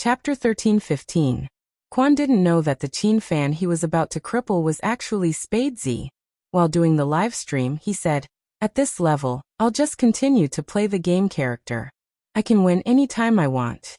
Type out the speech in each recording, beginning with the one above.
Chapter 13:15. Quan didn't know that the Qin fan he was about to cripple was actually Spadesy. While doing the live stream, he said, "At this level, I'll just continue to play the game character. I can win any time I want."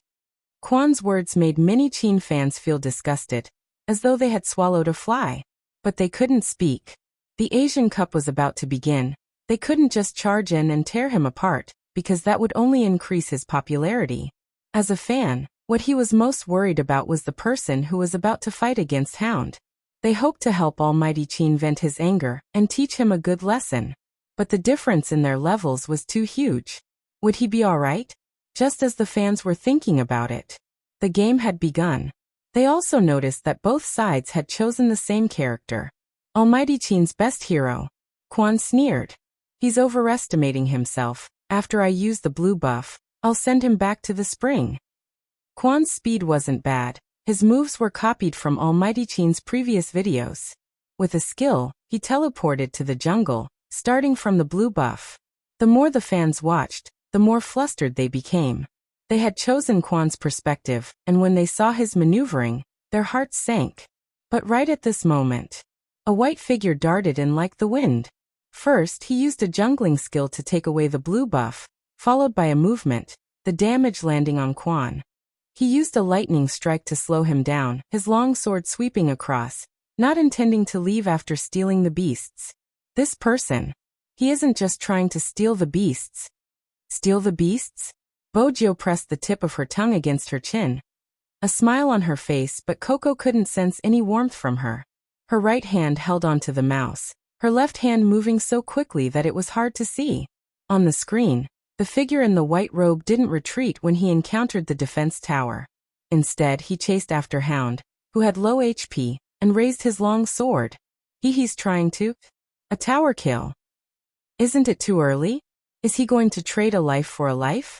Quan's words made many Qin fans feel disgusted, as though they had swallowed a fly. But they couldn't speak. The Asian Cup was about to begin. They couldn't just charge in and tear him apart, because that would only increase his popularity. As a fan, what he was most worried about was the person who was about to fight against Hound. They hoped to help Almighty Qin vent his anger and teach him a good lesson. But the difference in their levels was too huge. Would he be alright? Just as the fans were thinking about it, the game had begun. They also noticed that both sides had chosen the same character. Almighty Qin's best hero. Quan sneered. "He's overestimating himself. After I use the blue buff, I'll send him back to the spring." Quan's speed wasn't bad. His moves were copied from Almighty Qin's previous videos. With a skill, he teleported to the jungle, starting from the blue buff. The more the fans watched, the more flustered they became. They had chosen Quan's perspective, and when they saw his maneuvering, their hearts sank. But right at this moment, a white figure darted in like the wind. First, he used a jungling skill to take away the blue buff, followed by a movement, the damage landing on Quan. He used a lightning strike to slow him down, his long sword sweeping across, not intending to leave after stealing the beasts. This person. He isn't just trying to steal the beasts. Steal the beasts? Bojo pressed the tip of her tongue against her chin. A smile on her face, but Coco couldn't sense any warmth from her. Her right hand held onto the mouse, her left hand moving so quickly that it was hard to see. On the screen, the figure in the white robe didn't retreat when he encountered the defense tower. Instead, he chased after Hound, who had low HP, and raised his long sword. He's trying to... A tower kill. Isn't it too early? Is he going to trade a life for a life?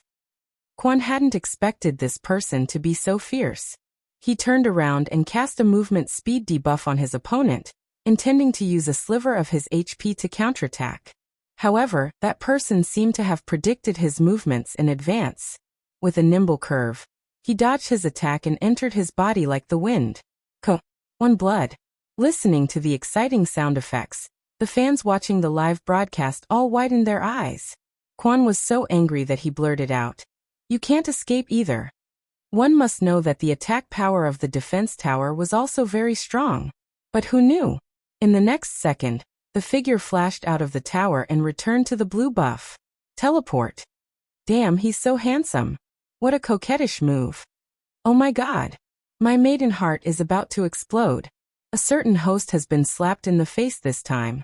Quan hadn't expected this person to be so fierce. He turned around and cast a movement speed debuff on his opponent, intending to use a sliver of his HP to counterattack. However, that person seemed to have predicted his movements in advance. With a nimble curve, he dodged his attack and entered his body like the wind. One blood. Listening to the exciting sound effects, the fans watching the live broadcast all widened their eyes. Quan was so angry that he blurted out, "You can't escape either." One must know that the attack power of the defense tower was also very strong. But who knew? In the next second, the figure flashed out of the tower and returned to the blue buff. Teleport. Damn, he's so handsome. What a coquettish move. Oh my god. My maiden heart is about to explode. A certain host has been slapped in the face this time.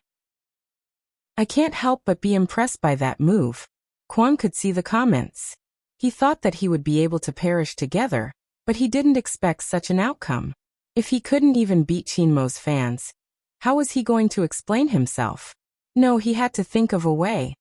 I can't help but be impressed by that move. Quan could see the comments. He thought that he would be able to perish together, but he didn't expect such an outcome. If he couldn't even beat Chinmo's fans, how was he going to explain himself? No, he had to think of a way.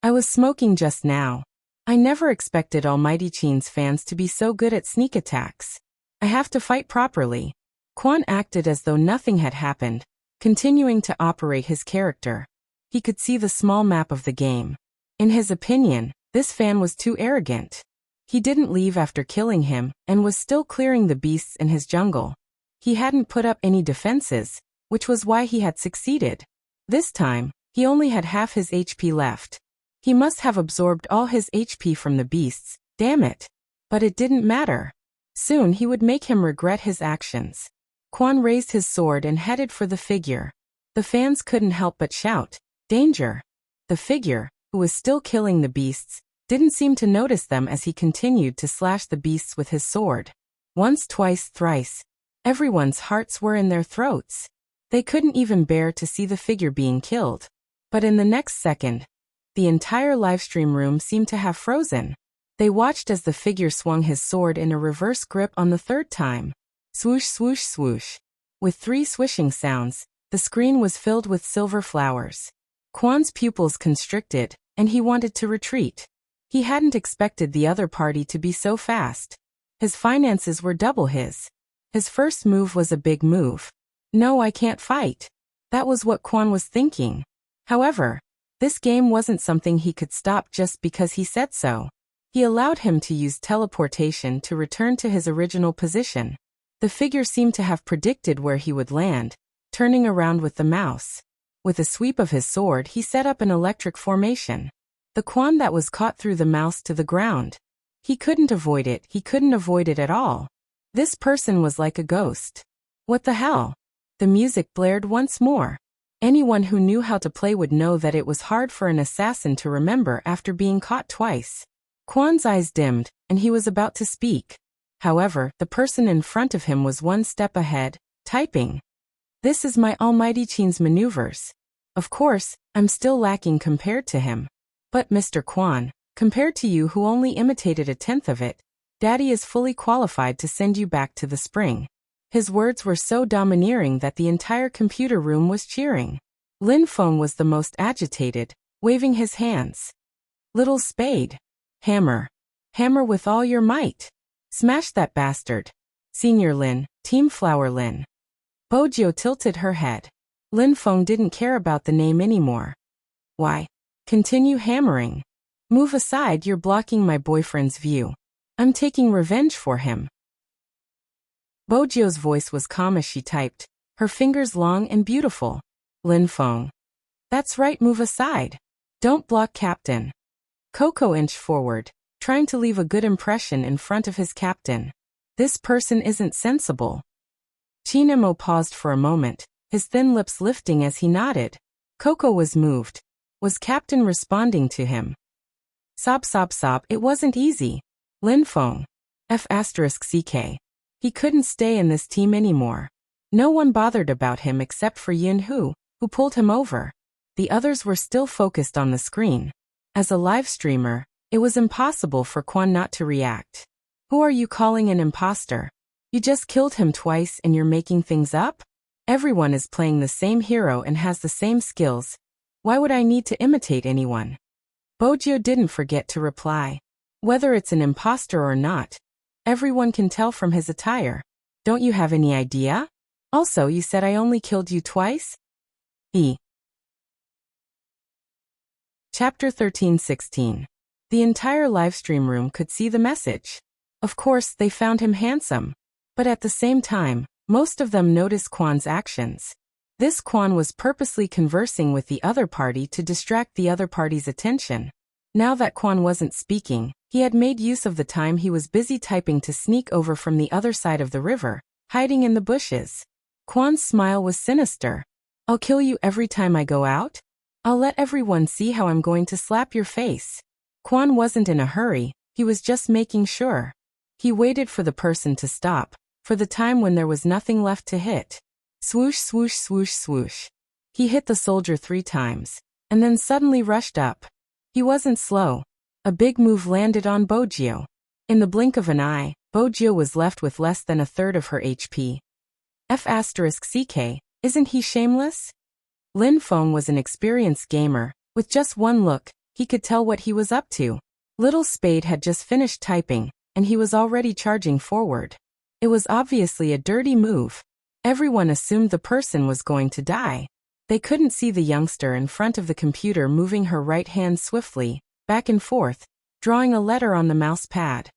I was smoking just now. I never expected Almighty Qin's fans to be so good at sneak attacks. I have to fight properly. Quan acted as though nothing had happened, continuing to operate his character. He could see the small map of the game. In his opinion, this fan was too arrogant. He didn't leave after killing him and was still clearing the beasts in his jungle. He hadn't put up any defenses, which was why he had succeeded. This time, he only had half his HP left. He must have absorbed all his HP from the beasts, damn it. But it didn't matter. Soon he would make him regret his actions. Quan raised his sword and headed for the figure. The fans couldn't help but shout, "Danger!" The figure, who was still killing the beasts, didn't seem to notice them as he continued to slash the beasts with his sword. Once, twice, thrice. Everyone's hearts were in their throats. They couldn't even bear to see the figure being killed. But in the next second, the entire livestream room seemed to have frozen. They watched as the figure swung his sword in a reverse grip on the third time. Swoosh, swoosh, swoosh. With 3 swishing sounds, the screen was filled with silver flowers. Quan's pupils constricted, and he wanted to retreat. He hadn't expected the other party to be so fast. His finances were double his. His first move was a big move. No, I can't fight. That was what Quan was thinking. However, this game wasn't something he could stop just because he said so. He allowed him to use teleportation to return to his original position. The figure seemed to have predicted where he would land, turning around with the mouse. With a sweep of his sword, he set up an electric formation. The Quan that was caught threw the mouse to the ground. He couldn't avoid it, he couldn't avoid it at all. This person was like a ghost. What the hell? The music blared once more. Anyone who knew how to play would know that it was hard for an assassin to remember after being caught twice. Quan's eyes dimmed, and he was about to speak. However, the person in front of him was one step ahead, typing. This is my almighty Qin's maneuvers. Of course, I'm still lacking compared to him. But Mr. Quan, compared to you who only imitated a tenth of it, Daddy is fully qualified to send you back to the spring. His words were so domineering that the entire computer room was cheering. Lin Feng was the most agitated, waving his hands. Little spade. Hammer. Hammer with all your might. Smash that bastard. Senior Lin, Team Flower Lin. Bojo tilted her head. Lin Feng didn't care about the name anymore. Why? Continue hammering. Move aside, you're blocking my boyfriend's view. I'm taking revenge for him. Bojo's voice was calm as she typed, her fingers long and beautiful. Lin Feng. That's right, move aside. Don't block Captain. Coco inched forward, trying to leave a good impression in front of his captain. This person isn't sensible. Chinemo paused for a moment, his thin lips lifting as he nodded. Coco was moved. Was Captain responding to him? Sob sob sob, it wasn't easy. Lin Feng. F***ck. He couldn't stay in this team anymore. No one bothered about him except for Yin Hu, who pulled him over. The others were still focused on the screen. As a live streamer, it was impossible for Quan not to react. Who are you calling an imposter? You just killed him twice and you're making things up? Everyone is playing the same hero and has the same skills. Why would I need to imitate anyone? Bojo didn't forget to reply. Whether it's an imposter or not, everyone can tell from his attire. Don't you have any idea? Also, you said I only killed you twice? Chapter 13-16. The entire livestream room could see the message. Of course, they found him handsome. But at the same time, most of them noticed Quan's actions. This Quan was purposely conversing with the other party to distract the other party's attention. Now that Quan wasn't speaking, he had made use of the time he was busy typing to sneak over from the other side of the river, hiding in the bushes. Quan's smile was sinister. I'll kill you every time I go out? I'll let everyone see how I'm going to slap your face. Quan wasn't in a hurry, he was just making sure. He waited for the person to stop, for the time when there was nothing left to hit. Swoosh swoosh swoosh swoosh. He hit the soldier 3 times, and then suddenly rushed up. He wasn't slow. A big move landed on Bojo. In the blink of an eye, Bojo was left with less than a third of her HP. F***ck, isn't he shameless? Lin Feng was an experienced gamer. With just one look, he could tell what he was up to. Little Spade had just finished typing, and he was already charging forward. It was obviously a dirty move. Everyone assumed the person was going to die. They couldn't see the youngster in front of the computer moving her right hand swiftly, back and forth, drawing a letter on the mouse pad.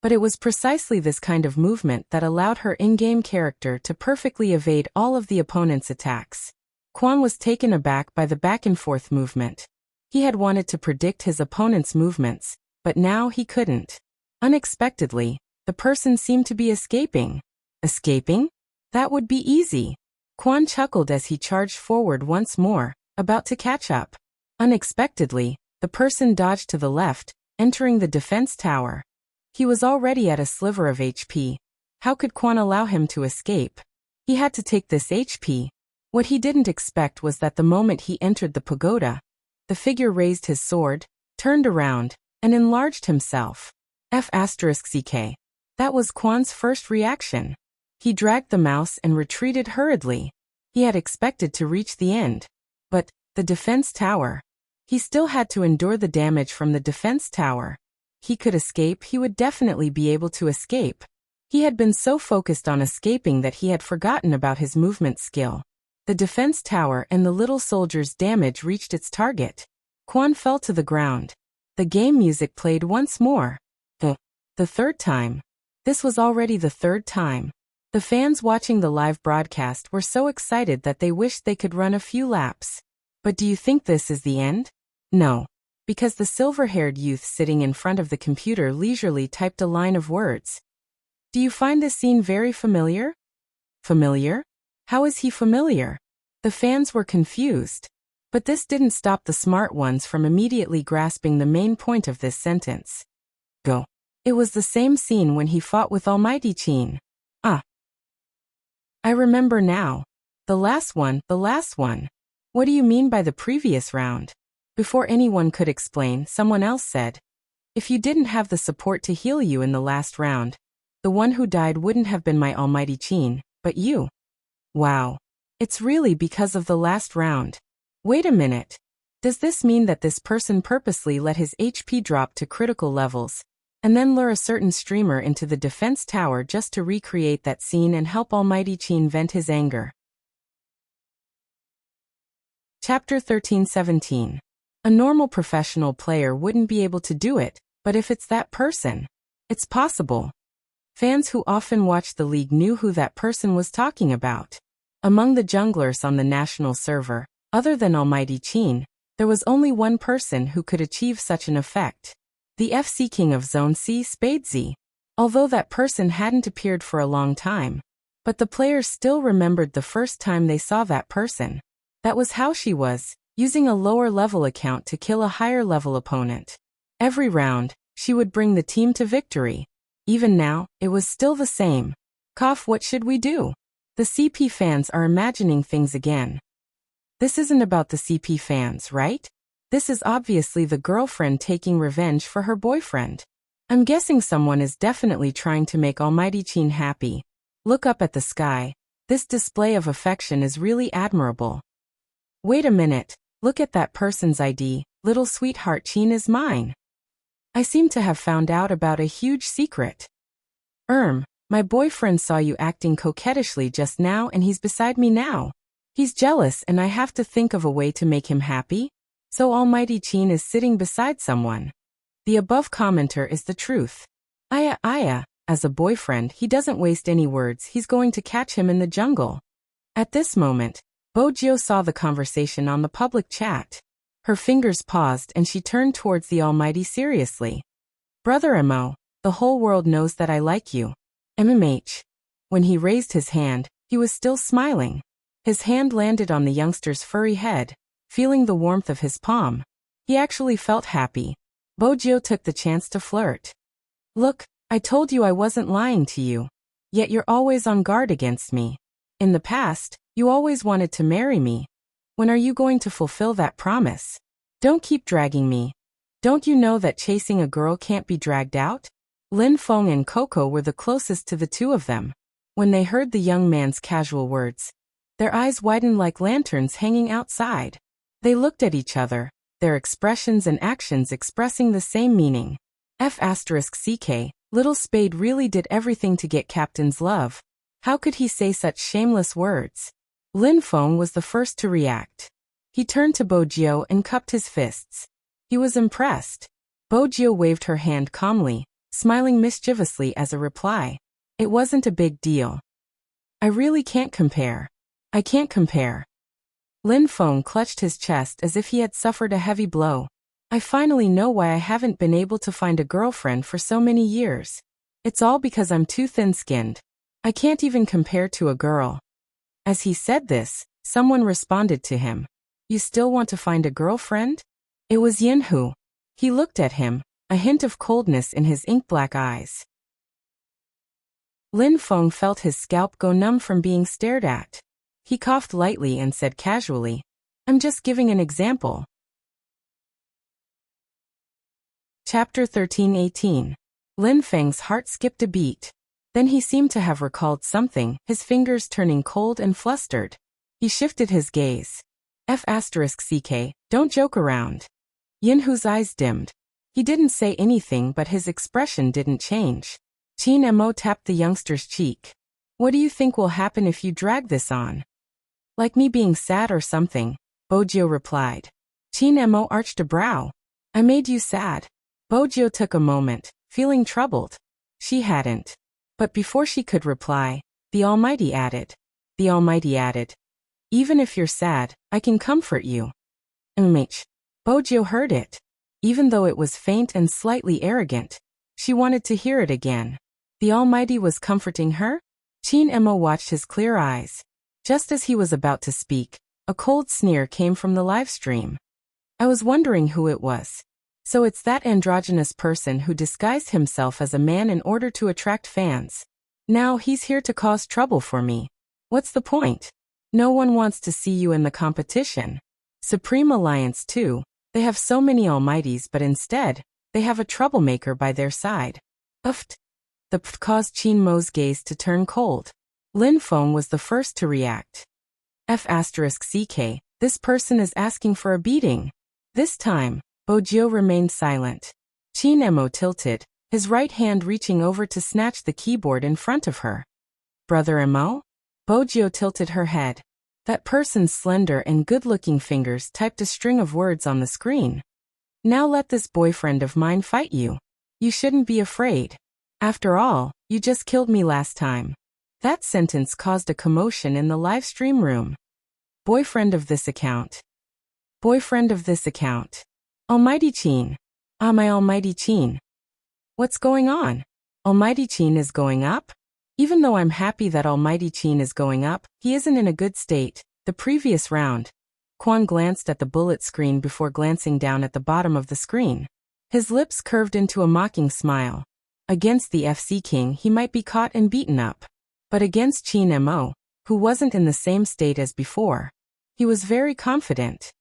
But it was precisely this kind of movement that allowed her in-game character to perfectly evade all of the opponent's attacks. Quan was taken aback by the back-and-forth movement. He had wanted to predict his opponent's movements, but now he couldn't. Unexpectedly, the person seemed to be escaping. Escaping? That would be easy. Quan chuckled as he charged forward once more, about to catch up. Unexpectedly, the person dodged to the left, entering the defense tower. He was already at a sliver of HP. How could Quan allow him to escape? He had to take this HP. What he didn't expect was that the moment he entered the pagoda, the figure raised his sword, turned around, and enlarged himself. F***ck. That was Quan's first reaction. He dragged the mouse and retreated hurriedly. He had expected to reach the end. But, the defense tower. He still had to endure the damage from the defense tower. He could escape, he would definitely be able to escape. He had been so focused on escaping that he had forgotten about his movement skill. The defense tower and the little soldier's damage reached its target. Quan fell to the ground. The game music played once more. The third time. This was already the third time. The fans watching the live broadcast were so excited that they wished they could run a few laps. But do you think this is the end? No. Because the silver-haired youth sitting in front of the computer leisurely typed a line of words. Do you find this scene very familiar? Familiar? How is he familiar? The fans were confused. But this didn't stop the smart ones from immediately grasping the main point of this sentence. Go. It was the same scene when he fought with Almighty Chin. I remember now. The last one. What do you mean by the previous round? Before anyone could explain, someone else said, if you didn't have the support to heal you in the last round, the one who died wouldn't have been my Almighty Chin, but you. Wow. It's really because of the last round. Wait a minute. Does this mean that this person purposely let his HP drop to critical levels, and then lure a certain streamer into the defense tower just to recreate that scene and help Almighty Chin vent his anger? Chapter 13:17. A normal professional player wouldn't be able to do it, but if it's that person, it's possible. Fans who often watched the league knew who that person was talking about. Among the junglers on the national server, other than Almighty Chin, there was only one person who could achieve such an effect. The FC King of Zone C, Spadesy. Although that person hadn't appeared for a long time, but the players still remembered the first time they saw that person. That was how she was, using a lower level account to kill a higher level opponent. Every round, she would bring the team to victory. Even now, it was still the same. What should we do? The CP fans are imagining things again. This isn't about the CP fans, right? This is obviously the girlfriend taking revenge for her boyfriend. I'm guessing someone is definitely trying to make Almighty Chin happy. Look up at the sky. This display of affection is really admirable. Wait a minute. Look at that person's ID. Little sweetheart Chin is mine. I seem to have found out about a huge secret. My boyfriend saw you acting coquettishly just now and he's beside me now. He's jealous and I have to think of a way to make him happy. So Almighty Chin is sitting beside someone. The above commenter is the truth. As a boyfriend, he doesn't waste any words, he's going to catch him in the jungle. At this moment, Bojio saw the conversation on the public chat. Her fingers paused and she turned towards the Almighty seriously. Brother Mo, the whole world knows that I like you. MMH. When he raised his hand, he was still smiling. His hand landed on the youngster's furry head, feeling the warmth of his palm. He actually felt happy. Bojio took the chance to flirt. Look, I told you I wasn't lying to you. Yet you're always on guard against me. In the past, you always wanted to marry me. When are you going to fulfill that promise? Don't keep dragging me. Don't you know that chasing a girl can't be dragged out? Lin Feng and Coco were the closest to the two of them. When they heard the young man's casual words, their eyes widened like lanterns hanging outside. They looked at each other, their expressions and actions expressing the same meaning. F***ck, little Spade really did everything to get Captain's love. How could he say such shameless words? Lin Feng was the first to react. He turned to Bojio and cupped his fists. He was impressed. Bojio waved her hand calmly, smiling mischievously as a reply. It wasn't a big deal. I really can't compare. I can't compare. Lin Feng clutched his chest as if he had suffered a heavy blow. I finally know why I haven't been able to find a girlfriend for so many years. It's all because I'm too thin-skinned. I can't even compare to a girl. As he said this, someone responded to him. You still want to find a girlfriend? It was Yinhu. He looked at him, a hint of coldness in his ink-black eyes. Lin Feng felt his scalp go numb from being stared at. He coughed lightly and said casually, I'm just giving an example. Chapter 13:18. Lin Feng's heart skipped a beat. Then he seemed to have recalled something, his fingers turning cold and flustered. He shifted his gaze. F***ck, don't joke around. Yinhu's eyes dimmed. He didn't say anything but his expression didn't change. Chin Mo tapped the youngster's cheek. What do you think will happen if you drag this on? Like me being sad or something, Bojio replied. Chin Mo arched a brow. I made you sad. Bojo took a moment, feeling troubled. She hadn't. But before she could reply, the Almighty added. The Almighty added. Even if you're sad, I can comfort you. Bojo heard it. Even though it was faint and slightly arrogant, she wanted to hear it again. The Almighty was comforting her? Chin Emo watched his clear eyes. Just as he was about to speak, a cold sneer came from the live stream. I was wondering who it was. So it's that androgynous person who disguised himself as a man in order to attract fans. Now he's here to cause trouble for me. What's the point? No one wants to see you in the competition. Supreme Alliance too. They have so many Almighties, but instead, they have a troublemaker by their side. Uft. The pft caused Chin Mo's gaze to turn cold. Lin Feng was the first to react. F***CK, this person is asking for a beating. This time, Bojo remained silent. Chin Emo tilted, his right hand reaching over to snatch the keyboard in front of her. Brother Emo? Bojo tilted her head. That person's slender and good-looking fingers typed a string of words on the screen. Now let this boyfriend of mine fight you. You shouldn't be afraid. After all, you just killed me last time. That sentence caused a commotion in the live stream room. Boyfriend of this account. Boyfriend of this account. Almighty Chin. Ah, my Almighty Chin. What's going on? Almighty Chin is going up? Even though I'm happy that Almighty Chin is going up, he isn't in a good state. The previous round. Quan glanced at the bullet screen before glancing down at the bottom of the screen. His lips curved into a mocking smile. Against the FC King he might be caught and beaten up. But against Chin Mo, who wasn't in the same state as before, he was very confident.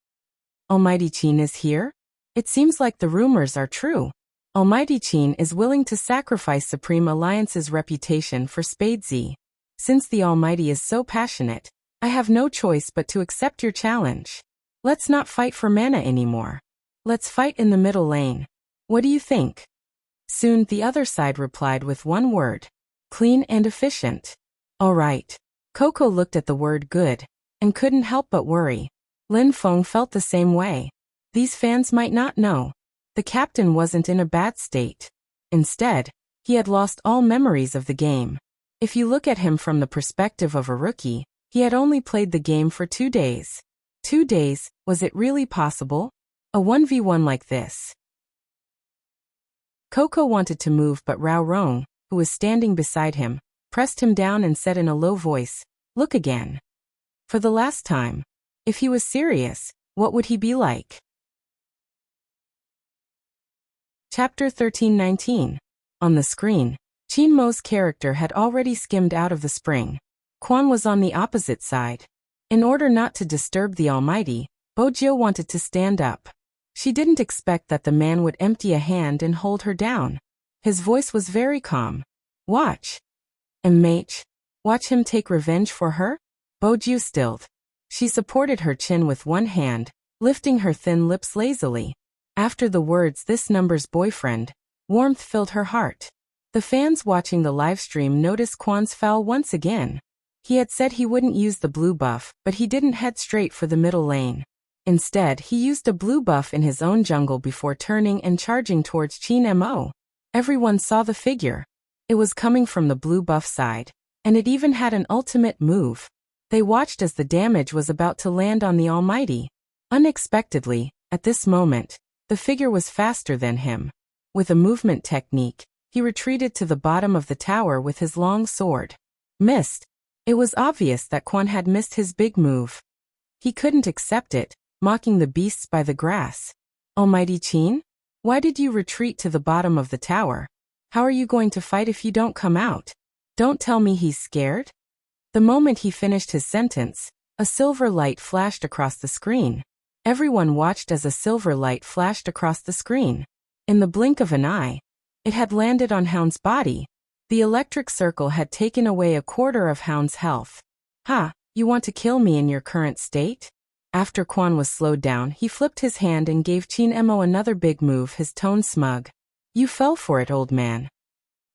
Almighty Chin is here? It seems like the rumors are true. Almighty Chin is willing to sacrifice Supreme Alliance's reputation for Spade Z. Since the Almighty is so passionate, I have no choice but to accept your challenge. Let's not fight for mana anymore. Let's fight in the middle lane. What do you think? Soon the other side replied with one word. Clean and efficient. All right. Coco looked at the word good and couldn't help but worry. Lin Feng felt the same way. These fans might not know. The captain wasn't in a bad state. Instead, he had lost all memories of the game. If you look at him from the perspective of a rookie, he had only played the game for 2 days. 2 days, was it really possible? A 1v1 like this. Coco wanted to move, but Rao Rong, who was standing beside him, pressed him down and said in a low voice, "Look again." For the last time. If he was serious, what would he be like? Chapter 13-19. On the screen, Chin Mo's character had already skimmed out of the spring. Quan was on the opposite side. In order not to disturb the Almighty, Bojo wanted to stand up. She didn't expect that the man would empty a hand and hold her down. His voice was very calm. Watch. MH. Watch him take revenge for her? Bojo stilled. She supported her chin with one hand, lifting her thin lips lazily. After the words "this number's boyfriend," warmth filled her heart. The fans watching the livestream noticed Quan's foul once again. He had said he wouldn't use the blue buff, but he didn't head straight for the middle lane. Instead, he used a blue buff in his own jungle before turning and charging towards Chin Mo. Everyone saw the figure. It was coming from the blue buff side, and it even had an ultimate move. They watched as the damage was about to land on the Almighty. Unexpectedly, at this moment, the figure was faster than him. With a movement technique, he retreated to the bottom of the tower with his long sword. Missed. It was obvious that Quan had missed his big move. He couldn't accept it, mocking the beasts by the grass. Almighty Chin? Why did you retreat to the bottom of the tower? How are you going to fight if you don't come out? Don't tell me he's scared? The moment he finished his sentence, a silver light flashed across the screen. Everyone watched as a silver light flashed across the screen. In the blink of an eye, it had landed on Hound's body. The electric circle had taken away a quarter of Hound's health. Ha, you want to kill me in your current state? After Quan was slowed down, he flipped his hand and gave Chin Mo another big move, his tone smug. You fell for it, old man.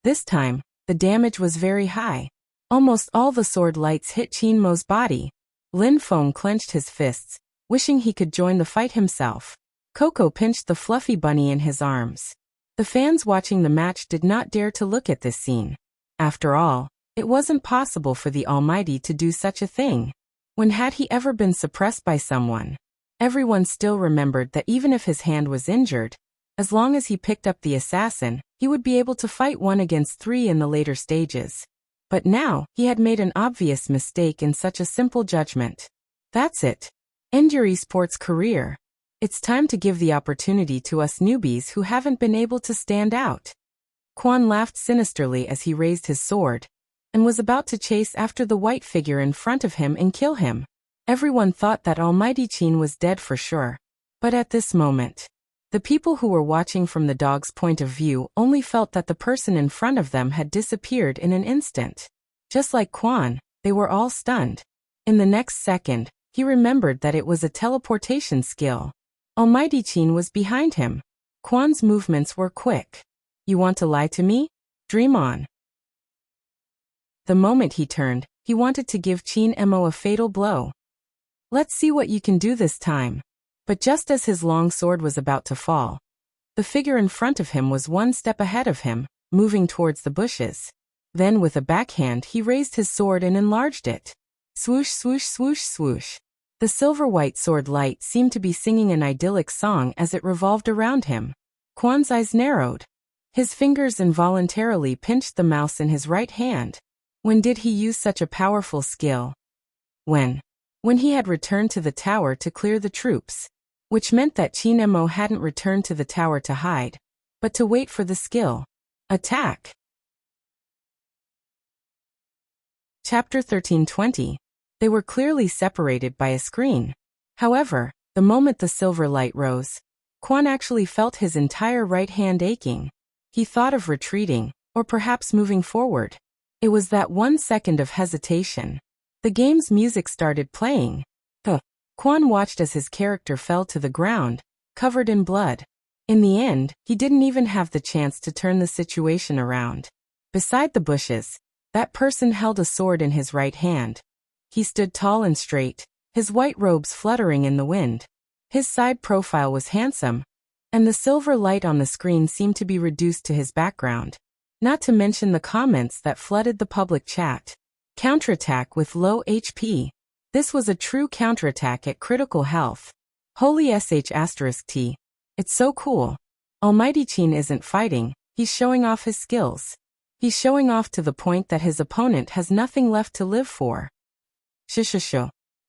This time, the damage was very high. Almost all the sword lights hit Chin Mo's body. Lin Feng clenched his fists, wishing he could join the fight himself. Coco pinched the fluffy bunny in his arms. The fans watching the match did not dare to look at this scene. After all, it wasn't possible for the Almighty to do such a thing. When had he ever been suppressed by someone? Everyone still remembered that even if his hand was injured, as long as he picked up the assassin, he would be able to fight 1 against 3 in the later stages. But now, he had made an obvious mistake in such a simple judgment. That's it. End your esports career. It's time to give the opportunity to us newbies who haven't been able to stand out. Quan laughed sinisterly as he raised his sword, and was about to chase after the white figure in front of him and kill him. Everyone thought that Almighty Qin was dead for sure. But at this moment, the people who were watching from the dog's point of view only felt that the person in front of them had disappeared in an instant. Just like Quan, they were all stunned. In the next second, he remembered that it was a teleportation skill. Almighty Qin was behind him. Quan's movements were quick. You want to lie to me? Dream on. The moment he turned, he wanted to give Qin Mo a fatal blow. Let's see what you can do this time. But just as his long sword was about to fall, the figure in front of him was 1 step ahead of him, moving towards the bushes. Then with a backhand he raised his sword and enlarged it. Swoosh, swoosh, swoosh, swoosh. The silver-white sword light seemed to be singing an idyllic song as it revolved around him. Quan's eyes narrowed. His fingers involuntarily pinched the mouse in his right hand. When did he use such a powerful skill? When he had returned to the tower to clear the troops. Which meant that Qin Mo hadn't returned to the tower to hide, but to wait for the skill. Attack. Chapter 1320. They were clearly separated by a screen. However, the moment the silver light rose, Quan actually felt his entire right hand aching. He thought of retreating, or perhaps moving forward. It was that 1 second of hesitation. The game's music started playing. Quan watched as his character fell to the ground, covered in blood. In the end, he didn't even have the chance to turn the situation around. Beside the bushes, that person held a sword in his right hand. He stood tall and straight, his white robes fluttering in the wind. His side profile was handsome, and the silver light on the screen seemed to be reduced to his background. Not to mention the comments that flooded the public chat. Counterattack with low HP. This was a true counterattack at critical health. Holy sh*t. It's so cool. Almighty Qin isn't fighting, he's showing off his skills. He's showing off to the point that his opponent has nothing left to live for. Shh.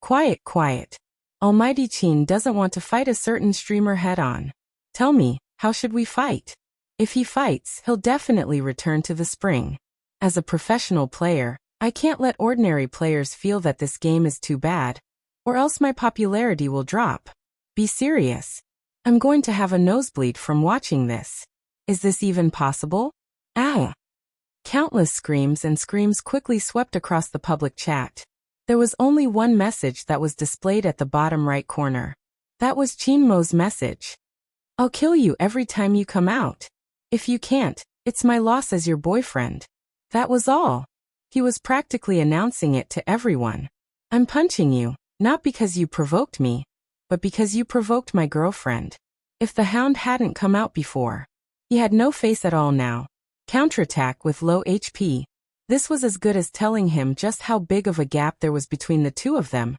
Quiet, quiet. Almighty Qin doesn't want to fight a certain streamer head-on. Tell me, how should we fight? If he fights, he'll definitely return to the spring. As a professional player, I can't let ordinary players feel that this game is too bad, or else my popularity will drop. Be serious. I'm going to have a nosebleed from watching this. Is this even possible? Ah! Countless screams and screams quickly swept across the public chat. There was only one message that was displayed at the bottom right corner. That was Qin Mo's message. I'll kill you every time you come out. If you can't, it's my loss as your boyfriend. That was all. He was practically announcing it to everyone. I'm punching you, not because you provoked me, but because you provoked my girlfriend. If the hound hadn't come out before. He had no face at all now. Counterattack with low HP. This was as good as telling him just how big of a gap there was between the two of them,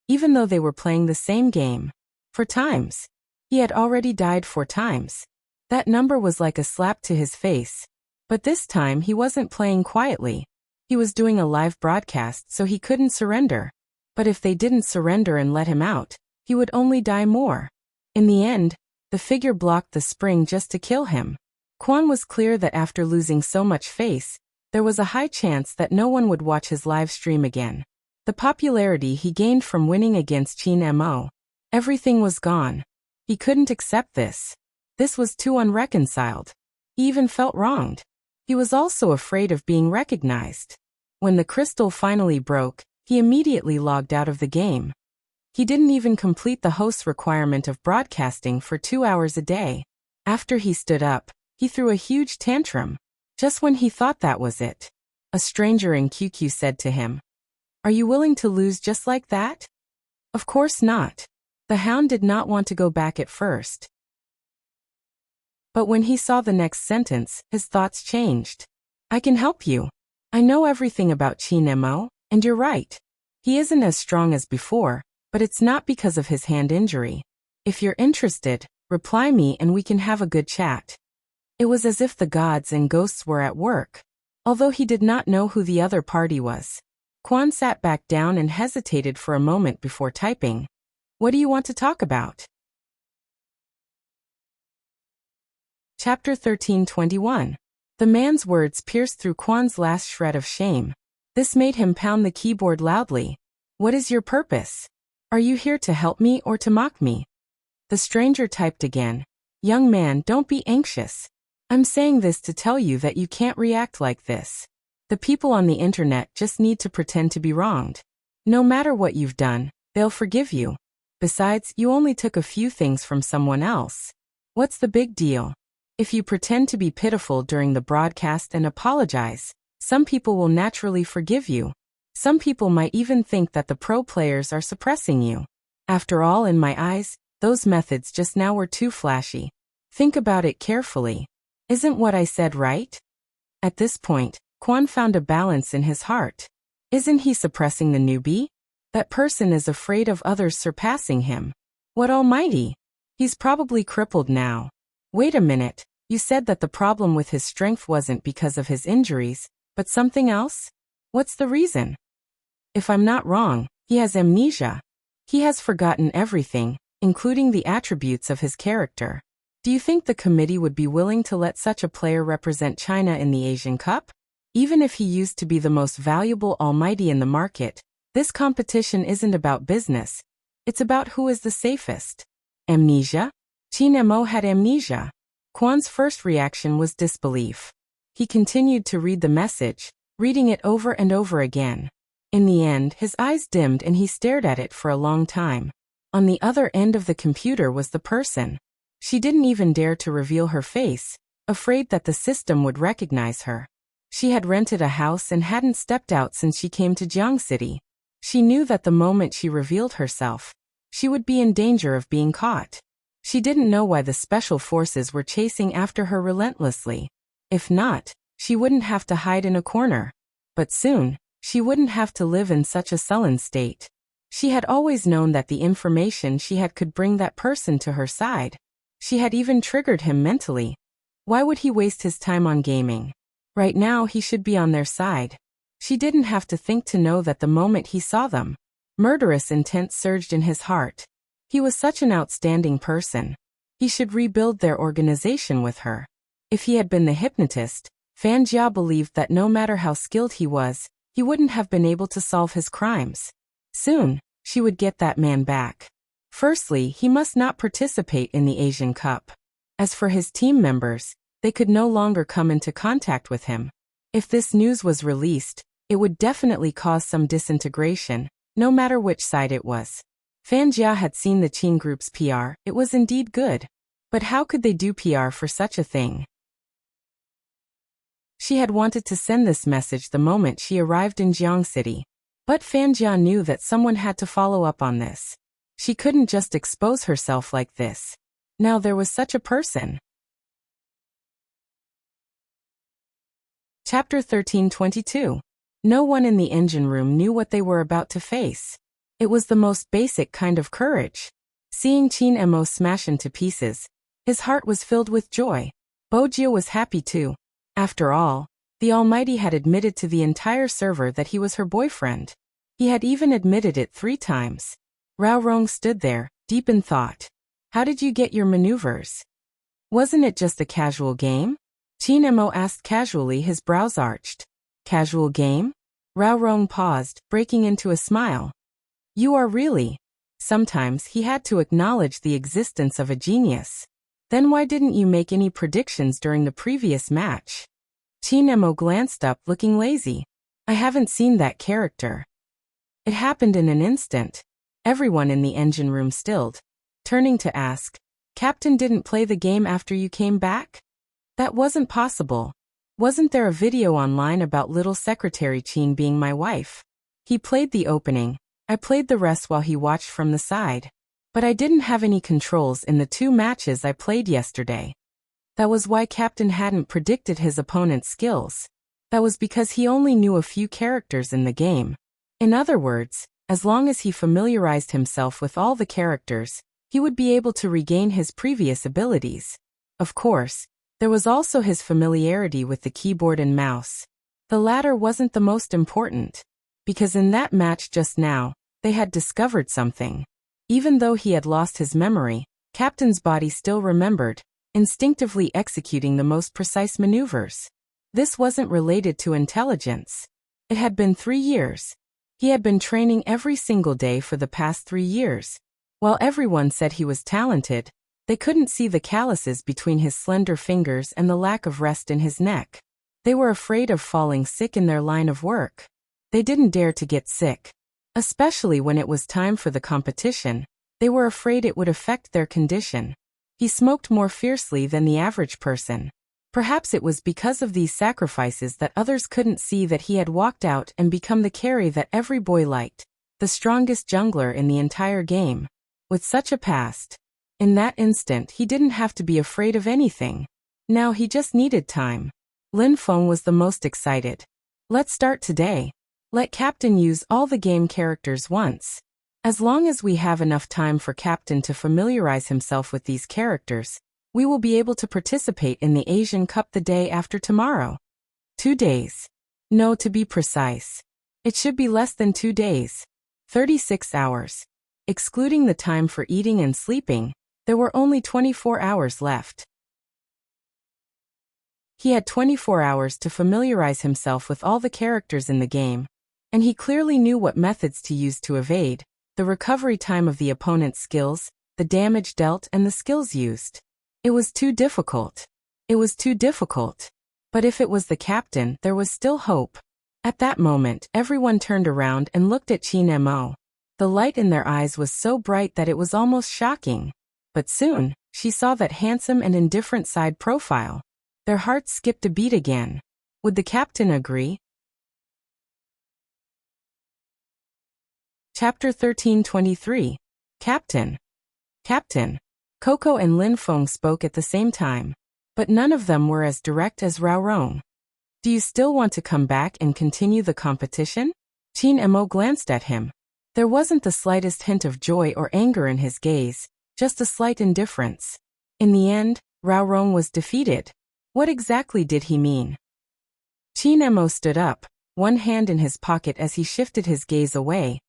even though they were playing the same game. 4 times. He had already died 4 times. That number was like a slap to his face. But this time he wasn't playing quietly. He was doing a live broadcast, so he couldn't surrender. But if they didn't surrender and let him out, he would only die more. In the end, the figure blocked the spring just to kill him. Quan was clear that after losing so much face, there was a high chance that no one would watch his live stream again. The popularity he gained from winning against Qin Mo. Everything was gone. He couldn't accept this. This was too unreconciled. He even felt wronged. He was also afraid of being recognized. When the crystal finally broke, he immediately logged out of the game. He didn't even complete the host's requirement of broadcasting for 2 hours a day. After he stood up, he threw a huge tantrum. Just when he thought that was it, a stranger in QQ said to him, "Are you willing to lose just like that?" Of course not. The hound did not want to go back at first. But when he saw the next sentence, his thoughts changed. I can help you. I know everything about Qin Mo, and you're right. He isn't as strong as before, but it's not because of his hand injury. If you're interested, reply me and we can have a good chat. It was as if the gods and ghosts were at work. Although he did not know who the other party was, Quan sat back down and hesitated for a moment before typing. What do you want to talk about? Chapter 13:21. The man's words pierced through Quan's last shred of shame. This made him pound the keyboard loudly. What is your purpose? Are you here to help me or to mock me? The stranger typed again. Young man, don't be anxious. I'm saying this to tell you that you can't react like this. The people on the internet just need to pretend to be wronged. No matter what you've done, they'll forgive you. Besides, you only took a few things from someone else. What's the big deal? If you pretend to be pitiful during the broadcast and apologize, some people will naturally forgive you. Some people might even think that the pro players are suppressing you. After all, in my eyes, those methods just now were too flashy. Think about it carefully. Isn't what I said right? At this point, Quan found a balance in his heart. Isn't he suppressing the newbie? That person is afraid of others surpassing him. What almighty? He's probably crippled now. Wait a minute, you said that the problem with his strength wasn't because of his injuries, but something else? What's the reason? If I'm not wrong, he has amnesia. He has forgotten everything, including the attributes of his character. Do you think the committee would be willing to let such a player represent China in the Asian Cup? Even if he used to be the most valuable almighty in the market, this competition isn't about business. It's about who is the safest. Amnesia? Qin Mo had amnesia. Quan's first reaction was disbelief. He continued to read the message, reading it over and over again. In the end, his eyes dimmed and he stared at it for a long time. On the other end of the computer was the person. She didn't even dare to reveal her face, afraid that the system would recognize her. She had rented a house and hadn't stepped out since she came to Jiang City. She knew that the moment she revealed herself, she would be in danger of being caught. She didn't know why the special forces were chasing after her relentlessly. If not, she wouldn't have to hide in a corner. But soon, she wouldn't have to live in such a sullen state. She had always known that the information she had could bring that person to her side. She had even triggered him mentally. Why would he waste his time on gaming? Right now he should be on their side. She didn't have to think to know that the moment he saw them, murderous intent surged in his heart. He was such an outstanding person. He should rebuild their organization with her. If he had been the hypnotist, Fan Jia believed that no matter how skilled he was, he wouldn't have been able to solve his crimes. Soon, she would get that man back. Firstly, he must not participate in the Asian Cup. As for his team members, they could no longer come into contact with him. If this news was released, it would definitely cause some disintegration, no matter which side it was. Fan Jia had seen the Qin Group's PR, it was indeed good. But how could they do PR for such a thing? She had wanted to send this message the moment she arrived in Jiang City. But Fan Jia knew that someone had to follow up on this. She couldn't just expose herself like this. Now there was such a person. Chapter 13:22. No one in the engine room knew what they were about to face. It was the most basic kind of courage. Seeing Qin Mo smash into pieces, his heart was filled with joy. Bojia was happy too. After all, the Almighty had admitted to the entire server that he was her boyfriend. He had even admitted it 3 times. Rao Rong stood there, deep in thought. How did you get your maneuvers? Wasn't it just a casual game? Qin Mo asked casually, his brows arched. Casual game? Rao Rong paused, breaking into a smile. You are really. Sometimes he had to acknowledge the existence of a genius. Then why didn't you make any predictions during the previous match? Qin Mo glanced up, looking lazy. I haven't seen that character. It happened in an instant. Everyone in the engine room stilled. Turning to ask, Captain didn't play the game after you came back? That wasn't possible. Wasn't there a video online about little Secretary Qin being my wife? He played the opening. I played the rest while he watched from the side. But I didn't have any controls in the 2 matches I played yesterday. That was why Captain hadn't predicted his opponent's skills. That was because he only knew a few characters in the game. In other words, as long as he familiarized himself with all the characters, he would be able to regain his previous abilities. Of course, there was also his familiarity with the keyboard and mouse. The latter wasn't the most important, because in that match just now, they had discovered something. Even though he had lost his memory, Captain's body still remembered, instinctively executing the most precise maneuvers. This wasn't related to intelligence. It had been 3 years. He had been training every single day for the past 3 years. While everyone said he was talented, they couldn't see the calluses between his slender fingers and the lack of rest in his neck. They were afraid of falling sick in their line of work. They didn't dare to get sick. Especially when it was time for the competition, they were afraid it would affect their condition. He smoked more fiercely than the average person. Perhaps it was because of these sacrifices that others couldn't see that he had walked out and become the carry that every boy liked, the strongest jungler in the entire game. With such a past, in that instant he didn't have to be afraid of anything. Now he just needed time. Lin Feng was the most excited. Let's start today. Let Captain use all the game characters once. As long as we have enough time for Captain to familiarize himself with these characters, we will be able to participate in the Asian Cup the day after tomorrow. 2 days. No, to be precise. It should be less than 2 days. 36 hours. Excluding the time for eating and sleeping, there were only 24 hours left. He had 24 hours to familiarize himself with all the characters in the game, and he clearly knew what methods to use to evade, the recovery time of the opponent's skills, the damage dealt and the skills used. It was too difficult. It was too difficult. But if it was the Captain, there was still hope. At that moment, everyone turned around and looked at Qin Mo. The light in their eyes was so bright that it was almost shocking. But soon, she saw that handsome and indifferent side profile. Their hearts skipped a beat again. Would the Captain agree? Chapter 13:23. Captain. Captain. Coco and Lin Feng spoke at the same time, but none of them were as direct as Rao Rong. Do you still want to come back and continue the competition? Qin Mo glanced at him. There wasn't the slightest hint of joy or anger in his gaze, just a slight indifference. In the end, Rao Rong was defeated. What exactly did he mean? Qin Mo stood up, one hand in his pocket as he shifted his gaze away,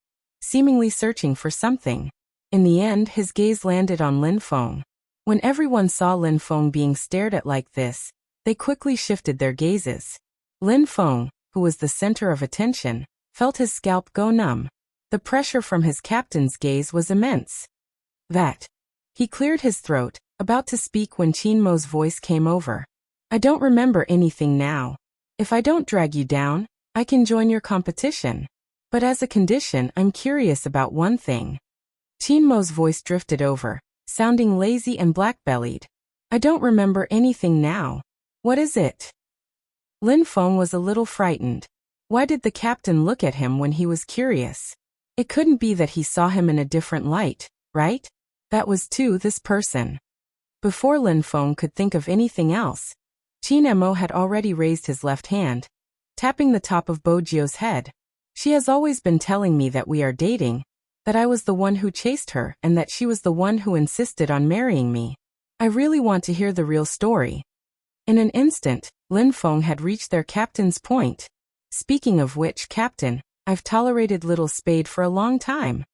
seemingly searching for something. In the end, his gaze landed on Lin Feng. When everyone saw Lin Feng being stared at like this, they quickly shifted their gazes. Lin Feng, who was the center of attention, felt his scalp go numb. The pressure from his captain's gaze was immense. That. He cleared his throat, about to speak when Qin Mo's voice came over. I don't remember anything now. If I don't drag you down, I can join your competition. But as a condition, I'm curious about one thing. Qin Mo's voice drifted over, sounding lazy and black-bellied. I don't remember anything now. What is it? Lin Feng was a little frightened. Why did the Captain look at him when he was curious? It couldn't be that he saw him in a different light, right? That was this person. Before Lin Feng could think of anything else, Qin Mo had already raised his left hand, tapping the top of Bojio's head. She has always been telling me that we are dating, that I was the one who chased her and that she was the one who insisted on marrying me. I really want to hear the real story. In an instant, Lin Feng had reached their captain's point. Speaking of which, Captain, I've tolerated little Spade for a long time.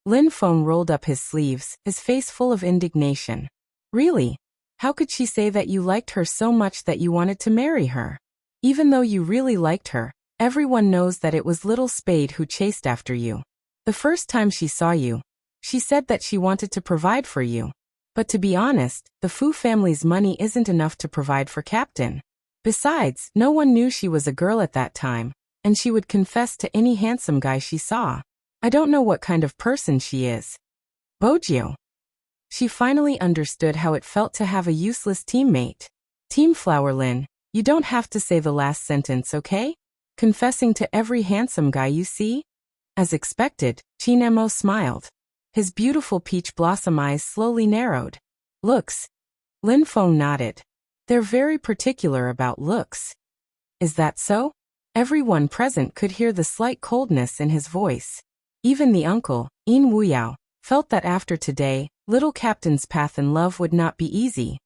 Lin Feng rolled up his sleeves, his face full of indignation. Really? How could she say that you liked her so much that you wanted to marry her? Even though you really liked her, everyone knows that it was little Spade who chased after you. The first time she saw you, she said that she wanted to provide for you. But to be honest, the Fu family's money isn't enough to provide for Captain. Besides, no one knew she was a girl at that time, and she would confess to any handsome guy she saw. I don't know what kind of person she is. Bojio. She finally understood how it felt to have a useless teammate. Team Flower Lin, you don't have to say the last sentence, okay? Confessing to every handsome guy you see? As expected, Qin Mo smiled. His beautiful peach blossom eyes slowly narrowed. Looks. Lin Feng nodded. They're very particular about looks. Is that so? Everyone present could hear the slight coldness in his voice. Even the uncle, In Wuyao, felt that after today, little Captain's path in love would not be easy.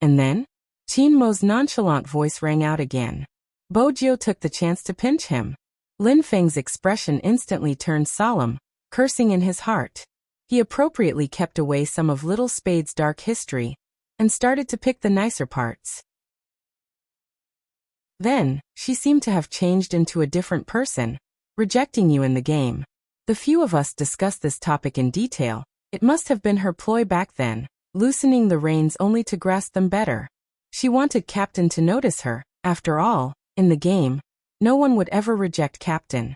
And then? Qin Mo's nonchalant voice rang out again. Bo Jiu took the chance to pinch him. Lin Feng's expression instantly turned solemn, cursing in his heart. He appropriately kept away some of Little Spade's dark history, and started to pick the nicer parts. Then, she seemed to have changed into a different person, rejecting you in the game. The few of us discussed this topic in detail. It must have been her ploy back then, loosening the reins only to grasp them better. She wanted Captain to notice her. After all, in the game, no one would ever reject Captain.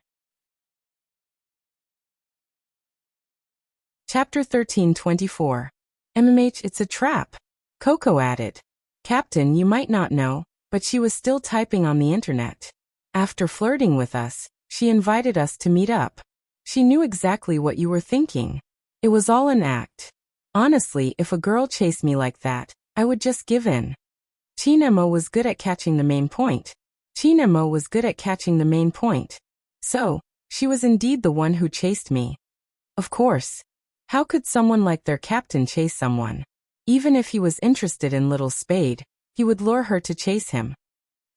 Chapter 1324. It's a trap. Coco added. Captain, you might not know, but she was still typing on the internet. After flirting with us, she invited us to meet up. She knew exactly what you were thinking. It was all an act. Honestly, if a girl chased me like that, I would just give in. Chinemo was good at catching the main point. So, she was indeed the one who chased me. Of course. How could someone like their captain chase someone? Even if he was interested in Little Spade, he would lure her to chase him.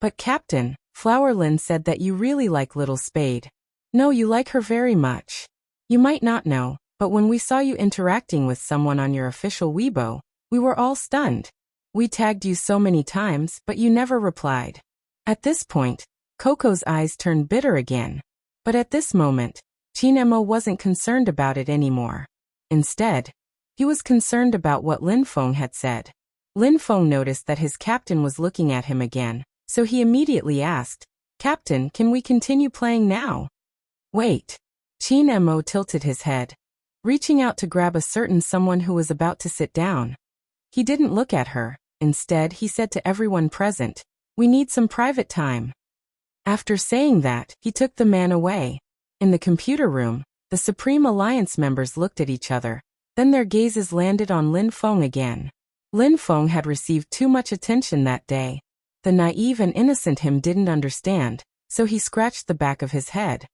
But Captain, Flowerlin said that you really like Little Spade. No, you like her very much. You might not know, but when we saw you interacting with someone on your official Weibo, we were all stunned. We tagged you so many times, but you never replied. At this point, Coco's eyes turned bitter again. But at this moment, Chinemo wasn't concerned about it anymore. Instead, he was concerned about what Lin Feng had said. Lin Feng noticed that his captain was looking at him again, so he immediately asked, Captain, can we continue playing now? Wait. Chinemo tilted his head, reaching out to grab a certain someone who was about to sit down. He didn't look at her. Instead, he said to everyone present, we need some private time. After saying that, he took the man away. In the computer room, the Supreme Alliance members looked at each other. Then their gazes landed on Lin Feng again. Lin Feng had received too much attention that day. The naive and innocent him didn't understand, so he scratched the back of his head.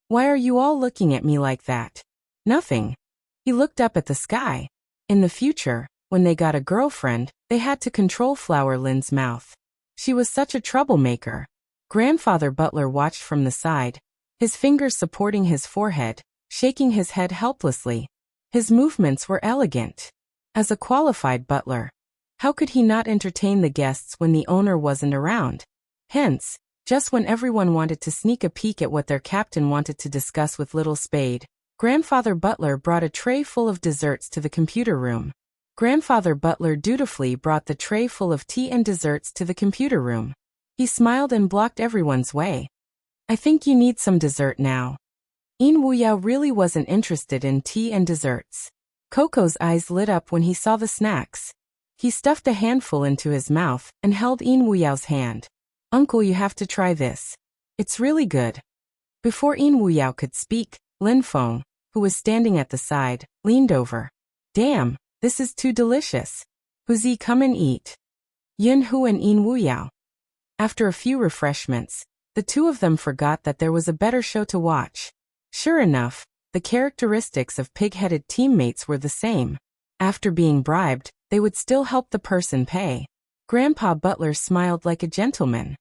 Why are you all looking at me like that? Nothing. He looked up at the sky. In the future, when they got a girlfriend, they had to control Flower Lin's mouth. She was such a troublemaker. Grandfather Butler watched from the side, his fingers supporting his forehead, shaking his head helplessly. His movements were elegant. As a qualified butler, how could he not entertain the guests when the owner wasn't around? Hence, just when everyone wanted to sneak a peek at what their captain wanted to discuss with Little Spade, Grandfather Butler brought a tray full of desserts to the computer room. Grandfather Butler dutifully brought the tray full of tea and desserts to the computer room. He smiled and blocked everyone's way. I think you need some dessert now. In Wuyao really wasn't interested in tea and desserts. Coco's eyes lit up when he saw the snacks. He stuffed a handful into his mouth and held In Wuyao's hand. Uncle, you have to try this. It's really good. Before In Wuyao could speak, Lin Feng, who was standing at the side, leaned over. Damn, this is too delicious. Huzi, come and eat. Yun Hu and In Wuyao. After a few refreshments, the two of them forgot that there was a better show to watch. Sure enough, the characteristics of pig-headed teammates were the same. After being bribed, they would still help the person pay. Grandpa Butler smiled like a gentleman.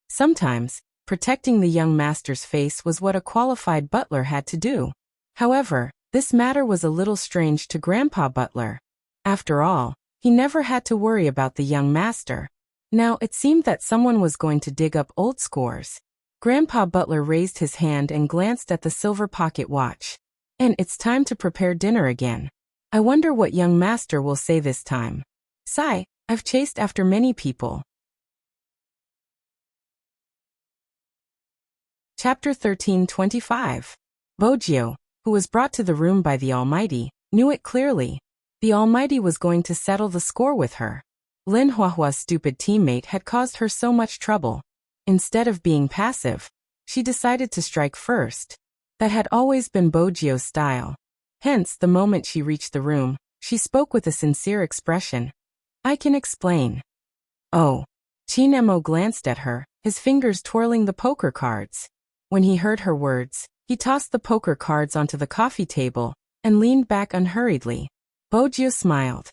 Sometimes, protecting the young master's face was what a qualified butler had to do. However, this matter was a little strange to Grandpa Butler. After all, he never had to worry about the young master. Now it seemed that someone was going to dig up old scores. Grandpa Butler raised his hand and glanced at the silver pocket watch. And it's time to prepare dinner again. I wonder what young master will say this time. Sigh, I've chased after many people. Chapter 1325. Bojio, who was brought to the room by the Almighty, knew it clearly. The Almighty was going to settle the score with her. Lin Huahua's stupid teammate had caused her so much trouble. Instead of being passive, she decided to strike first. That had always been Bojio's style. Hence, the moment she reached the room, she spoke with a sincere expression. I can explain. Oh. Chin Emo glanced at her, his fingers twirling the poker cards. When he heard her words, he tossed the poker cards onto the coffee table and leaned back unhurriedly. Bojio smiled.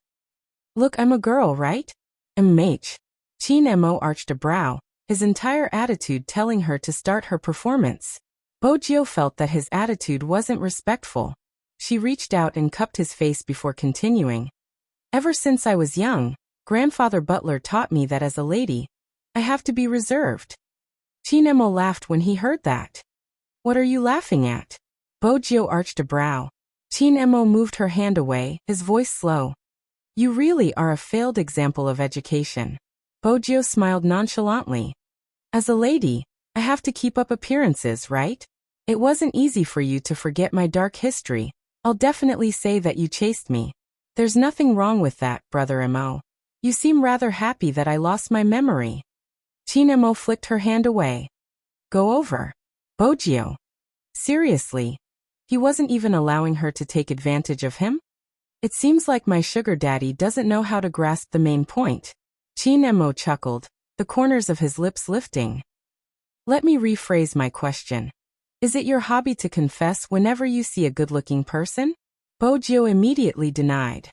Look, I'm a girl, right? MH. Chin Emo arched a brow, his entire attitude telling her to start her performance. Bojio felt that his attitude wasn't respectful. She reached out and cupped his face before continuing. Ever since I was young, Grandfather Butler taught me that as a lady, I have to be reserved. Chin Emo laughed when he heard that. What are you laughing at? Bojio arched a brow. Chin Emo moved her hand away, his voice slow. You really are a failed example of education. Bojio smiled nonchalantly. As a lady, I have to keep up appearances, right? It wasn't easy for you to forget my dark history. I'll definitely say that you chased me. There's nothing wrong with that, Brother Emo. You seem rather happy that I lost my memory. Chin Emo flicked her hand away. Go over. Bojio. Seriously? He wasn't even allowing her to take advantage of him? It seems like my sugar daddy doesn't know how to grasp the main point. Chin Emo chuckled, the corners of his lips lifting. Let me rephrase my question. Is it your hobby to confess whenever you see a good-looking person? Bojio immediately denied.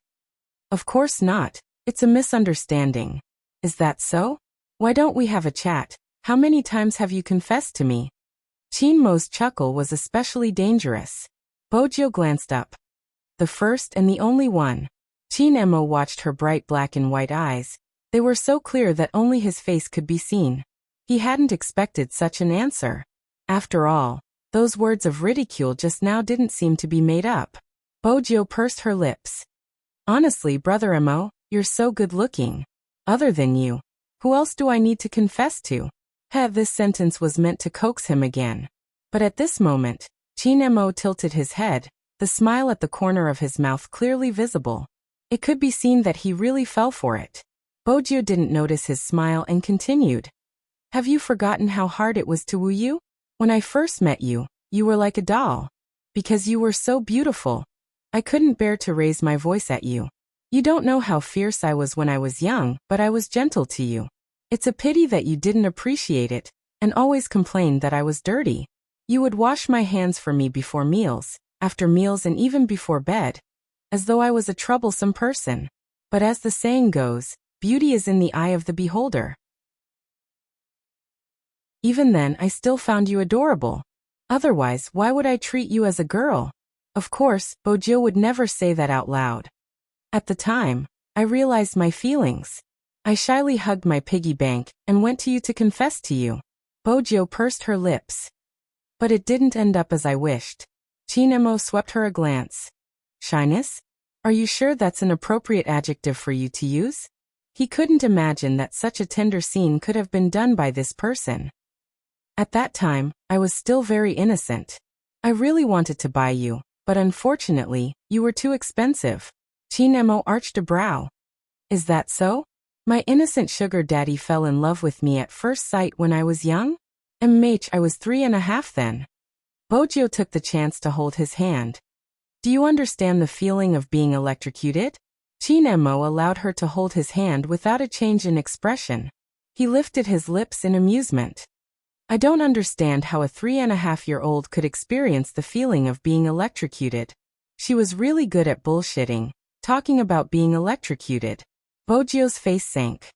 Of course not. It's a misunderstanding. Is that so? Why don't we have a chat? How many times have you confessed to me? Chin Mo's chuckle was especially dangerous. Bojio glanced up. The first and the only one. Chin Emo watched her bright black and white eyes. They were so clear that only his face could be seen. He hadn't expected such an answer. After all, those words of ridicule just now didn't seem to be made up. Bojio pursed her lips. Honestly, Brother Emo, you're so good-looking. Other than you, who else do I need to confess to? This sentence was meant to coax him again. But at this moment, Chin Emo tilted his head, the smile at the corner of his mouth clearly visible. It could be seen that he really fell for it. Bojio didn't notice his smile and continued. Have you forgotten how hard it was to woo you? When I first met you, you were like a doll. Because you were so beautiful, I couldn't bear to raise my voice at you. You don't know how fierce I was when I was young, but I was gentle to you. It's a pity that you didn't appreciate it, and always complained that I was dirty. You would wash my hands for me before meals, after meals and even before bed, as though I was a troublesome person. But as the saying goes, beauty is in the eye of the beholder. Even then, I still found you adorable. Otherwise, why would I treat you as a girl? Of course, Bojio would never say that out loud. At the time, I realized my feelings. I shyly hugged my piggy bank and went to you to confess to you. Bojio pursed her lips. But it didn't end up as I wished. Chin Emo swept her a glance. Shyness? Are you sure that's an appropriate adjective for you to use? He couldn't imagine that such a tender scene could have been done by this person. At that time, I was still very innocent. I really wanted to buy you, but unfortunately, you were too expensive. Chin Emo arched a brow. Is that so? My innocent sugar daddy fell in love with me at first sight when I was young? I was 3.5 then. Bojio took the chance to hold his hand. Do you understand the feeling of being electrocuted? Chin Emo allowed her to hold his hand without a change in expression. He lifted his lips in amusement. I don't understand how a 3.5-year-old could experience the feeling of being electrocuted. She was really good at bullshitting, talking about being electrocuted. Bojio's face sank.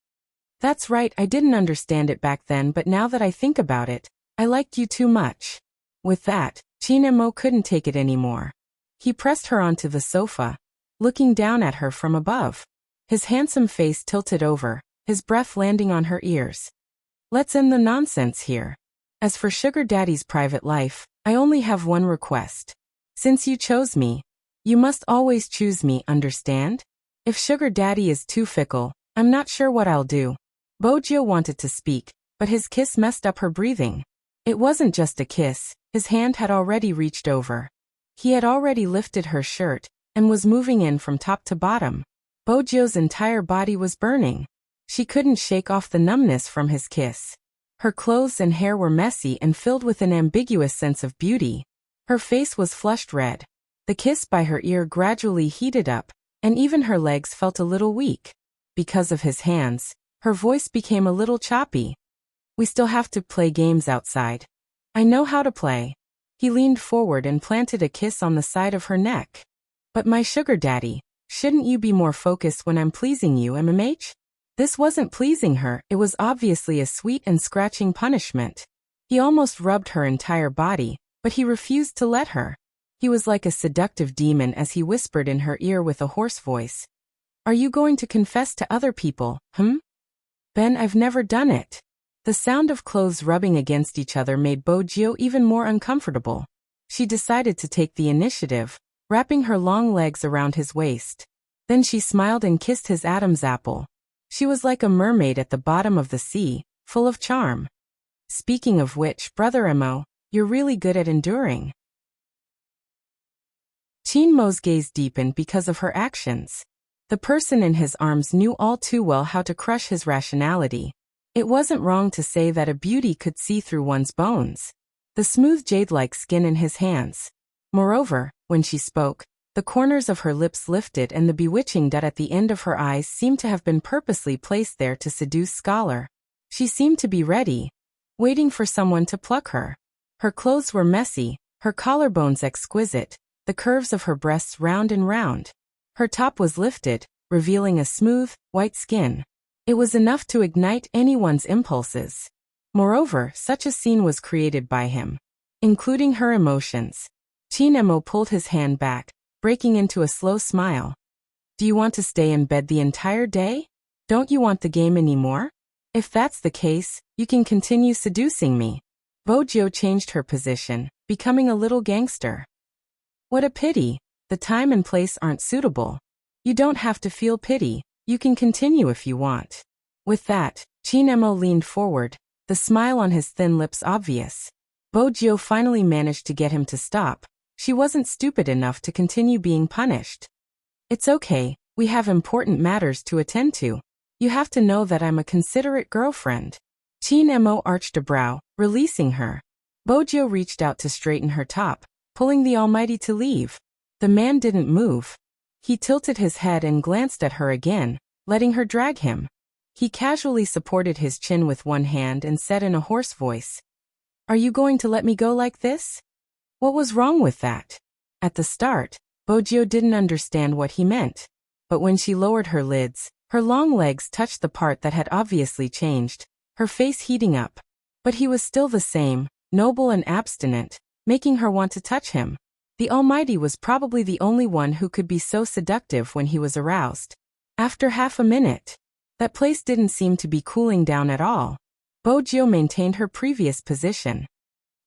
That's right, I didn't understand it back then, but now that I think about it, I liked you too much. With that, Chin Emo couldn't take it anymore. He pressed her onto the sofa, looking down at her from above. His handsome face tilted over, his breath landing on her ears. Let's end the nonsense here. As for Sugar Daddy's private life, I only have one request. Since you chose me, you must always choose me, understand? If Sugar Daddy is too fickle, I'm not sure what I'll do. Bojio wanted to speak, but his kiss messed up her breathing. It wasn't just a kiss, his hand had already reached over. He had already lifted her shirt, and was moving in from top to bottom. Bojio's entire body was burning. She couldn't shake off the numbness from his kiss. Her clothes and hair were messy and filled with an ambiguous sense of beauty. Her face was flushed red. The kiss by her ear gradually heated up, and even her legs felt a little weak. because of his hands, her voice became a little choppy. We still have to play games outside. I know how to play. He leaned forward and planted a kiss on the side of her neck. But my sugar daddy, shouldn't you be more focused when I'm pleasing you, MMH? This wasn't pleasing her, it was obviously a sweet and scratching punishment. He almost rubbed her entire body, but he refused to let her. He was like a seductive demon as he whispered in her ear with a hoarse voice. Are you going to confess to other people, Ben, I've never done it. The sound of clothes rubbing against each other made Bojio even more uncomfortable. She decided to take the initiative, wrapping her long legs around his waist. Then she smiled and kissed his Adam's apple. She was like a mermaid at the bottom of the sea, full of charm. Speaking of which, Brother Emo, you're really good at enduring. Chin Mo's gaze deepened because of her actions. The person in his arms knew all too well how to crush his rationality. It wasn't wrong to say that a beauty could see through one's bones. The smooth jade-like skin in his hands. Moreover, when she spoke, the corners of her lips lifted and the bewitching dot at the end of her eyes seemed to have been purposely placed there to seduce Scholar. She seemed to be ready, waiting for someone to pluck her. Her clothes were messy, her collarbones exquisite, the curves of her breasts round and round. Her top was lifted, revealing a smooth, white skin. It was enough to ignite anyone's impulses. Moreover, such a scene was created by him, including her emotions. Chin Emo pulled his hand back, breaking into a slow smile. Do you want to stay in bed the entire day? Don't you want the game anymore? If that's the case, you can continue seducing me. Bojio changed her position, becoming a little gangster. What a pity. The time and place aren't suitable. You don't have to feel pity. You can continue if you want. With that, Chin Emo leaned forward, the smile on his thin lips obvious. Bojio finally managed to get him to stop. She wasn't stupid enough to continue being punished. It's okay, we have important matters to attend to. You have to know that I'm a considerate girlfriend. Chin Emo arched a brow, releasing her. Bojio reached out to straighten her top, pulling the Almighty to leave. The man didn't move. He tilted his head and glanced at her again, letting her drag him. He casually supported his chin with one hand and said in a hoarse voice, Are you going to let me go like this? What was wrong with that? At the start, Bojio didn't understand what he meant. But when she lowered her lids, her long legs touched the part that had obviously changed, her face heating up. But he was still the same, noble and abstinent, making her want to touch him. The Almighty was probably the only one who could be so seductive when he was aroused. After half a minute, that place didn't seem to be cooling down at all. Bojio maintained her previous position.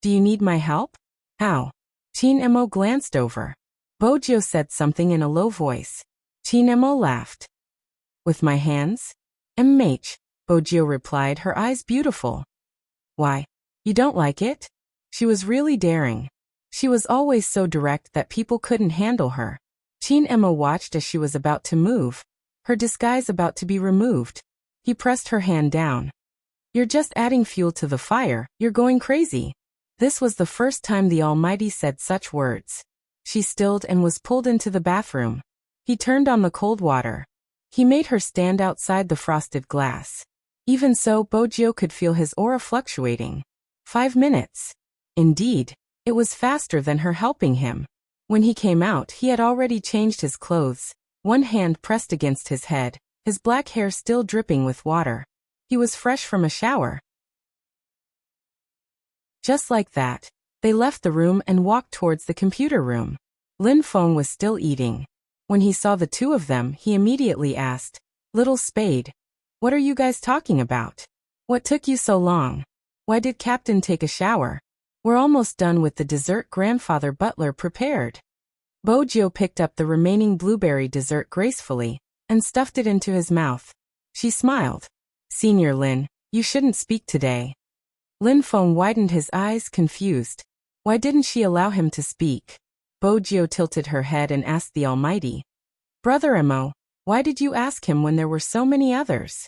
Do you need my help? How? Chin Emo glanced over. Bojio said something in a low voice. Chin Emo laughed. With my hands? MH, Bojio replied, her eyes beautiful. Why? You don't like it? She was really daring. She was always so direct that people couldn't handle her. Chin Emo watched as she was about to move, her disguise about to be removed. He pressed her hand down. You're just adding fuel to the fire, you're going crazy. This was the first time the Almighty said such words. She stilled and was pulled into the bathroom. He turned on the cold water. He made her stand outside the frosted glass. Even so, Bojio could feel his aura fluctuating. 5 minutes. Indeed, it was faster than her helping him. When he came out, he had already changed his clothes, one hand pressed against his head, his black hair still dripping with water. He was fresh from a shower. Just like that, they left the room and walked towards the computer room. Lin Feng was still eating. When he saw the two of them, he immediately asked, Little Spade, what are you guys talking about? What took you so long? Why did Captain take a shower? We're almost done with the dessert Grandfather Butler prepared. Bojio picked up the remaining blueberry dessert gracefully and stuffed it into his mouth. She smiled. Senior Lin, you shouldn't speak today. Lin Feng widened his eyes, confused. Why didn't she allow him to speak? Bojio tilted her head and asked the Almighty. Brother Emo, why did you ask him when there were so many others?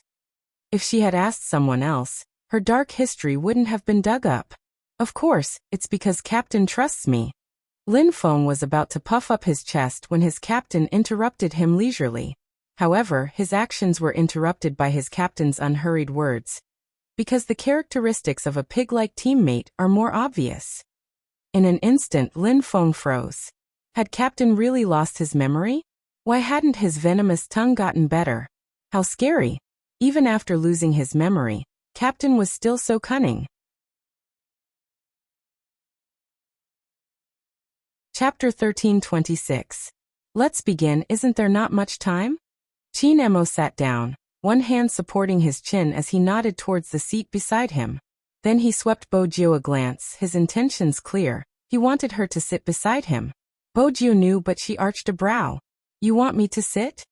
If she had asked someone else, her dark history wouldn't have been dug up. Of course, it's because Captain trusts me. Lin Feng was about to puff up his chest when his captain interrupted him leisurely. However, his actions were interrupted by his captain's unhurried words. Because the characteristics of a pig-like teammate are more obvious. In an instant, Lin Feng froze. Had Captain really lost his memory? Why hadn't his venomous tongue gotten better? How scary! Even after losing his memory, Captain was still so cunning. Chapter 1326. Let's begin, isn't there not much time? Qin Emo sat down, one hand supporting his chin as he nodded towards the seat beside him. Then he swept Bojiu a glance, his intentions clear. He wanted her to sit beside him. Bojiu knew, but she arched a brow. You want me to sit?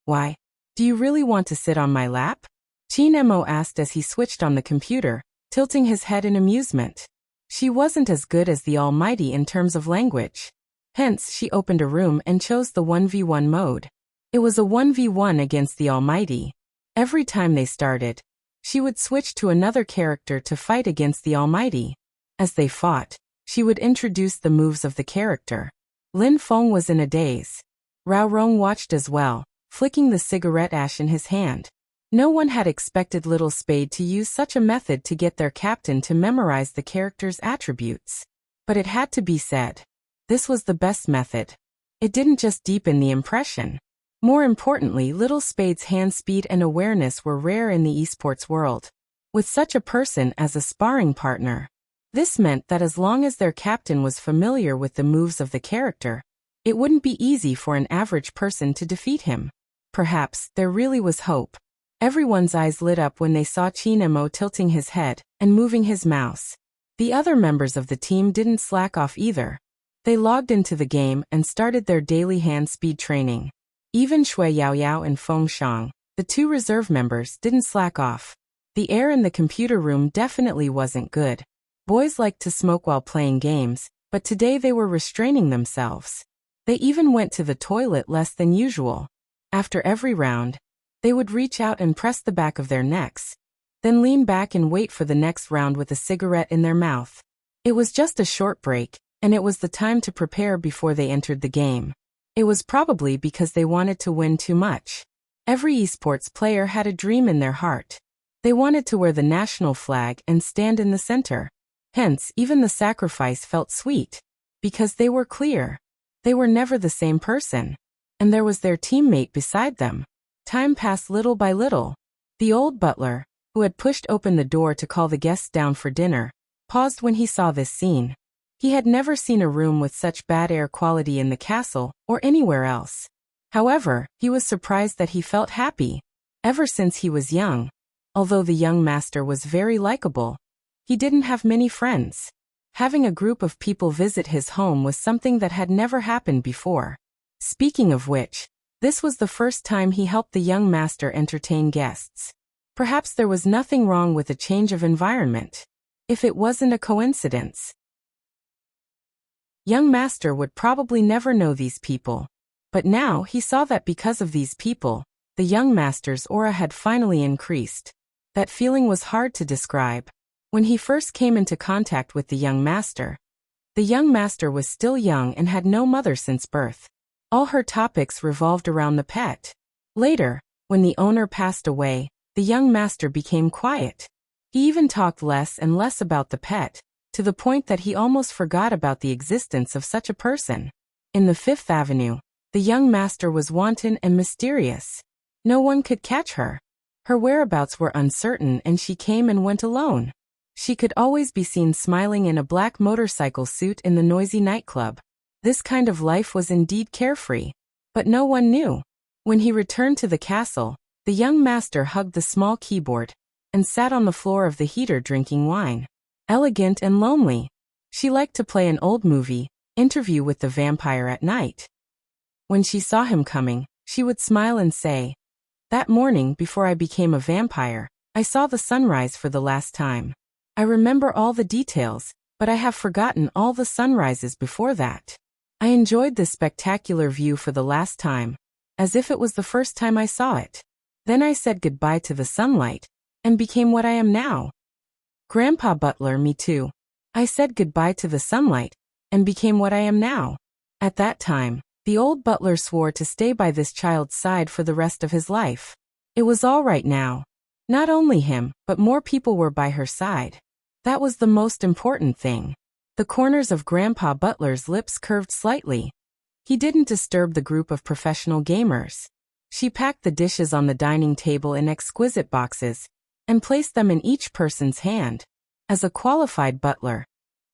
Why? Do you really want to sit on my lap? Qin Emo asked as he switched on the computer, tilting his head in amusement. She wasn't as good as the Almighty in terms of language. Hence, she opened a room and chose the 1v1 mode. It was a 1v1 against the Almighty. Every time they started, she would switch to another character to fight against the Almighty. As they fought, she would introduce the moves of the character. Lin Feng was in a daze. Rao Rong watched as well, flicking the cigarette ash in his hand. No one had expected Little Spade to use such a method to get their captain to memorize the character's attributes. But it had to be said. This was the best method. It didn't just deepen the impression. More importantly, Little Spade's hand speed and awareness were rare in the esports world. With such a person as a sparring partner, this meant that as long as their captain was familiar with the moves of the character, it wouldn't be easy for an average person to defeat him. Perhaps there really was hope. Everyone's eyes lit up when they saw Qin Emo tilting his head and moving his mouse. The other members of the team didn't slack off either. They logged into the game and started their daily hand speed training. Even Shui Yaoyao and Feng Shang, the two reserve members, didn't slack off. The air in the computer room definitely wasn't good. Boys liked to smoke while playing games, but today they were restraining themselves. They even went to the toilet less than usual. After every round, they would reach out and press the back of their necks, then lean back and wait for the next round with a cigarette in their mouth. It was just a short break, and it was the time to prepare before they entered the game. It was probably because they wanted to win too much. Every esports player had a dream in their heart. They wanted to wear the national flag and stand in the center. Hence, even the sacrifice felt sweet. Because they were clear. They were never the same person. And there was their teammate beside them. Time passed little by little. The old butler, who had pushed open the door to call the guests down for dinner, paused when he saw this scene. He had never seen a room with such bad air quality in the castle or anywhere else. However, he was surprised that he felt happy. Ever since he was young, although the young master was very likable, he didn't have many friends. Having a group of people visit his home was something that had never happened before. Speaking of which, this was the first time he helped the young master entertain guests. Perhaps there was nothing wrong with a change of environment. If it wasn't a coincidence. Young master would probably never know these people. But now he saw that because of these people, the young master's aura had finally increased. That feeling was hard to describe. When he first came into contact with the young master was still young and had no mother since birth. All her topics revolved around the pet. Later, when the owner passed away, the young master became quiet. He even talked less and less about the pet, to the point that he almost forgot about the existence of such a person. In the Fifth Avenue, the young master was wanton and mysterious. No one could catch her. Her whereabouts were uncertain and she came and went alone. She could always be seen smiling in a black motorcycle suit in the noisy nightclub. This kind of life was indeed carefree. But no one knew. When he returned to the castle, the young master hugged the small keyboard and sat on the floor of the heater drinking wine. Elegant and lonely. She liked to play an old movie, Interview with the Vampire at night. When she saw him coming, she would smile and say, "That morning before I became a vampire, I saw the sunrise for the last time. I remember all the details, but I have forgotten all the sunrises before that. I enjoyed this spectacular view for the last time, as if it was the first time I saw it. Then I said goodbye to the sunlight, and became what I am now. Grandpa Butler, me too. I said goodbye to the sunlight, and became what I am now." At that time, The old butler swore to stay by this child's side for the rest of his life. It was all right now. Not only him, but more people were by her side. That was the most important thing. The corners of Grandpa Butler's lips curved slightly. He didn't disturb the group of professional gamers. She packed the dishes on the dining table in exquisite boxes and placed them in each person's hand. As a qualified butler,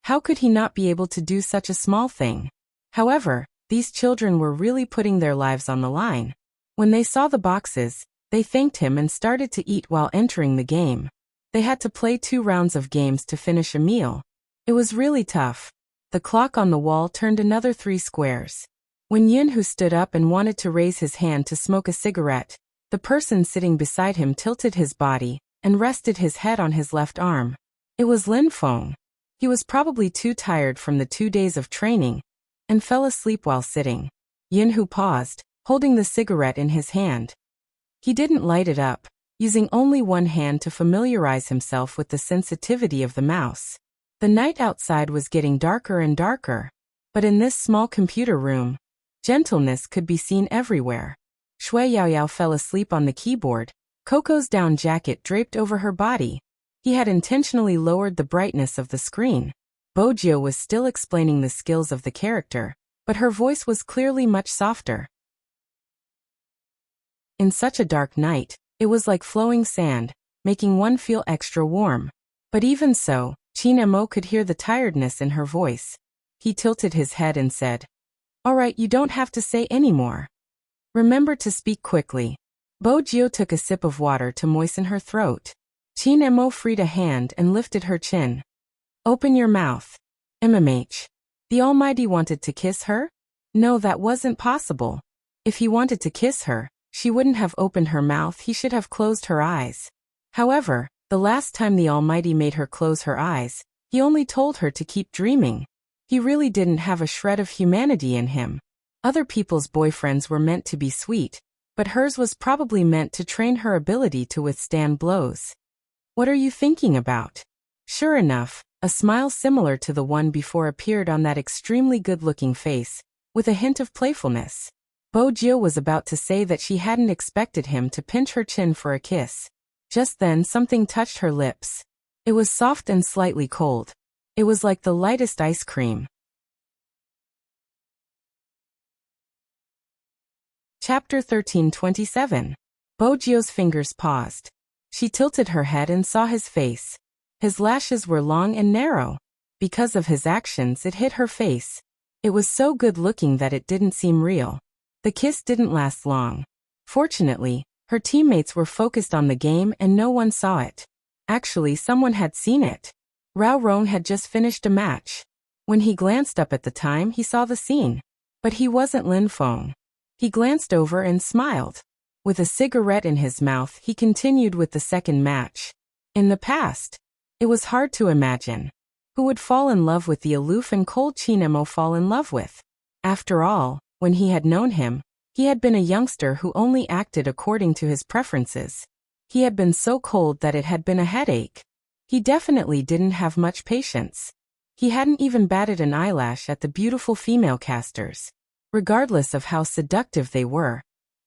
how could he not be able to do such a small thing? However, these children were really putting their lives on the line. When they saw the boxes, they thanked him and started to eat while entering the game. They had to play 2 rounds of games to finish a meal. It was really tough. The clock on the wall turned another 3 squares. When Yunhu stood up and wanted to raise his hand to smoke a cigarette, the person sitting beside him tilted his body and rested his head on his left arm. It was Lin Feng. He was probably too tired from the 2 days of training and fell asleep while sitting. Yunhu paused, holding the cigarette in his hand. He didn't light it up, using only one hand to familiarize himself with the sensitivity of the mouse. The night outside was getting darker and darker, but in this small computer room, gentleness could be seen everywhere. Shui Yaoyao fell asleep on the keyboard, Coco's down jacket draped over her body. He had intentionally lowered the brightness of the screen. Bojio was still explaining the skills of the character, but her voice was clearly much softer. In such a dark night, it was like flowing sand, making one feel extra warm. But even so, Qin Mo could hear the tiredness in her voice. He tilted his head and said, "All right, you don't have to say any more. Remember to speak quickly." Bojio took a sip of water to moisten her throat. Qin Mo freed a hand and lifted her chin. "Open your mouth." MMH. The Almighty wanted to kiss her? No, that wasn't possible. If he wanted to kiss her, she wouldn't have opened her mouth, he should have closed her eyes. However, the last time the Almighty made her close her eyes, he only told her to keep dreaming. He really didn't have a shred of humanity in him. Other people's boyfriends were meant to be sweet, but hers was probably meant to train her ability to withstand blows. "What are you thinking about?" Sure enough, a smile similar to the one before appeared on that extremely good-looking face, with a hint of playfulness. Bojio was about to say that she hadn't expected him to pinch her chin for a kiss. Just then something touched her lips. It was soft and slightly cold. It was like the lightest ice cream. Chapter 13:27. Bojio's fingers paused. She tilted her head and saw his face. His lashes were long and narrow. Because of his actions, it hit her face. It was so good-looking that it didn't seem real. The kiss didn't last long. Fortunately, her teammates were focused on the game and no one saw it. Actually, someone had seen it. Rao Rong had just finished a match. When he glanced up at the time, he saw the scene. But he wasn't Lin Feng. He glanced over and smiled. With a cigarette in his mouth, he continued with the second match. In the past, it was hard to imagine. Who would fall in love with the aloof and cold Qin Mo fall in love with? After all, when he had known him, he had been a youngster who only acted according to his preferences. He had been so cold that it had been a headache. He definitely didn't have much patience. He hadn't even batted an eyelash at the beautiful female casters. Regardless of how seductive they were,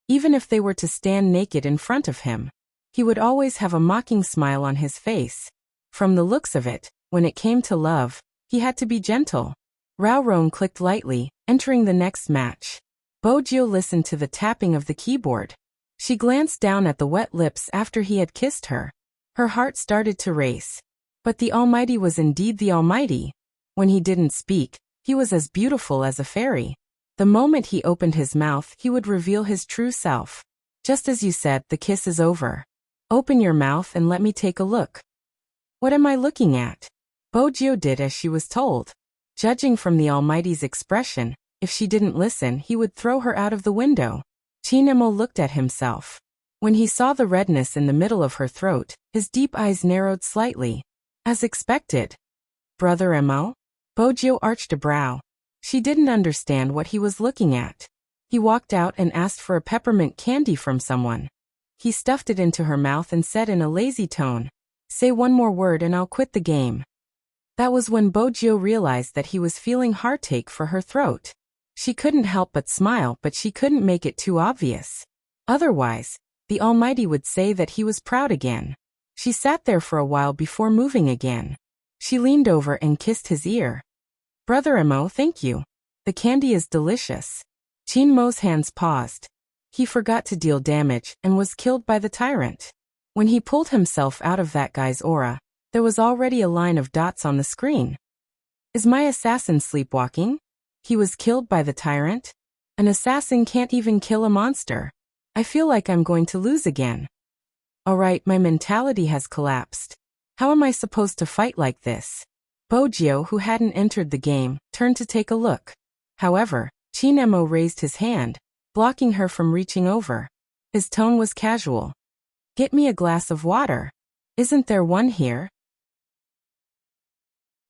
even if they were to stand naked in front of him, he would always have a mocking smile on his face. From the looks of it, when it came to love, he had to be gentle. Rao Rong clicked lightly, entering the next match. Bojio listened to the tapping of the keyboard. She glanced down at the wet lips after he had kissed her. Her heart started to race. But the Almighty was indeed the Almighty. When he didn't speak, he was as beautiful as a fairy. The moment he opened his mouth, he would reveal his true self. "Just as you said, the kiss is over. Open your mouth and let me take a look." "What am I looking at?" Bojio did as she was told. Judging from the Almighty's expression, if she didn't listen, he would throw her out of the window. Qin Mo looked at himself. When he saw the redness in the middle of her throat, his deep eyes narrowed slightly. As expected. "Brother Mo?" Bojio arched a brow. She didn't understand what he was looking at. He walked out and asked for a peppermint candy from someone. He stuffed it into her mouth and said in a lazy tone, "Say one more word and I'll quit the game." That was when Bojio realized that he was feeling heartache for her throat. She couldn't help but smile, but she couldn't make it too obvious. Otherwise, the Almighty would say that he was proud again. She sat there for a while before moving again. She leaned over and kissed his ear. Brother Mo, thank you. The candy is delicious. Qin Mo's hands paused. He forgot to deal damage and was killed by the tyrant. When he pulled himself out of that guy's aura, there was already a line of dots on the screen. Is my assassin sleepwalking? He was killed by the tyrant? An assassin can't even kill a monster. I feel like I'm going to lose again. Alright, my mentality has collapsed. How am I supposed to fight like this? Bojio, who hadn't entered the game, turned to take a look. However, Qin Mo raised his hand, blocking her from reaching over. His tone was casual. Get me a glass of water. Isn't there one here?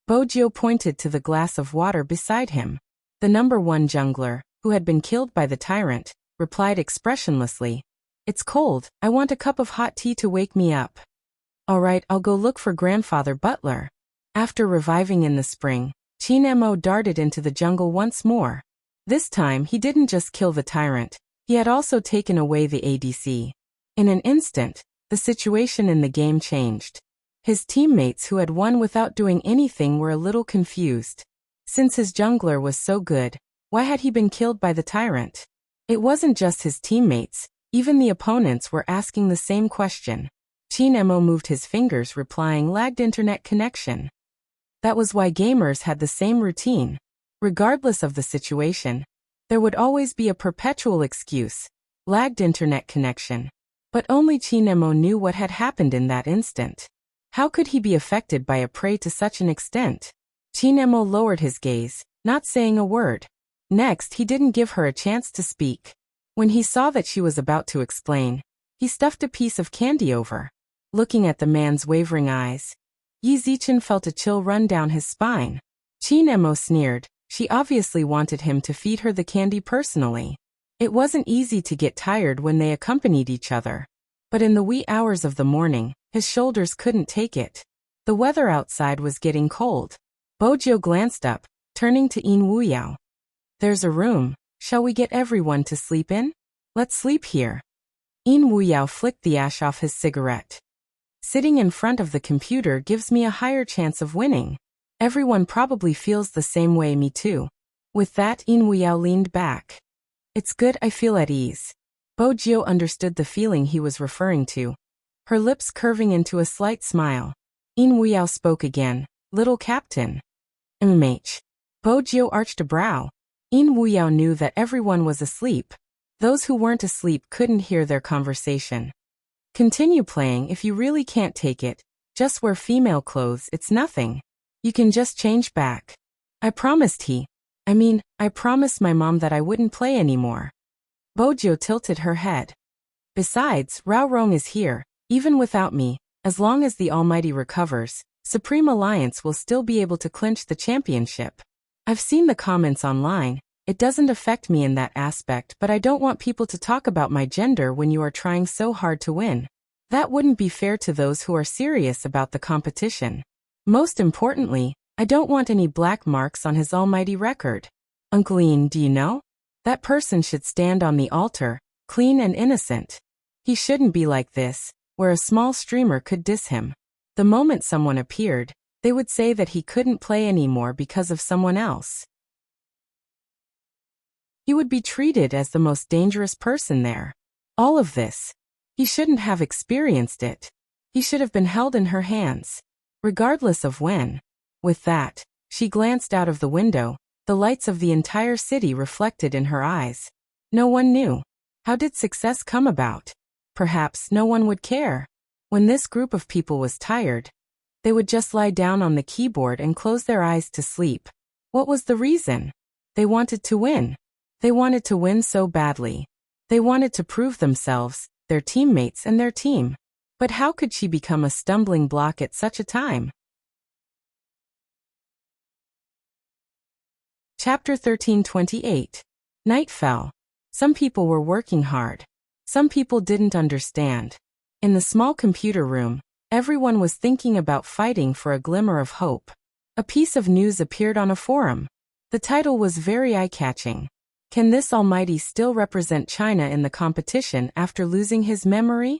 Bojio pointed to the glass of water beside him. The number 1 jungler, who had been killed by the tyrant, replied expressionlessly. It's cold, I want a cup of hot tea to wake me up. Alright, I'll go look for Grandfather Butler. After reviving in the spring, Qin Mo darted into the jungle once more. This time he didn't just kill the tyrant, he had also taken away the ADC. In an instant, the situation in the game changed. His teammates who had won without doing anything were a little confused. Since his jungler was so good, why had he been killed by the tyrant? It wasn't just his teammates, even the opponents were asking the same question. Qin Mo moved his fingers, replying, lagged internet connection. That was why gamers had the same routine. Regardless of the situation, there would always be a perpetual excuse, lagged internet connection. But only Qin Mo knew what had happened in that instant. How could he be affected by a prey to such an extent? Qin Mo lowered his gaze, not saying a word. Next, he didn't give her a chance to speak. When he saw that she was about to explain, he stuffed a piece of candy over. Looking at the man's wavering eyes, Yi Zichen felt a chill run down his spine. Qin Mo sneered. She obviously wanted him to feed her the candy personally. It wasn't easy to get tired when they accompanied each other. But in the wee hours of the morning, his shoulders couldn't take it. The weather outside was getting cold. Bojio glanced up, turning to Yin Wuyao. There's a room. Shall we get everyone to sleep in? Let's sleep here. Yin Wuyao flicked the ash off his cigarette. Sitting in front of the computer gives me a higher chance of winning. Everyone probably feels the same way, me too. With that, Yin Wuyao leaned back. It's good, I feel at ease. Bojio understood the feeling he was referring to, her lips curving into a slight smile. Yin Wuyao spoke again. Little captain. Bojio arched a brow. Yin Wuyao knew that everyone was asleep. Those who weren't asleep couldn't hear their conversation. Continue playing if you really can't take it. Just wear female clothes, it's nothing. You can just change back. I promised I promised my mom that I wouldn't play anymore. Bojio tilted her head. Besides, Rao Rong is here, even without me. As long as the Almighty recovers, Supreme Alliance will still be able to clinch the championship. I've seen the comments online. It doesn't affect me in that aspect, but I don't want people to talk about my gender when you are trying so hard to win. That wouldn't be fair to those who are serious about the competition. Most importantly, I don't want any black marks on his almighty record. Uncle Ian, do you know? That person should stand on the altar, clean and innocent. He shouldn't be like this, where a small streamer could diss him. The moment someone appeared, they would say that he couldn't play anymore because of someone else. He would be treated as the most dangerous person there. All of this. He shouldn't have experienced it. He should have been held in her hands, regardless of when. With that, she glanced out of the window, the lights of the entire city reflected in her eyes. No one knew. How did success come about? Perhaps no one would care. When this group of people was tired, they would just lie down on the keyboard and close their eyes to sleep. What was the reason? They wanted to win. They wanted to win so badly. They wanted to prove themselves, their teammates and their team. But how could she become a stumbling block at such a time? Chapter 13:28. Night fell. Some people were working hard. Some people didn't understand. In the small computer room, everyone was thinking about fighting for a glimmer of hope. A piece of news appeared on a forum. The title was very eye-catching. Can this almighty still represent China in the competition after losing his memory?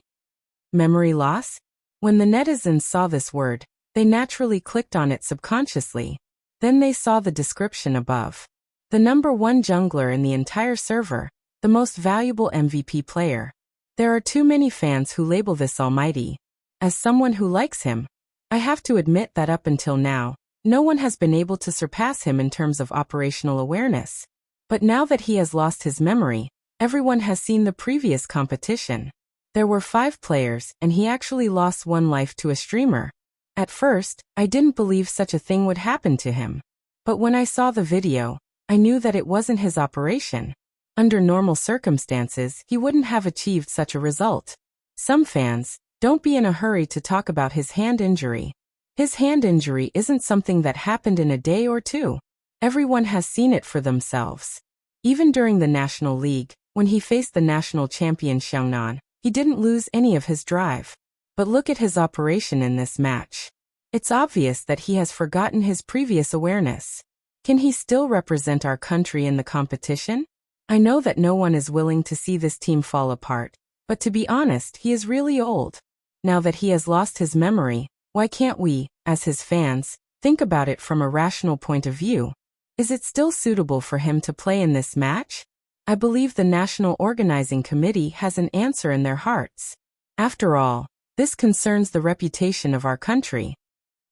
Memory loss? When the netizens saw this word, they naturally clicked on it subconsciously. Then they saw the description above. The #1 jungler in the entire server, the most valuable MVP player. There are too many fans who label this almighty. As someone who likes him, I have to admit that up until now, no one has been able to surpass him in terms of operational awareness. But now that he has lost his memory, everyone has seen the previous competition. There were 5 players, and he actually lost 1 life to a streamer. At first, I didn't believe such a thing would happen to him. But when I saw the video, I knew that it wasn't his operation. Under normal circumstances, he wouldn't have achieved such a result. Some fans, don't be in a hurry to talk about his hand injury. His hand injury isn't something that happened in a day or two. Everyone has seen it for themselves. Even during the National League, when he faced the national champion Xiangnan, he didn't lose any of his drive. But look at his operation in this match. It's obvious that he has forgotten his previous awareness. Can he still represent our country in the competition? I know that no one is willing to see this team fall apart, but to be honest, he is really old. Now that he has lost his memory, why can't we, as his fans, think about it from a rational point of view? Is it still suitable for him to play in this match? I believe the National Organizing Committee has an answer in their hearts. After all, this concerns the reputation of our country.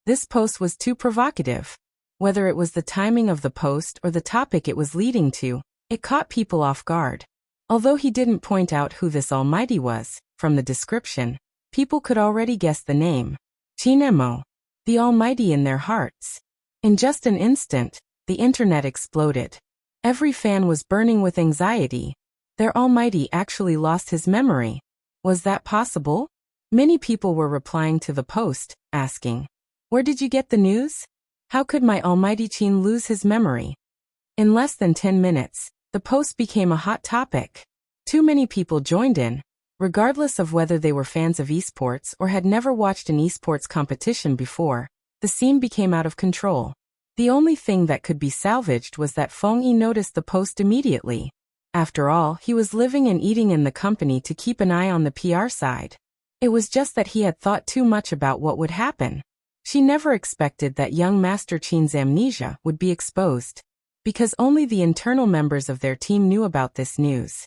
This post was too provocative. Whether it was the timing of the post or the topic it was leading to, it caught people off guard. Although he didn't point out who this almighty was, from the description, people could already guess the name. Chinemo, the almighty in their hearts. In just an instant, the internet exploded. Every fan was burning with anxiety. Their almighty actually lost his memory. Was that possible? Many people were replying to the post, asking, "Where did you get the news? How could my almighty Qin lose his memory?" In less than 10 minutes, the post became a hot topic. Too many people joined in. Regardless of whether they were fans of esports or had never watched an esports competition before, the scene became out of control. The only thing that could be salvaged was that Feng Yi noticed the post immediately. After all, he was living and eating in the company to keep an eye on the PR side. It was just that he had thought too much about what would happen. She never expected that young Master Qin's amnesia would be exposed, because only the internal members of their team knew about this news.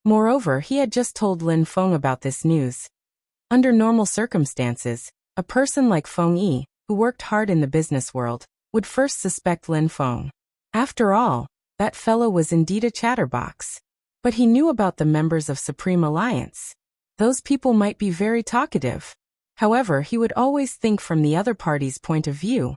Moreover, he had just told Lin Feng about this news. Under normal circumstances, a person like Feng Yi, who worked hard in the business world, would first suspect Lin Feng. After all, that fellow was indeed a chatterbox. But he knew about the members of Supreme Alliance. Those people might be very talkative. However, he would always think from the other party's point of view.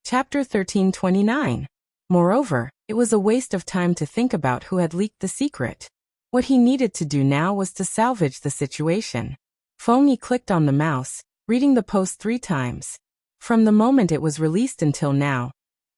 Chapter 1329. Moreover, it was a waste of time to think about who had leaked the secret. What he needed to do now was to salvage the situation. Feng Yi clicked on the mouse, reading the post 3 times. From the moment it was released until now,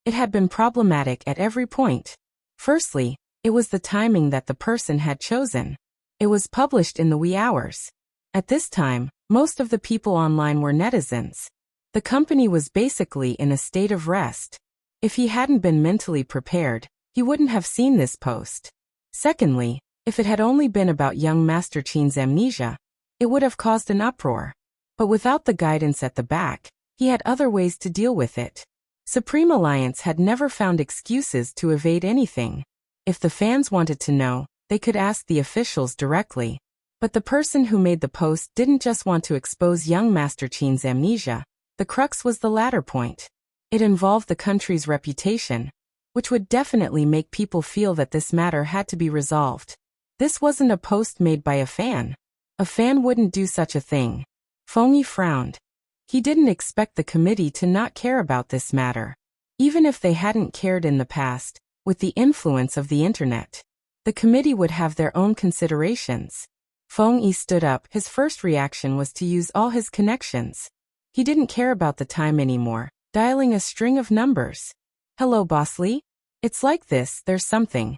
it had been problematic at every point. Firstly, it was the timing that the person had chosen. It was published in the wee hours. At this time, most of the people online were netizens. The company was basically in a state of rest. If he hadn't been mentally prepared, he wouldn't have seen this post. Secondly, if it had only been about young Master Qin's amnesia, it would have caused an uproar. But without the guidance at the back, he had other ways to deal with it. Supreme Alliance had never found excuses to evade anything. If the fans wanted to know, they could ask the officials directly. But the person who made the post didn't just want to expose young Master Qin's amnesia. The crux was the latter point. It involved the country's reputation, which would definitely make people feel that this matter had to be resolved. This wasn't a post made by a fan. A fan wouldn't do such a thing. Feng Yi frowned. He didn't expect the committee to not care about this matter. Even if they hadn't cared in the past, with the influence of the internet, the committee would have their own considerations. Feng Yi stood up. His first reaction was to use all his connections. He didn't care about the time anymore, dialing a string of numbers. "Hello, Boss Lee? It's like this, there's something."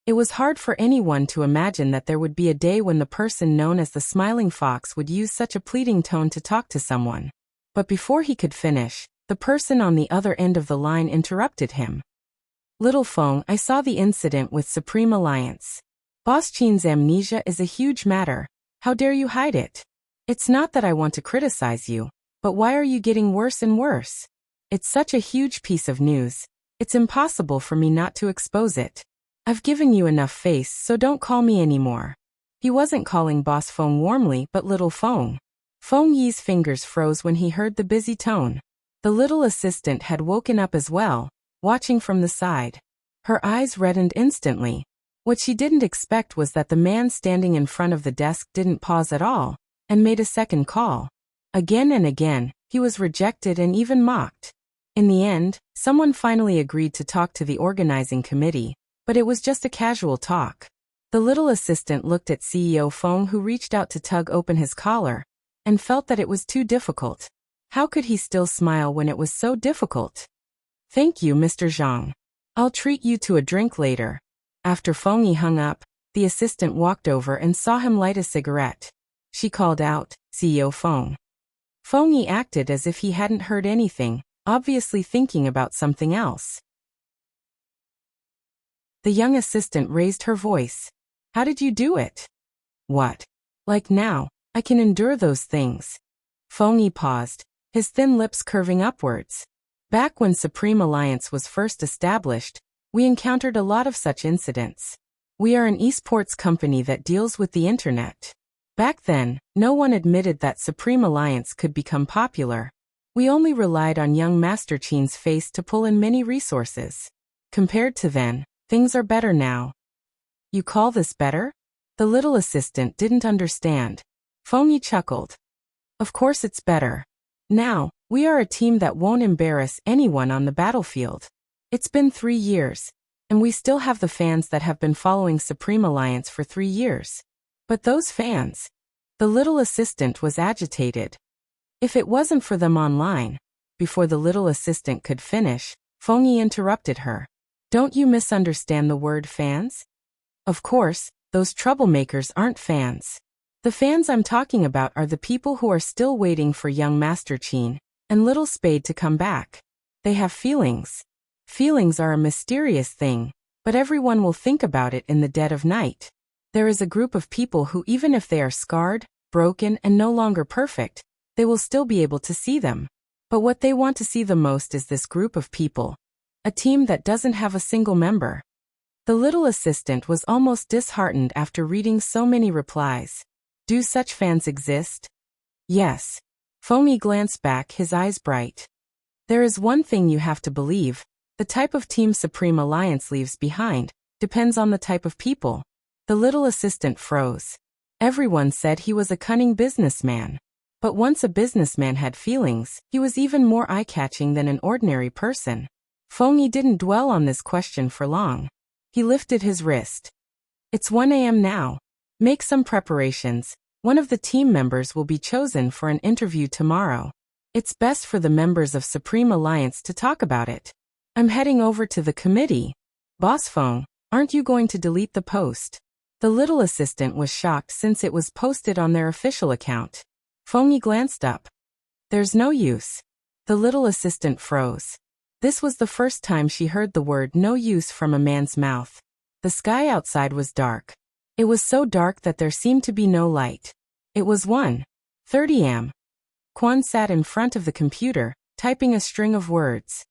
It was hard for anyone to imagine that there would be a day when the person known as the Smiling Fox would use such a pleading tone to talk to someone. But before he could finish, the person on the other end of the line interrupted him. Little Feng, I saw the incident with Supreme Alliance. Boss Qin's amnesia is a huge matter. How dare you hide it? It's not that I want to criticize you, but why are you getting worse and worse? It's such a huge piece of news. It's impossible for me not to expose it. I've given you enough face, so don't call me anymore. He wasn't calling Boss Feng warmly, but Little Feng. Feng Yi's fingers froze when he heard the busy tone. The little assistant had woken up as well, watching from the side. Her eyes reddened instantly. What she didn't expect was that the man standing in front of the desk didn't pause at all, and made a second call. Again and again, he was rejected and even mocked. In the end, someone finally agreed to talk to the organizing committee, but it was just a casual talk. The little assistant looked at CEO Feng, who reached out to tug open his collar, and felt that it was too difficult. How could he still smile when it was so difficult? Thank you, Mr. Zhang. I'll treat you to a drink later. After Feng Yi hung up, the assistant walked over and saw him light a cigarette. She called out, CEO Feng. Feng Yi acted as if he hadn't heard anything, obviously thinking about something else. The young assistant raised her voice. How did you do it? What? Like now, I can endure those things. Feng Yi paused, his thin lips curving upwards. Back when Supreme Alliance was first established, we encountered a lot of such incidents. We are an esports company that deals with the internet. Back then, no one admitted that Supreme Alliance could become popular. We only relied on young Master Qin's face to pull in many resources. Compared to then, things are better now. You call this better? The little assistant didn't understand. Feng Yi chuckled. Of course it's better. Now, we are a team that won't embarrass anyone on the battlefield. It's been 3 years, and we still have the fans that have been following Supreme Alliance for 3 years. But those fans. The little assistant was agitated. If it wasn't for them online. Before the little assistant could finish, Feng Yi interrupted her. Don't you misunderstand the word fans? Of course, those troublemakers aren't fans. The fans I'm talking about are the people who are still waiting for young Master Qin and Little Spade to come back. They have feelings. Feelings are a mysterious thing, but everyone will think about it in the dead of night. There is a group of people who, even if they are scarred, broken, and no longer perfect, they will still be able to see them. But what they want to see the most is this group of people. A team that doesn't have a single member. The little assistant was almost disheartened after reading so many replies. Do such fans exist? Yes. Feng Yi glanced back, his eyes bright. There is one thing you have to believe. The type of team Supreme Alliance leaves behind depends on the type of people. The little assistant froze. Everyone said he was a cunning businessman. But once a businessman had feelings, he was even more eye-catching than an ordinary person. Feng Yi didn't dwell on this question for long. He lifted his wrist. It's 1 a.m. now. Make some preparations. One of the team members will be chosen for an interview tomorrow. It's best for the members of Supreme Alliance to talk about it. I'm heading over to the committee. Boss Feng, aren't you going to delete the post? The little assistant was shocked since it was posted on their official account. Feng Yi glanced up. There's no use. The little assistant froze. This was the first time she heard the word no use from a man's mouth. The sky outside was dark. It was so dark that there seemed to be no light. It was 1:30 am. Quan sat in front of the computer, typing a string of words.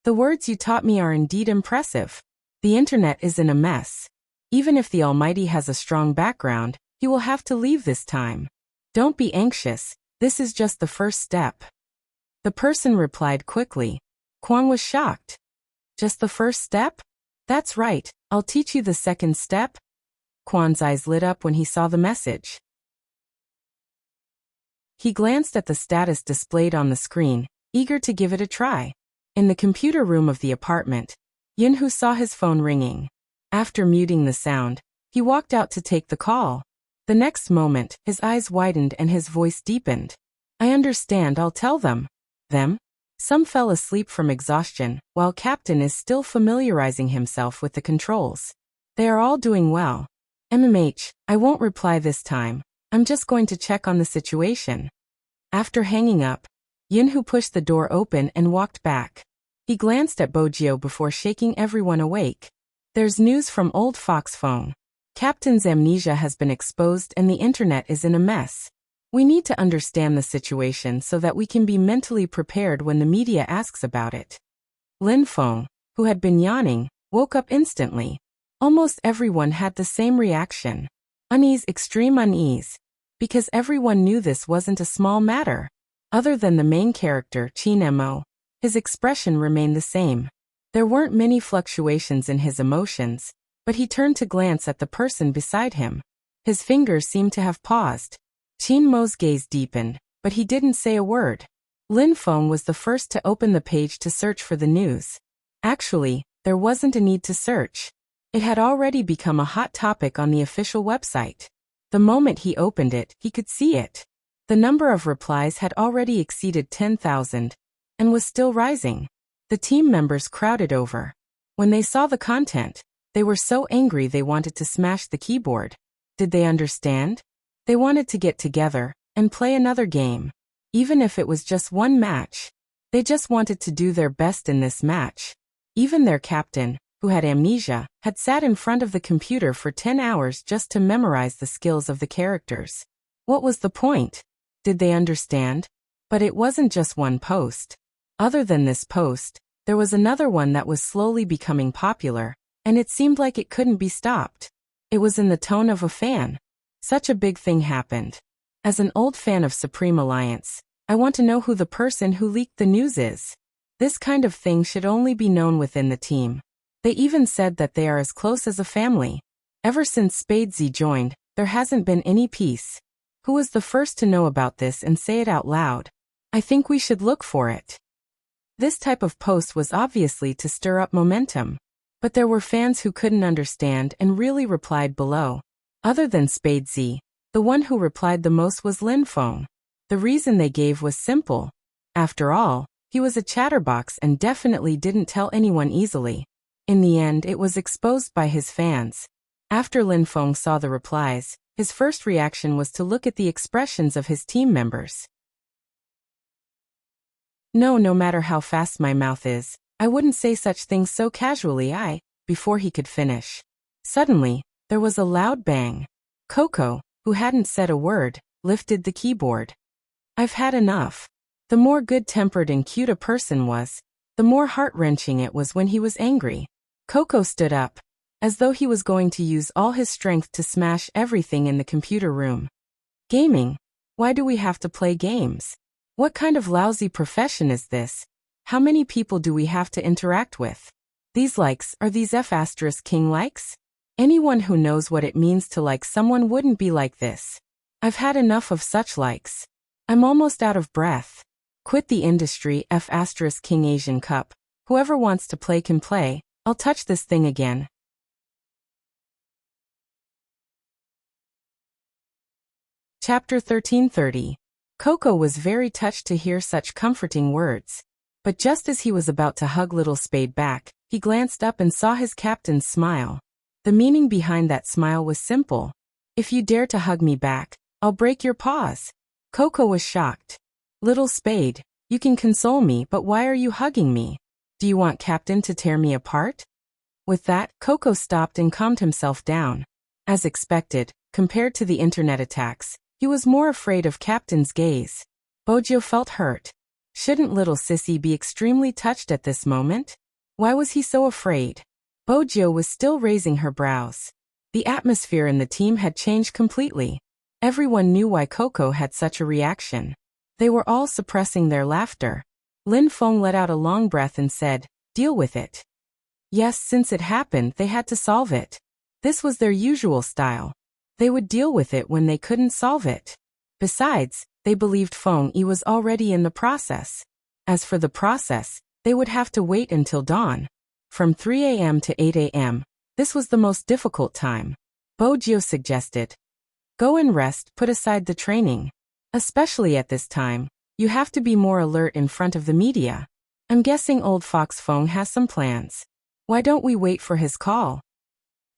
The words you taught me are indeed impressive. The internet is in a mess. Even if the Almighty has a strong background, he will have to leave this time. Don't be anxious, this is just the first step. The person replied quickly. Quan was shocked. Just the first step? That's right, I'll teach you the second step. Quan's eyes lit up when he saw the message. He glanced at the status displayed on the screen, eager to give it a try. In the computer room of the apartment, Yunhu saw his phone ringing. After muting the sound, he walked out to take the call. The next moment, his eyes widened and his voice deepened. I understand, I'll tell them. Them? Some fell asleep from exhaustion, while Captain is still familiarizing himself with the controls. They are all doing well. I won't reply this time. I'm just going to check on the situation. After hanging up, Yinhu pushed the door open and walked back. He glanced at Bojio before shaking everyone awake. There's news from old Fox Phone. Captain's amnesia has been exposed and the internet is in a mess. We need to understand the situation so that we can be mentally prepared when the media asks about it. Lin Feng, who had been yawning, woke up instantly. Almost everyone had the same reaction. Unease, extreme unease. Because everyone knew this wasn't a small matter. Other than the main character, Qin Mo, his expression remained the same. There weren't many fluctuations in his emotions, but he turned to glance at the person beside him. His fingers seemed to have paused. Qin Mo's gaze deepened, but he didn't say a word. Lin Feng was the first to open the page to search for the news. Actually, there wasn't a need to search. It had already become a hot topic on the official website. The moment he opened it, he could see it. The number of replies had already exceeded 10,000, and was still rising. The team members crowded over. When they saw the content, they were so angry they wanted to smash the keyboard. Did they understand? They wanted to get together and play another game. Even if it was just one match. They just wanted to do their best in this match. Even their captain, who had amnesia, had sat in front of the computer for 10 hours just to memorize the skills of the characters. What was the point? Did they understand? But it wasn't just one post. Other than this post, there was another one that was slowly becoming popular, and it seemed like it couldn't be stopped. It was in the tone of a fan. Such a big thing happened. As an old fan of Supreme Alliance, I want to know who the person who leaked the news is. This kind of thing should only be known within the team. They even said that they are as close as a family. Ever since Spadesy joined, there hasn't been any peace. Who was the first to know about this and say it out loud? I think we should look for it. This type of post was obviously to stir up momentum. But there were fans who couldn't understand and really replied below. Other than Spadesy, the one who replied the most was Lin Feng. The reason they gave was simple. After all, he was a chatterbox and definitely didn't tell anyone easily. In the end, it was exposed by his fans. After Lin Feng saw the replies, his first reaction was to look at the expressions of his team members. No matter how fast my mouth is, I wouldn't say such things so casually. Before he could finish. Suddenly, there was a loud bang. Coco, who hadn't said a word, lifted the keyboard. I've had enough. The more good-tempered and cute a person was, the more heart-wrenching it was when he was angry. Coco stood up, as though he was going to use all his strength to smash everything in the computer room. Gaming? Why do we have to play games? What kind of lousy profession is this? How many people do we have to interact with? These likes, are these F***king likes? Anyone who knows what it means to like someone wouldn't be like this. I've had enough of such likes. I'm almost out of breath. Quit the industry, F***king Asian Cup. Whoever wants to play can play. I'll touch this thing again. Chapter 1330. Coco was very touched to hear such comforting words. But just as he was about to hug little Spade back, he glanced up and saw his captain's smile. The meaning behind that smile was simple. If you dare to hug me back, I'll break your paws. Coco was shocked. Little Spade, you can console me, but why are you hugging me? Do you want Captain to tear me apart? With that, Coco stopped and calmed himself down. As expected, compared to the internet attacks, he was more afraid of Captain's gaze. Bojio felt hurt. Shouldn't little Sissy be extremely touched at this moment? Why was he so afraid? Bojio was still raising her brows. The atmosphere in the team had changed completely. Everyone knew why Coco had such a reaction. They were all suppressing their laughter. Lin Feng let out a long breath and said, "Deal with it." Yes, since it happened, they had to solve it. This was their usual style. They would deal with it when they couldn't solve it. Besides, they believed Feng Yi was already in the process. As for the process, they would have to wait until dawn. From 3 a.m. to 8 a.m., this was the most difficult time. Bojio suggested, "Go and rest, put aside the training. Especially at this time, you have to be more alert in front of the media. I'm guessing old Fox Feng has some plans. Why don't we wait for his call?"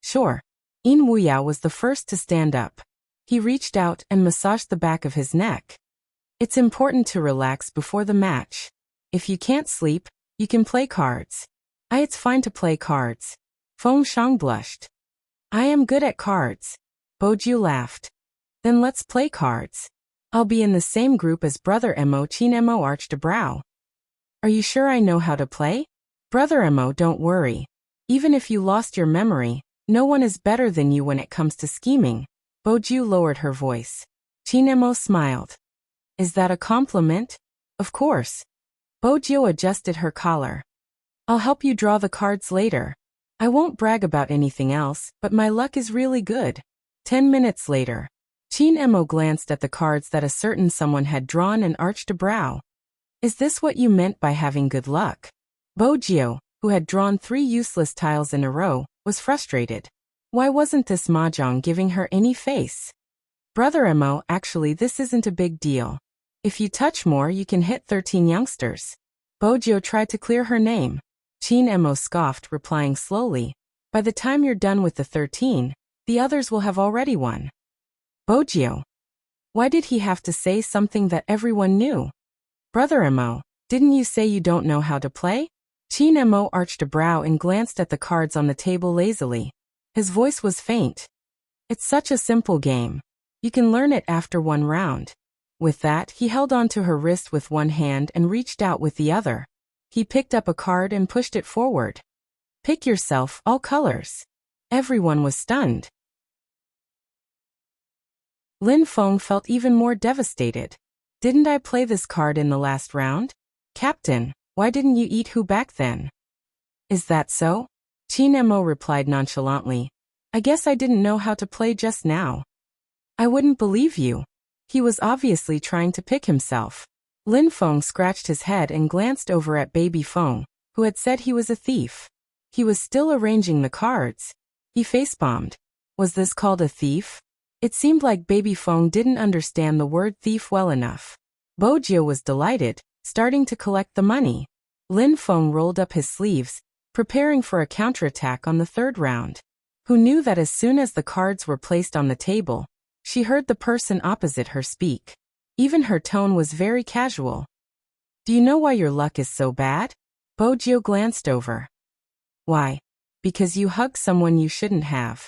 Sure. In Wuyao was the first to stand up. He reached out and massaged the back of his neck. It's important to relax before the match. If you can't sleep, you can play cards. It's fine to play cards. Feng Shang blushed. I am good at cards. Bojiu laughed. Then let's play cards. I'll be in the same group as Brother Mo. Qin Mo arched a brow. Are you sure I know how to play? Brother Mo, don't worry. Even if you lost your memory, no one is better than you when it comes to scheming. Bojiu lowered her voice. Qin Mo smiled. Is that a compliment? Of course. Bojiu adjusted her collar. I'll help you draw the cards later. I won't brag about anything else, but my luck is really good. 10 minutes later. Qin Mo glanced at the cards that a certain someone had drawn and arched a brow. Is this what you meant by having good luck? Bojiu, who had drawn 3 useless tiles in a row, was frustrated. Why wasn't this mahjong giving her any face? Brother Mo, actually this isn't a big deal. If you touch more you can hit 13 youngsters. Bojiu tried to clear her name. Qin Mo scoffed, replying slowly. By the time you're done with the 13, the others will have already won. Bojiu. Why did he have to say something that everyone knew? Brother Mo, didn't you say you don't know how to play? Qin Mo arched a brow and glanced at the cards on the table lazily. His voice was faint. It's such a simple game. You can learn it after 1 round. With that, he held onto her wrist with one hand and reached out with the other. He picked up a card and pushed it forward. Pick yourself, all colors. Everyone was stunned. Lin Feng felt even more devastated. Didn't I play this card in the last round? Captain, why didn't you eat who back then? Is that so? Qin Mo replied nonchalantly. I guess I didn't know how to play just now. I wouldn't believe you. He was obviously trying to pick himself. Lin Feng scratched his head and glanced over at Baby Feng, who had said he was a thief. He was still arranging the cards. He facepalmed. Was this called a thief? It seemed like Baby Feng didn't understand the word thief well enough. Bojiu was delighted, starting to collect the money. Lin Feng rolled up his sleeves, preparing for a counterattack on the 3rd round. Who knew that as soon as the cards were placed on the table, she heard the person opposite her speak. Even her tone was very casual. Do you know why your luck is so bad? Bojiu glanced over. Why? Because you hugged someone you shouldn't have.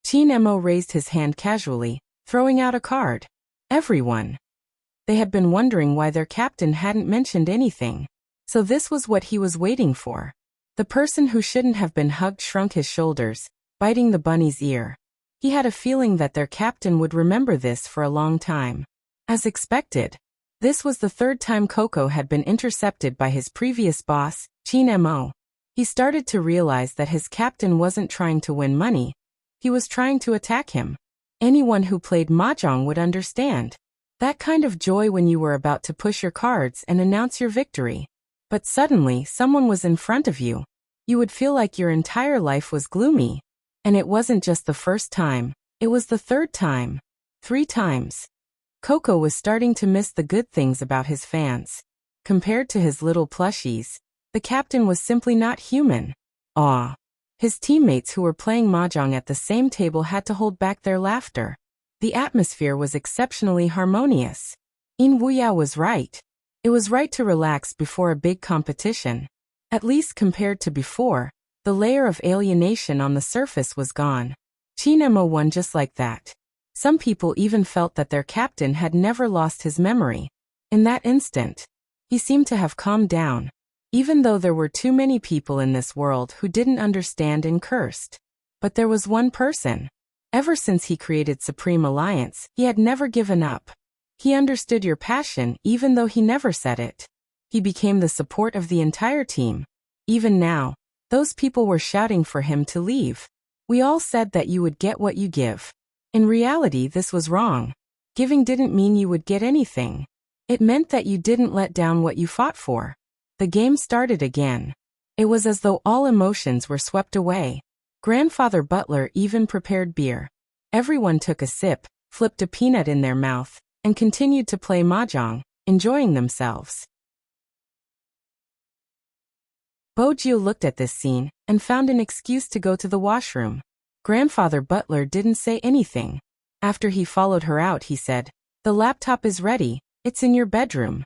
Qin Mo raised his hand casually, throwing out a card. Everyone. They had been wondering why their captain hadn't mentioned anything. So this was what he was waiting for. The person who shouldn't have been hugged shrunk his shoulders, biting the bunny's ear. He had a feeling that their captain would remember this for a long time. As expected, this was the 3rd time Coco had been intercepted by his previous boss, Qin Mo. He started to realize that his captain wasn't trying to win money. He was trying to attack him. Anyone who played mahjong would understand. That kind of joy when you were about to push your cards and announce your victory. But suddenly someone was in front of you. You would feel like your entire life was gloomy. And it wasn't just the 1st time, it was the 3rd time. 3 times. Coco was starting to miss the good things about his fans. Compared to his little plushies, the captain was simply not human. Aw. His teammates who were playing mahjong at the same table had to hold back their laughter. The atmosphere was exceptionally harmonious. In Wuya was right. It was right to relax before a big competition. At least compared to before, the layer of alienation on the surface was gone. Qin Mo won just like that. Some people even felt that their captain had never lost his memory. In that instant, he seemed to have calmed down. Even though there were too many people in this world who didn't understand and cursed. But there was one person. Ever since he created Supreme Alliance, he had never given up. He understood your passion even though he never said it. He became the support of the entire team. Even now, those people were shouting for him to leave. We all said that you would get what you give. In reality, this was wrong. Giving didn't mean you would get anything. It meant that you didn't let down what you fought for. The game started again. It was as though all emotions were swept away. Grandfather Butler even prepared beer. Everyone took a sip, flipped a peanut in their mouth, and continued to play mahjong, enjoying themselves. Bojiu looked at this scene and found an excuse to go to the washroom. Grandfather Butler didn't say anything. After he followed her out, he said, "The laptop is ready. It's in your bedroom.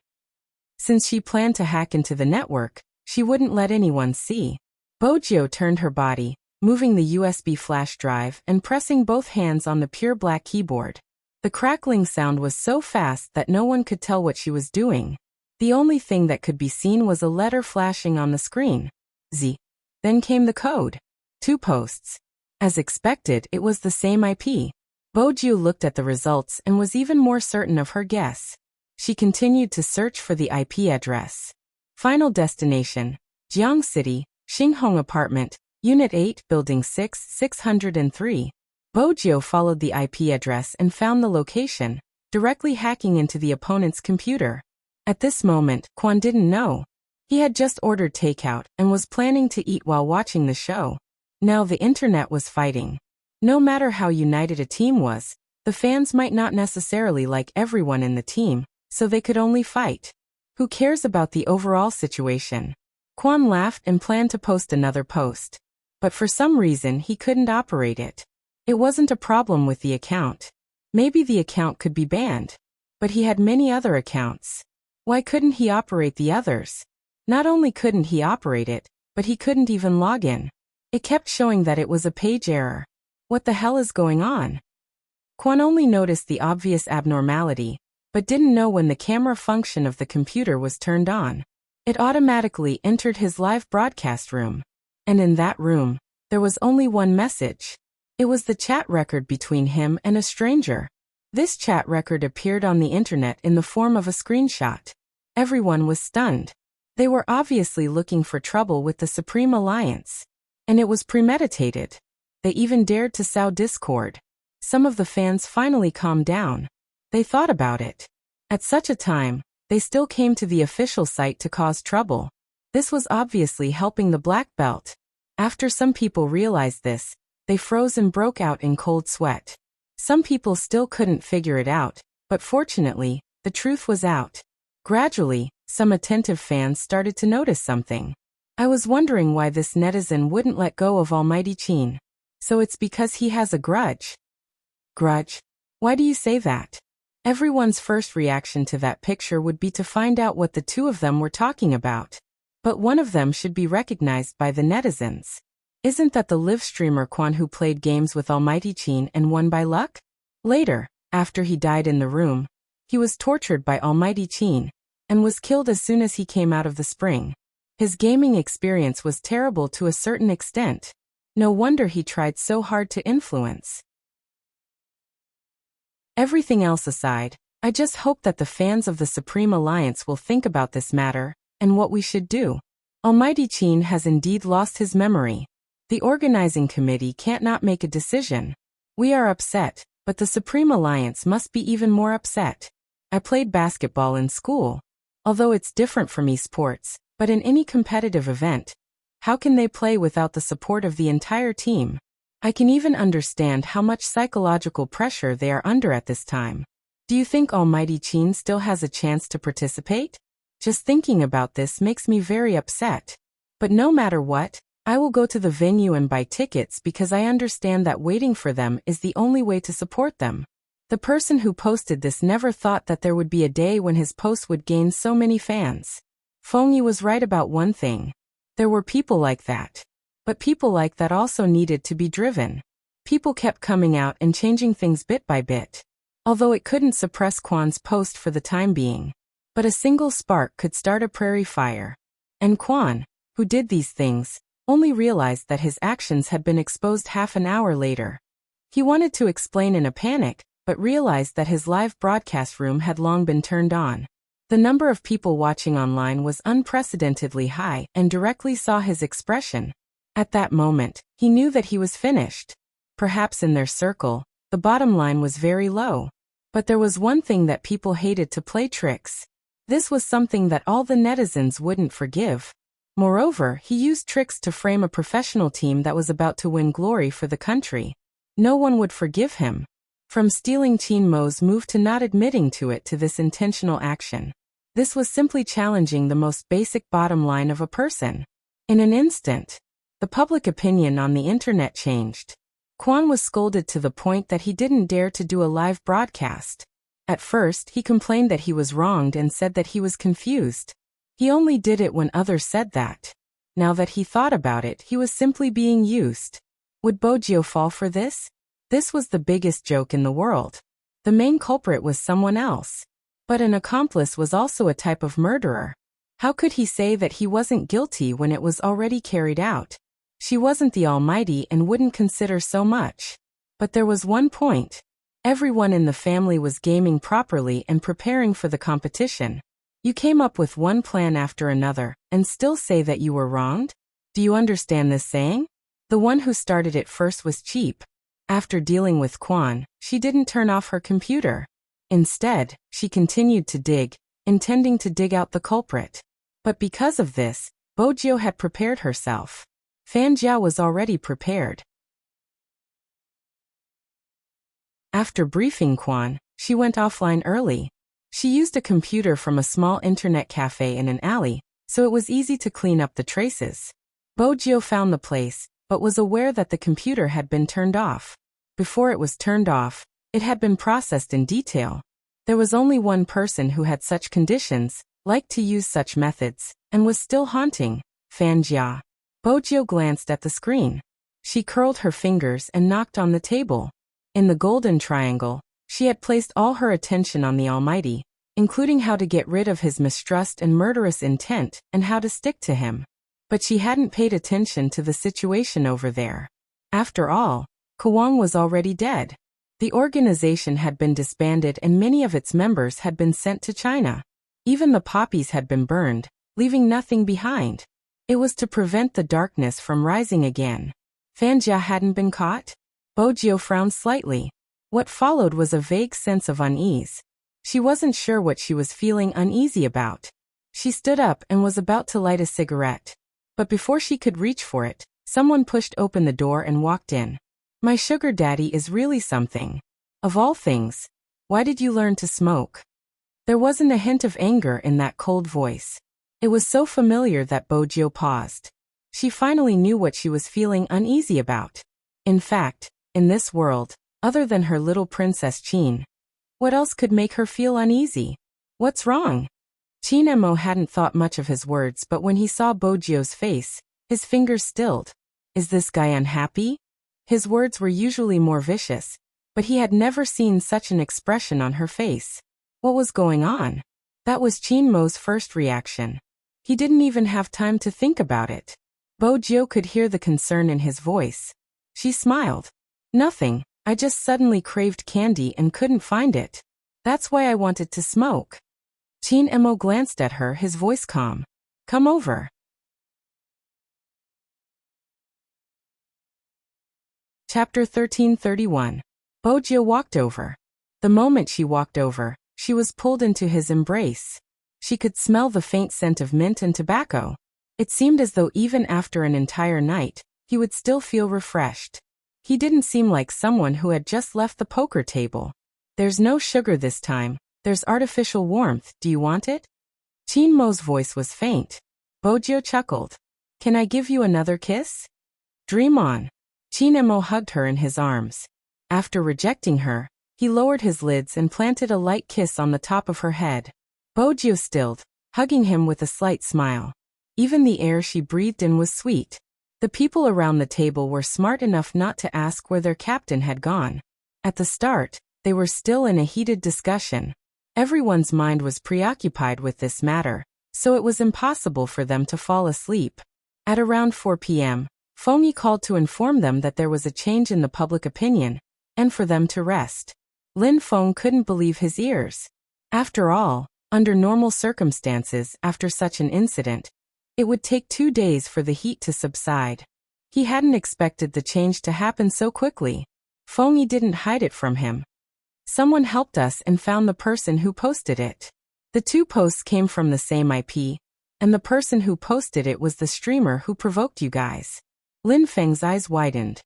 Since she planned to hack into the network, she wouldn't let anyone see. Bojio turned her body, moving the USB flash drive and pressing both hands on the pure black keyboard. The crackling sound was so fast that no one could tell what she was doing. The only thing that could be seen was a letter flashing on the screen. Z. Then came the code. 2 posts. As expected, it was the same IP. Bojio looked at the results and was even more certain of her guess. She continued to search for the IP address. Final destination: Jiang City, Xinghong Apartment, Unit 8, Building 6, 603. Bojio followed the IP address and found the location, directly hacking into the opponent's computer. At this moment, Quan didn't know. He had just ordered takeout and was planning to eat while watching the show. Now the internet was fighting. No matter how united a team was, the fans might not necessarily like everyone in the team, so they could only fight. Who cares about the overall situation? Quan laughed and planned to post another post. But for some reason he couldn't operate it. It wasn't a problem with the account. Maybe the account could be banned. But he had many other accounts. Why couldn't he operate the others? Not only couldn't he operate it, but he couldn't even log in. It kept showing that it was a page error. What the hell is going on? Quan only noticed the obvious abnormality, but didn't know when the camera function of the computer was turned on. It automatically entered his live broadcast room. And in that room, there was only one message. It was the chat record between him and a stranger. This chat record appeared on the internet in the form of a screenshot. Everyone was stunned. They were obviously looking for trouble with the Supreme Alliance. And it was premeditated. They even dared to sow discord. Some of the fans finally calmed down. They thought about it. At such a time, they still came to the official site to cause trouble. This was obviously helping the black belt. After some people realized this, they froze and broke out in cold sweat. Some people still couldn't figure it out, but fortunately, the truth was out. Gradually, some attentive fans started to notice something. I was wondering why this netizen wouldn't let go of Almighty Qin. So it's because he has a grudge. Grudge? Why do you say that? Everyone's first reaction to that picture would be to find out what the two of them were talking about. But one of them should be recognized by the netizens. Isn't that the live streamer Quan who played games with Almighty Qin and won by luck? Later, after he died in the room, he was tortured by Almighty Qin and was killed as soon as he came out of the spring. His gaming experience was terrible to a certain extent. No wonder he tried so hard to influence. Everything else aside, I just hope that the fans of the Supreme Alliance will think about this matter and what we should do. Almighty Qin has indeed lost his memory. The organizing committee can't not make a decision. We are upset, but the Supreme Alliance must be even more upset. I played basketball in school. Although it's different from esports, but in any competitive event, how can they play without the support of the entire team? I can even understand how much psychological pressure they are under at this time. Do you think Almighty Qin still has a chance to participate? Just thinking about this makes me very upset. But no matter what, I will go to the venue and buy tickets because I understand that waiting for them is the only way to support them. The person who posted this never thought that there would be a day when his post would gain so many fans. Fengyi was right about one thing. There were people like that. But people like that also needed to be driven. People kept coming out and changing things bit by bit. Although it couldn't suppress Quan's post for the time being. But a single spark could start a prairie fire. And Quan, who did these things, only realized that his actions had been exposed half an hour later. He wanted to explain in a panic, but realized that his live broadcast room had long been turned on. The number of people watching online was unprecedentedly high and directly saw his expression. At that moment, he knew that he was finished. Perhaps in their circle, the bottom line was very low. But there was one thing that people hated: to play tricks. This was something that all the netizens wouldn't forgive. Moreover, he used tricks to frame a professional team that was about to win glory for the country. No one would forgive him. From stealing Qin Mo's move to not admitting to it to this intentional action. This was simply challenging the most basic bottom line of a person. In an instant, the public opinion on the internet changed. Quan was scolded to the point that he didn't dare to do a live broadcast. At first, he complained that he was wronged and said that he was confused. He only did it when others said that. Now that he thought about it, he was simply being used. Would Bojio fall for this? This was the biggest joke in the world. The main culprit was someone else. But an accomplice was also a type of murderer. How could he say that he wasn't guilty when it was already carried out? She wasn't the Almighty and wouldn't consider so much. But there was one point. Everyone in the family was gaming properly and preparing for the competition. You came up with one plan after another, and still say that you were wronged? Do you understand this saying? The one who started it first was cheap. After dealing with Quan, she didn't turn off her computer. Instead, she continued to dig, intending to dig out the culprit. But because of this, Bojio had prepared herself. Fan Jiao was already prepared. After briefing Quan, she went offline early. She used a computer from a small internet cafe in an alley, so it was easy to clean up the traces. Bojio found the place, but was aware that the computer had been turned off. Before it was turned off, it had been processed in detail. There was only one person who had such conditions, liked to use such methods, and was still haunting, Fan Jia. Bojio glanced at the screen. She curled her fingers and knocked on the table. In the golden triangle, she had placed all her attention on the Almighty, including how to get rid of his mistrust and murderous intent, and how to stick to him. But she hadn't paid attention to the situation over there. After all, Kawang was already dead. The organization had been disbanded and many of its members had been sent to China. Even the poppies had been burned, leaving nothing behind. It was to prevent the darkness from rising again. Fan Jia hadn't been caught? Bojio frowned slightly. What followed was a vague sense of unease. She wasn't sure what she was feeling uneasy about. She stood up and was about to light a cigarette. But before she could reach for it, someone pushed open the door and walked in. My sugar daddy is really something. Of all things, why did you learn to smoke? There wasn't a hint of anger in that cold voice. It was so familiar that Bojio paused. She finally knew what she was feeling uneasy about. In fact, in this world, other than her little princess Qin, what else could make her feel uneasy? What's wrong? Qin Mo hadn't thought much of his words, but when he saw Bojio's face, his fingers stilled. Is this guy unhappy? His words were usually more vicious, but he had never seen such an expression on her face. What was going on? That was Qin Mo's first reaction. He didn't even have time to think about it. Bojio could hear the concern in his voice. She smiled. Nothing, I just suddenly craved candy and couldn't find it. That's why I wanted to smoke. Qin Mo glanced at her, his voice calm. Come over. Chapter 1331. Bojio walked over. The moment she walked over, she was pulled into his embrace. She could smell the faint scent of mint and tobacco. It seemed as though even after an entire night, he would still feel refreshed. He didn't seem like someone who had just left the poker table. There's no sugar this time, there's artificial warmth, do you want it? Qin Mo's voice was faint. Bojio chuckled. Can I give you another kiss? Dream on. Qin Mo hugged her in his arms. After rejecting her, he lowered his lids and planted a light kiss on the top of her head. Bojio stilled, hugging him with a slight smile. Even the air she breathed in was sweet. The people around the table were smart enough not to ask where their captain had gone. At the start, they were still in a heated discussion. Everyone's mind was preoccupied with this matter, so it was impossible for them to fall asleep. At around 4 p.m., Fengyi called to inform them that there was a change in the public opinion, and for them to rest. Lin Feng couldn't believe his ears. After all, under normal circumstances, after such an incident, it would take 2 days for the heat to subside. He hadn't expected the change to happen so quickly. Fengyi didn't hide it from him. Someone helped us and found the person who posted it. The two posts came from the same IP, and the person who posted it was the streamer who provoked you guys. Lin Feng's eyes widened.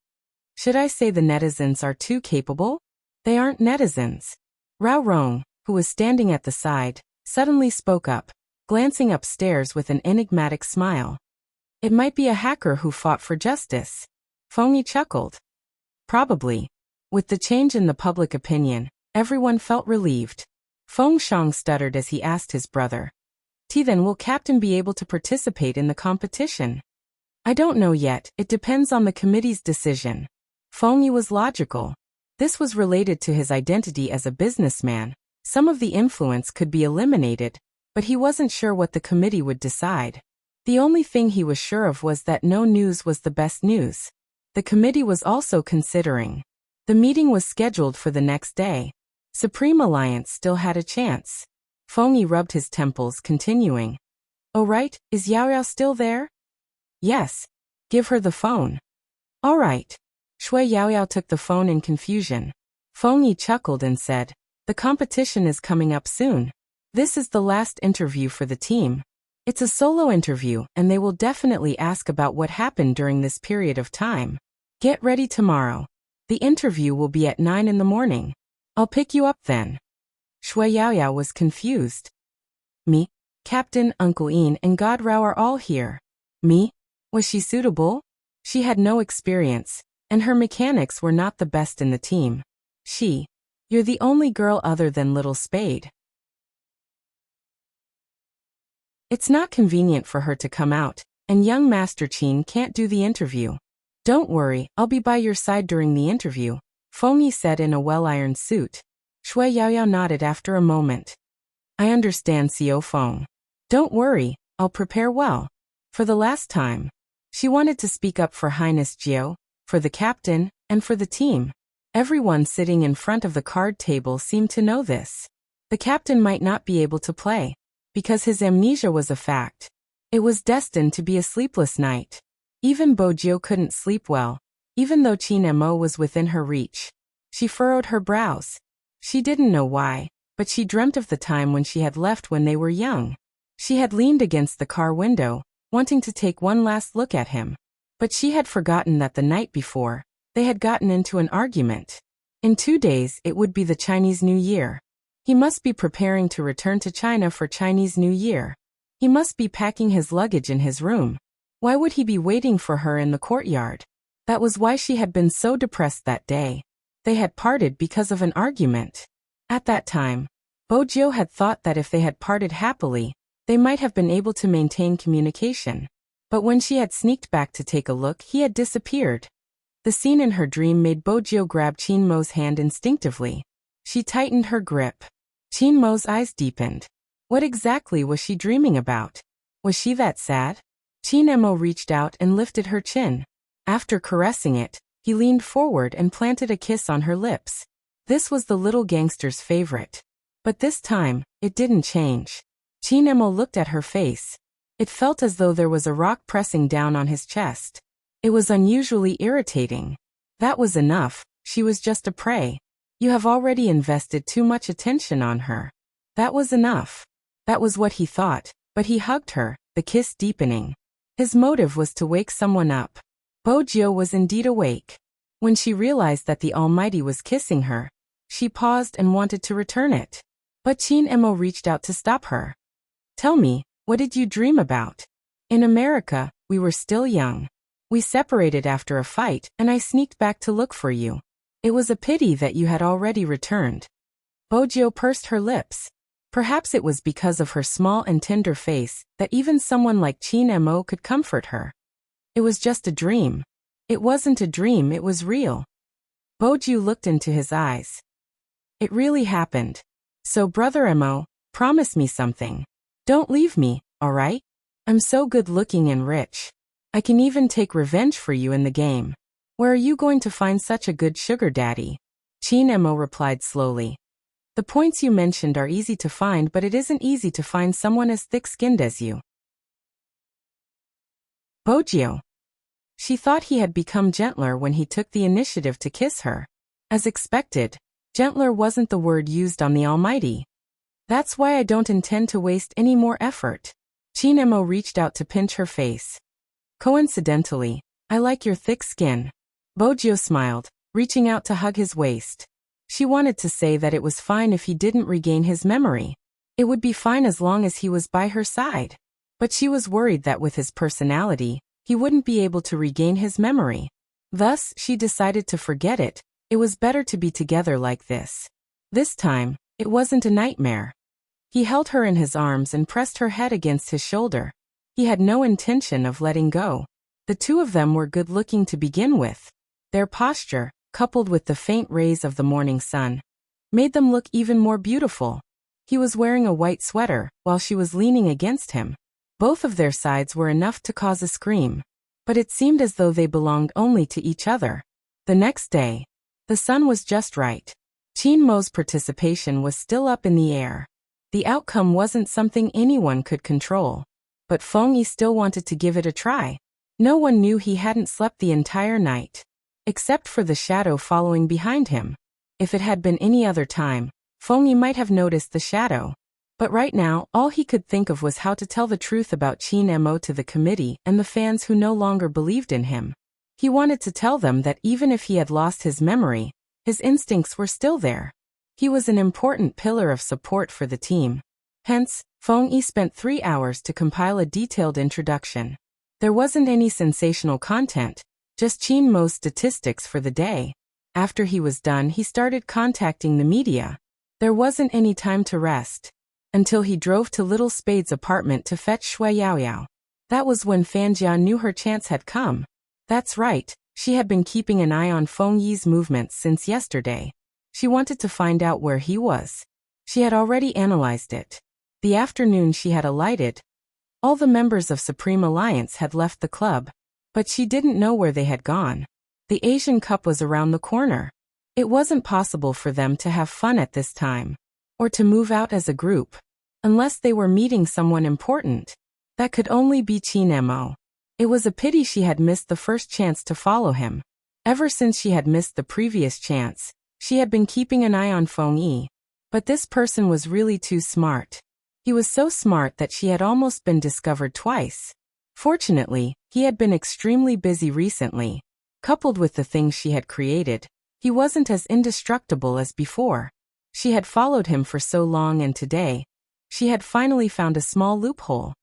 Should I say the netizens are too capable? They aren't netizens. Rao Rong, who was standing at the side, suddenly spoke up, glancing upstairs with an enigmatic smile. It might be a hacker who fought for justice. Fengyi chuckled. Probably. With the change in the public opinion, everyone felt relieved. Feng Shang stuttered as he asked his brother. Then will Captain be able to participate in the competition? I don't know yet, it depends on the committee's decision. Feng Yi was logical. This was related to his identity as a businessman. Some of the influence could be eliminated, but he wasn't sure what the committee would decide. The only thing he was sure of was that no news was the best news. The committee was also considering. The meeting was scheduled for the next day. Supreme Alliance still had a chance. Feng Yi rubbed his temples, continuing. Oh right, is Yao Yao still there? Yes. Give her the phone. All right. Shui Yao Yao took the phone in confusion. Feng Yi chuckled and said, the competition is coming up soon. This is the last interview for the team. It's a solo interview, and they will definitely ask about what happened during this period of time. Get ready tomorrow. The interview will be at 9 in the morning. I'll pick you up then. Shui Yao Yao was confused. Me, Captain, Uncle Ian, and God Rao are all here. Me? Was she suitable? She had no experience, and her mechanics were not the best in the team. You're the only girl other than Little Spade. It's not convenient for her to come out, and young Master Qin can't do the interview. Don't worry, I'll be by your side during the interview, Feng Yi said in a well-ironed suit. Shui Yao Yao nodded after a moment. I understand, Xiao Feng. Don't worry, I'll prepare well. For the last time. She wanted to speak up for Highness Jiao, for the captain, and for the team. Everyone sitting in front of the card table seemed to know this. The captain might not be able to play, because his amnesia was a fact. It was destined to be a sleepless night. Even Bo Jiao couldn't sleep well, even though Qin Mo was within her reach. She furrowed her brows. She didn't know why, but she dreamt of the time when she had left when they were young. She had leaned against the car window, wanting to take one last look at him. But she had forgotten that the night before, they had gotten into an argument. In 2 days it would be the Chinese New Year. He must be preparing to return to China for Chinese New Year. He must be packing his luggage in his room. Why would he be waiting for her in the courtyard? That was why she had been so depressed that day. They had parted because of an argument. At that time, Bo Jiao had thought that if they had parted happily, they might have been able to maintain communication. But when she had sneaked back to take a look, he had disappeared. The scene in her dream made Bo Jiao grab Qin Mo's hand instinctively. She tightened her grip. Qin Mo's eyes deepened. What exactly was she dreaming about? Was she that sad? Qin Mo reached out and lifted her chin. After caressing it, he leaned forward and planted a kiss on her lips. This was the little gangster's favorite. But this time, it didn't change. Qin Mo looked at her face. It felt as though there was a rock pressing down on his chest. It was unusually irritating. That was enough, she was just a prey. You have already invested too much attention on her. That was enough. That was what he thought, but he hugged her, the kiss deepening. His motive was to wake someone up. Bo Jiao was indeed awake. When she realized that the Almighty was kissing her, she paused and wanted to return it. But Qin Mo reached out to stop her. Tell me, what did you dream about? In America, we were still young. We separated after a fight, and I sneaked back to look for you. It was a pity that you had already returned. Bo Jiao pursed her lips. Perhaps it was because of her small and tender face that even someone like Qin Mo could comfort her. It was just a dream. It wasn't a dream, it was real. Bo Jiao looked into his eyes. It really happened. So Brother Mo, promise me something. Don't leave me, all right? I'm so good-looking and rich. I can even take revenge for you in the game. Where are you going to find such a good sugar daddy? Qin Mo replied slowly. The points you mentioned are easy to find, but it isn't easy to find someone as thick-skinned as you. Bo Jiao. She thought he had become gentler when he took the initiative to kiss her. As expected, gentler wasn't the word used on the Almighty. That's why I don't intend to waste any more effort. Qin Mo reached out to pinch her face. Coincidentally, I like your thick skin. Bo Jiao smiled, reaching out to hug his waist. She wanted to say that it was fine if he didn't regain his memory. It would be fine as long as he was by her side. But she was worried that with his personality, he wouldn't be able to regain his memory. Thus, she decided to forget it. It was better to be together like this. This time, It wasn't a nightmare. He held her in his arms and pressed her head against his shoulder. He had no intention of letting go. The two of them were good-looking to begin with. Their posture, coupled with the faint rays of the morning sun, made them look even more beautiful. He was wearing a white sweater, while she was leaning against him. Both of their sides were enough to cause a scream. But it seemed as though they belonged only to each other. The next day, the sun was just right. Qin Mo's participation was still up in the air. The outcome wasn't something anyone could control. But Feng Yi still wanted to give it a try. No one knew he hadn't slept the entire night, except for the shadow following behind him. If it had been any other time, Feng Yi might have noticed the shadow. But right now, all he could think of was how to tell the truth about Qin Mo to the committee and the fans who no longer believed in him. He wanted to tell them that even if he had lost his memory, his instincts were still there. He was an important pillar of support for the team. Hence, Feng Yi spent 3 hours to compile a detailed introduction. There wasn't any sensational content, just Qin Mo's statistics for the day. After he was done, he started contacting the media. There wasn't any time to rest until he drove to Little Spade's apartment to fetch Shui Yaoyao. That was when Fanjia knew her chance had come. That's right, she had been keeping an eye on Feng Yi's movements since yesterday. She wanted to find out where he was. She had already analyzed it. The afternoon she had alighted, all the members of Supreme Alliance had left the club, but she didn't know where they had gone. The Asian Cup was around the corner. It wasn't possible for them to have fun at this time, or to move out as a group, unless they were meeting someone important. That could only be Qin Mo. It was a pity she had missed the first chance to follow him. Ever since she had missed the previous chance, she had been keeping an eye on Feng Yi. But this person was really too smart. He was so smart that she had almost been discovered twice. Fortunately, he had been extremely busy recently. Coupled with the things she had created, he wasn't as indestructible as before. She had followed him for so long, and today, she had finally found a small loophole.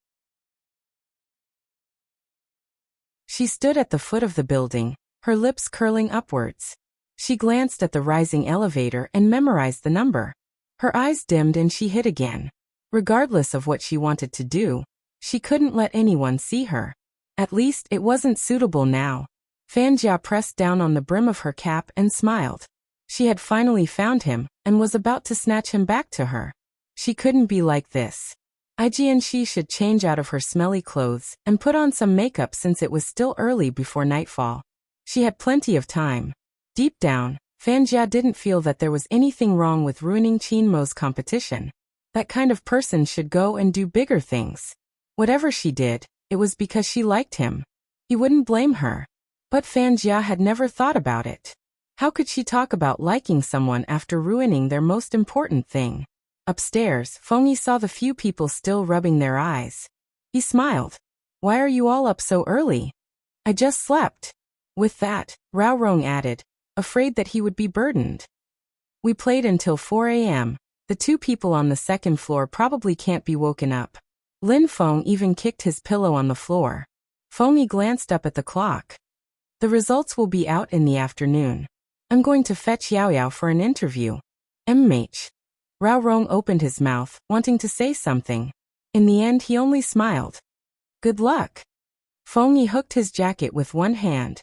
She stood at the foot of the building, her lips curling upwards. She glanced at the rising elevator and memorized the number. Her eyes dimmed and she hid again. Regardless of what she wanted to do, she couldn't let anyone see her. At least it wasn't suitable now. Fanjia pressed down on the brim of her cap and smiled. She had finally found him and was about to snatch him back to her. She couldn't be like this. She should change out of her smelly clothes and put on some makeup since it was still early before nightfall. She had plenty of time. Deep down, Fanjia didn't feel that there was anything wrong with ruining Qin Mo's competition. That kind of person should go and do bigger things. Whatever she did, it was because she liked him. He wouldn't blame her. But Fanjia had never thought about it. How could she talk about liking someone after ruining their most important thing? Upstairs, Feng Yi saw the few people still rubbing their eyes. He smiled. "Why are you all up so early?" "I just slept." With that, Rao Rong added, afraid that he would be burdened. "We played until 4 a.m. The two people on the second floor probably can't be woken up." Lin Feng even kicked his pillow on the floor. Feng Yi glanced up at the clock. "The results will be out in the afternoon. I'm going to fetch Yao Yao for an interview." "MH." Rao Rong opened his mouth, wanting to say something. In the end, he only smiled. "Good luck." Feng Yi hooked his jacket with one hand.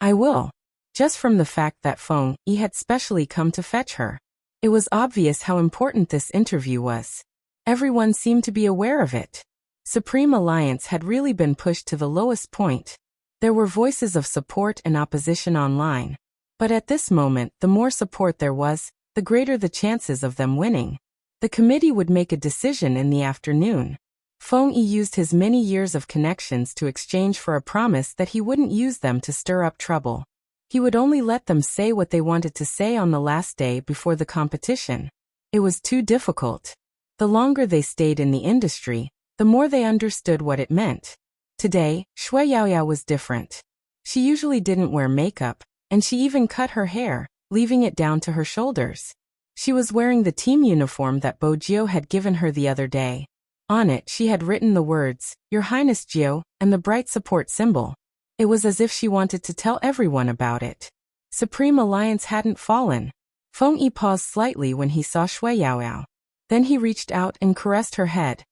"I will." Just from the fact that Feng Yi had specially come to fetch her, it was obvious how important this interview was. Everyone seemed to be aware of it. Supreme Alliance had really been pushed to the lowest point. There were voices of support and opposition online. But at this moment, the more support there was, the greater the chances of them winning. The committee would make a decision in the afternoon. Feng Yi used his many years of connections to exchange for a promise that he wouldn't use them to stir up trouble. He would only let them say what they wanted to say on the last day before the competition. It was too difficult. The longer they stayed in the industry, the more they understood what it meant. Today, Shui Yaoyao was different. She usually didn't wear makeup, and she even cut her hair, leaving it down to her shoulders. She was wearing the team uniform that Bo Jio had given her the other day. On it she had written the words, "Your Highness Jio," and the bright support symbol. It was as if she wanted to tell everyone about it. Supreme Alliance hadn't fallen. Feng Yi paused slightly when he saw Shui Yaoyao. Then he reached out and caressed her head.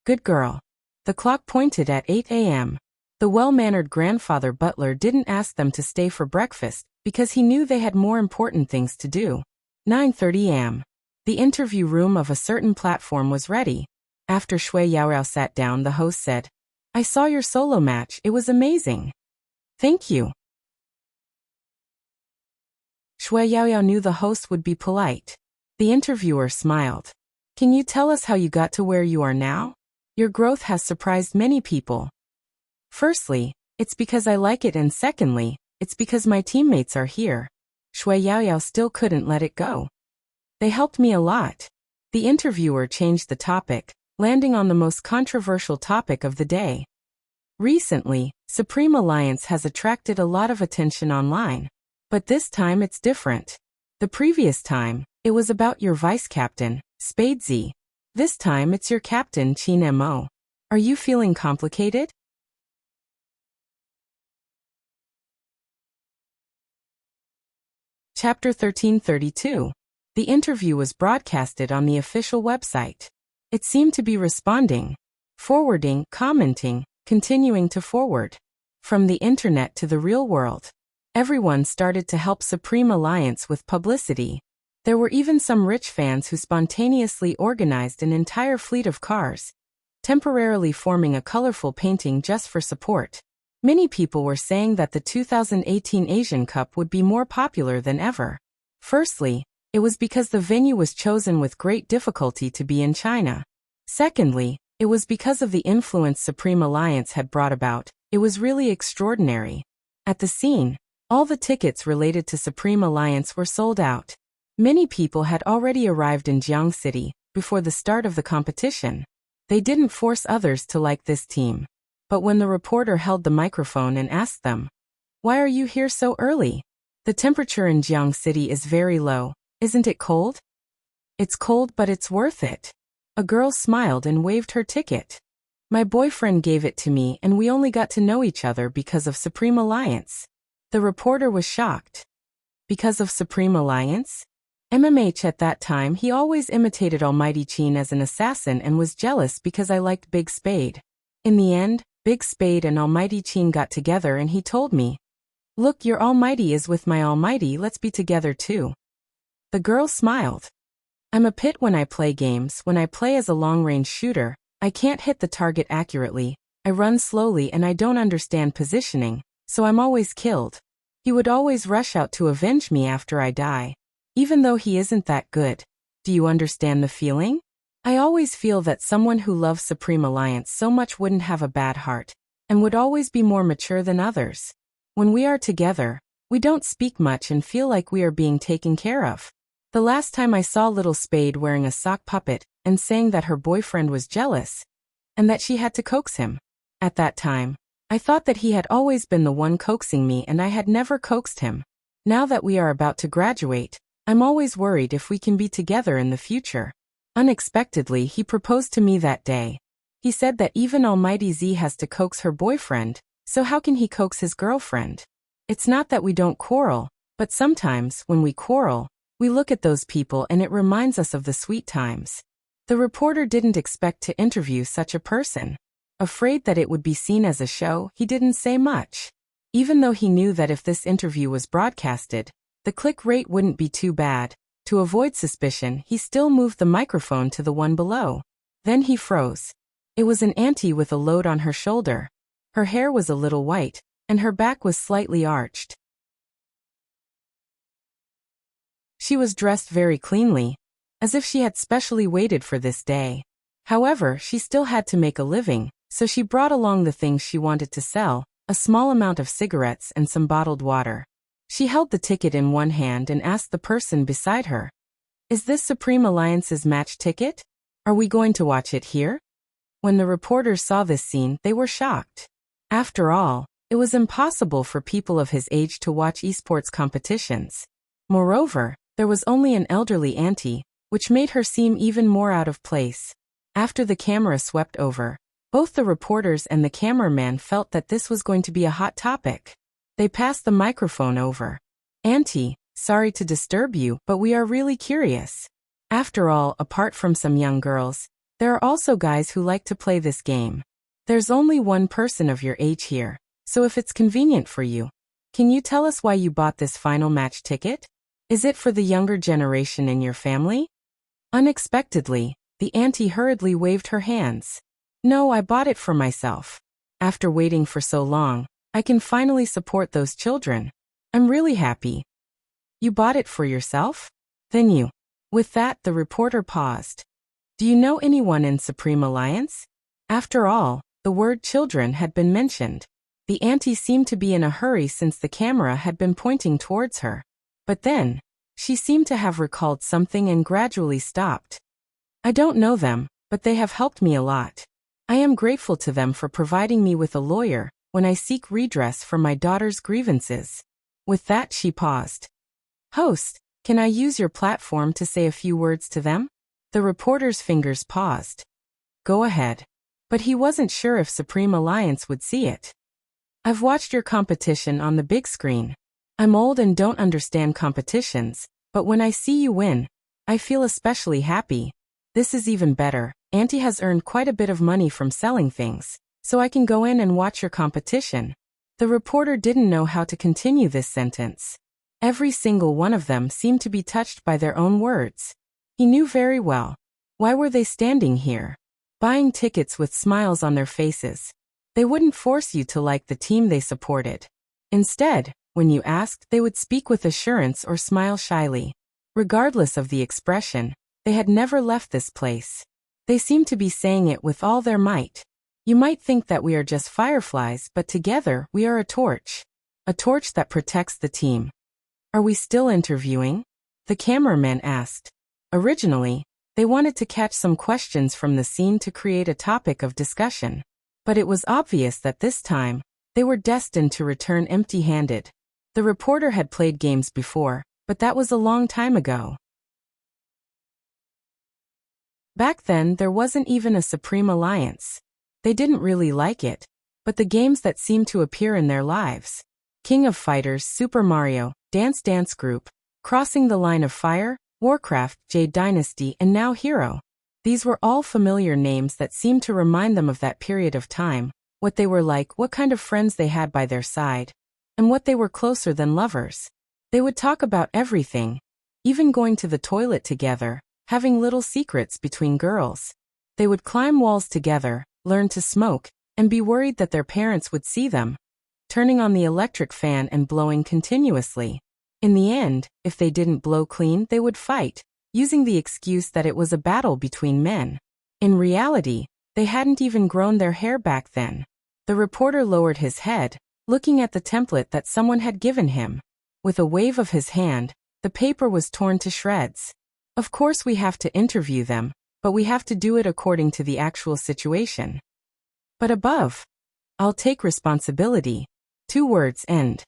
Good girl. The clock pointed at 8 a.m. The well-mannered grandfather butler didn't ask them to stay for breakfast because he knew they had more important things to do. 9:30 a.m. The interview room of a certain platform was ready. After Shui Yaoyao sat down, the host said, I saw your solo match, it was amazing. Thank you. Shui Yaoyao knew the host would be polite. The interviewer smiled. Can you tell us how you got to where you are now? Your growth has surprised many people. Firstly, it's because I like it, and secondly, it's because my teammates are here. Shui Yaoyao still couldn't let it go. They helped me a lot. The interviewer changed the topic, landing on the most controversial topic of the day. Recently, Supreme Alliance has attracted a lot of attention online. But this time it's different. The previous time, it was about your vice-captain, Spadesy. This time it's your captain, Qin Mo. Are you feeling complicated? Chapter 1332. The interview was broadcasted on the official website. It seemed to be responding, forwarding, commenting, continuing to forward. From the internet to the real world. Everyone started to help Supreme Alliance with publicity. There were even some rich fans who spontaneously organized an entire fleet of cars, temporarily forming a colorful painting just for support. Many people were saying that the 2018 Asian Cup would be more popular than ever. Firstly, it was because the venue was chosen with great difficulty to be in China. Secondly, it was because of the influence Supreme Alliance had brought about. It was really extraordinary. At the scene, all the tickets related to Supreme Alliance were sold out. Many people had already arrived in Jiang City before the start of the competition. They didn't force others to like this team. But when the reporter held the microphone and asked them, "Why are you here so early? The temperature in Jiang City is very low. Isn't it cold?" "It's cold, but it's worth it." A girl smiled and waved her ticket. "My boyfriend gave it to me, and we only got to know each other because of Supreme Alliance." The reporter was shocked. Because of Supreme Alliance? MMH at that time, he always imitated Almighty Qin as an assassin and was jealous because I liked Big Spade. In the end, Big Spade and Almighty Qin got together and he told me, "Look, your Almighty is with my Almighty, let's be together too." The girl smiled. "I'm a pit when I play games. When I play as a long-range shooter, I can't hit the target accurately. I run slowly and I don't understand positioning, so I'm always killed. He would always rush out to avenge me after I die. Even though he isn't that good. Do you understand the feeling? I always feel that someone who loves Supreme Alliance so much wouldn't have a bad heart, and would always be more mature than others. When we are together, we don't speak much and feel like we are being taken care of." The last time I saw Little Spade wearing a sock puppet and saying that her boyfriend was jealous, and that she had to coax him. At that time, I thought that he had always been the one coaxing me and I had never coaxed him. Now that we are about to graduate, I'm always worried if we can be together in the future. Unexpectedly, he proposed to me that day. He said that even Almighty Z has to coax her boyfriend, so how can he coax his girlfriend? It's not that we don't quarrel, but sometimes, when we quarrel, we look at those people and it reminds us of the sweet times. The reporter didn't expect to interview such a person. Afraid that it would be seen as a show, he didn't say much. Even though he knew that if this interview was broadcasted, the click rate wouldn't be too bad. To avoid suspicion, he still moved the microphone to the one below. Then he froze. It was an auntie with a load on her shoulder. Her hair was a little white, and her back was slightly arched. She was dressed very cleanly, as if she had specially waited for this day. However, she still had to make a living, so she brought along the things she wanted to sell, a small amount of cigarettes and some bottled water. She held the ticket in one hand and asked the person beside her, "Is this Supreme Alliance's match ticket? Are we going to watch it here?" When the reporters saw this scene, they were shocked. After all, it was impossible for people of his age to watch esports competitions. Moreover, there was only an elderly auntie, which made her seem even more out of place. After the camera swept over, both the reporters and the cameraman felt that this was going to be a hot topic. They passed the microphone over. "Auntie, Sorry to disturb you, but we are really curious. After all, apart from some young girls, there are also guys who like to play this game. There's only one person of your age here, so if it's convenient for you, can you tell us why you bought this final match ticket? Is it for the younger generation in your family? Unexpectedly, the auntie hurriedly waved her hands. No, I bought it for myself. After waiting for so long, I can finally support those children. I'm really happy. You bought it for yourself? Then you. With that, the reporter paused. Do you know anyone in Supreme Alliance? After all, the word children had been mentioned. The auntie seemed to be in a hurry since the camera had been pointing towards her. But then, she seemed to have recalled something and gradually stopped. I don't know them, but they have helped me a lot. I am grateful to them for providing me with a lawyer when I seek redress for my daughter's grievances. With that, she paused. Host, can I use your platform to say a few words to them? The reporter's fingers paused. Go ahead. But he wasn't sure if Supreme Alliance would see it. I've watched your competition on the big screen. I'm old and don't understand competitions, but when I see you win, I feel especially happy. This is even better. Auntie has earned quite a bit of money from selling things, so I can go in and watch your competition. The reporter didn't know how to continue this sentence. Every single one of them seemed to be touched by their own words. He knew very well. Why were they standing here, buying tickets with smiles on their faces? They wouldn't force you to like the team they supported. Instead, when you asked, they would speak with assurance or smile shyly. Regardless of the expression, they had never left this place. They seemed to be saying it with all their might. You might think that we are just fireflies, but together we are a torch. A torch that protects the team. Are we still interviewing? The cameraman asked. Originally, they wanted to catch some questions from the scene to create a topic of discussion. But it was obvious that this time, they were destined to return empty-handed. The reporter had played games before, but that was a long time ago. Back then, there wasn't even a Supreme Alliance. They didn't really like it, but the games that seemed to appear in their lives. King of Fighters, Super Mario, Dance Group, Crossing the Line of Fire, Warcraft, Jade Dynasty, and now Hero. These were all familiar names that seemed to remind them of that period of time, what they were like, what kind of friends they had by their side, and what they were closer than lovers. They would talk about everything, even going to the toilet together, having little secrets between girls. They would climb walls together, learn to smoke, and be worried that their parents would see them, turning on the electric fan and blowing continuously. In the end, if they didn't blow clean, they would fight, using the excuse that it was a battle between men. In reality, they hadn't even grown their hair back then. The reporter lowered his head, looking at the template that someone had given him. With a wave of his hand, the paper was torn to shreds. Of course we have to interview them, but we have to do it according to the actual situation. But above, I'll take responsibility. 2 words end.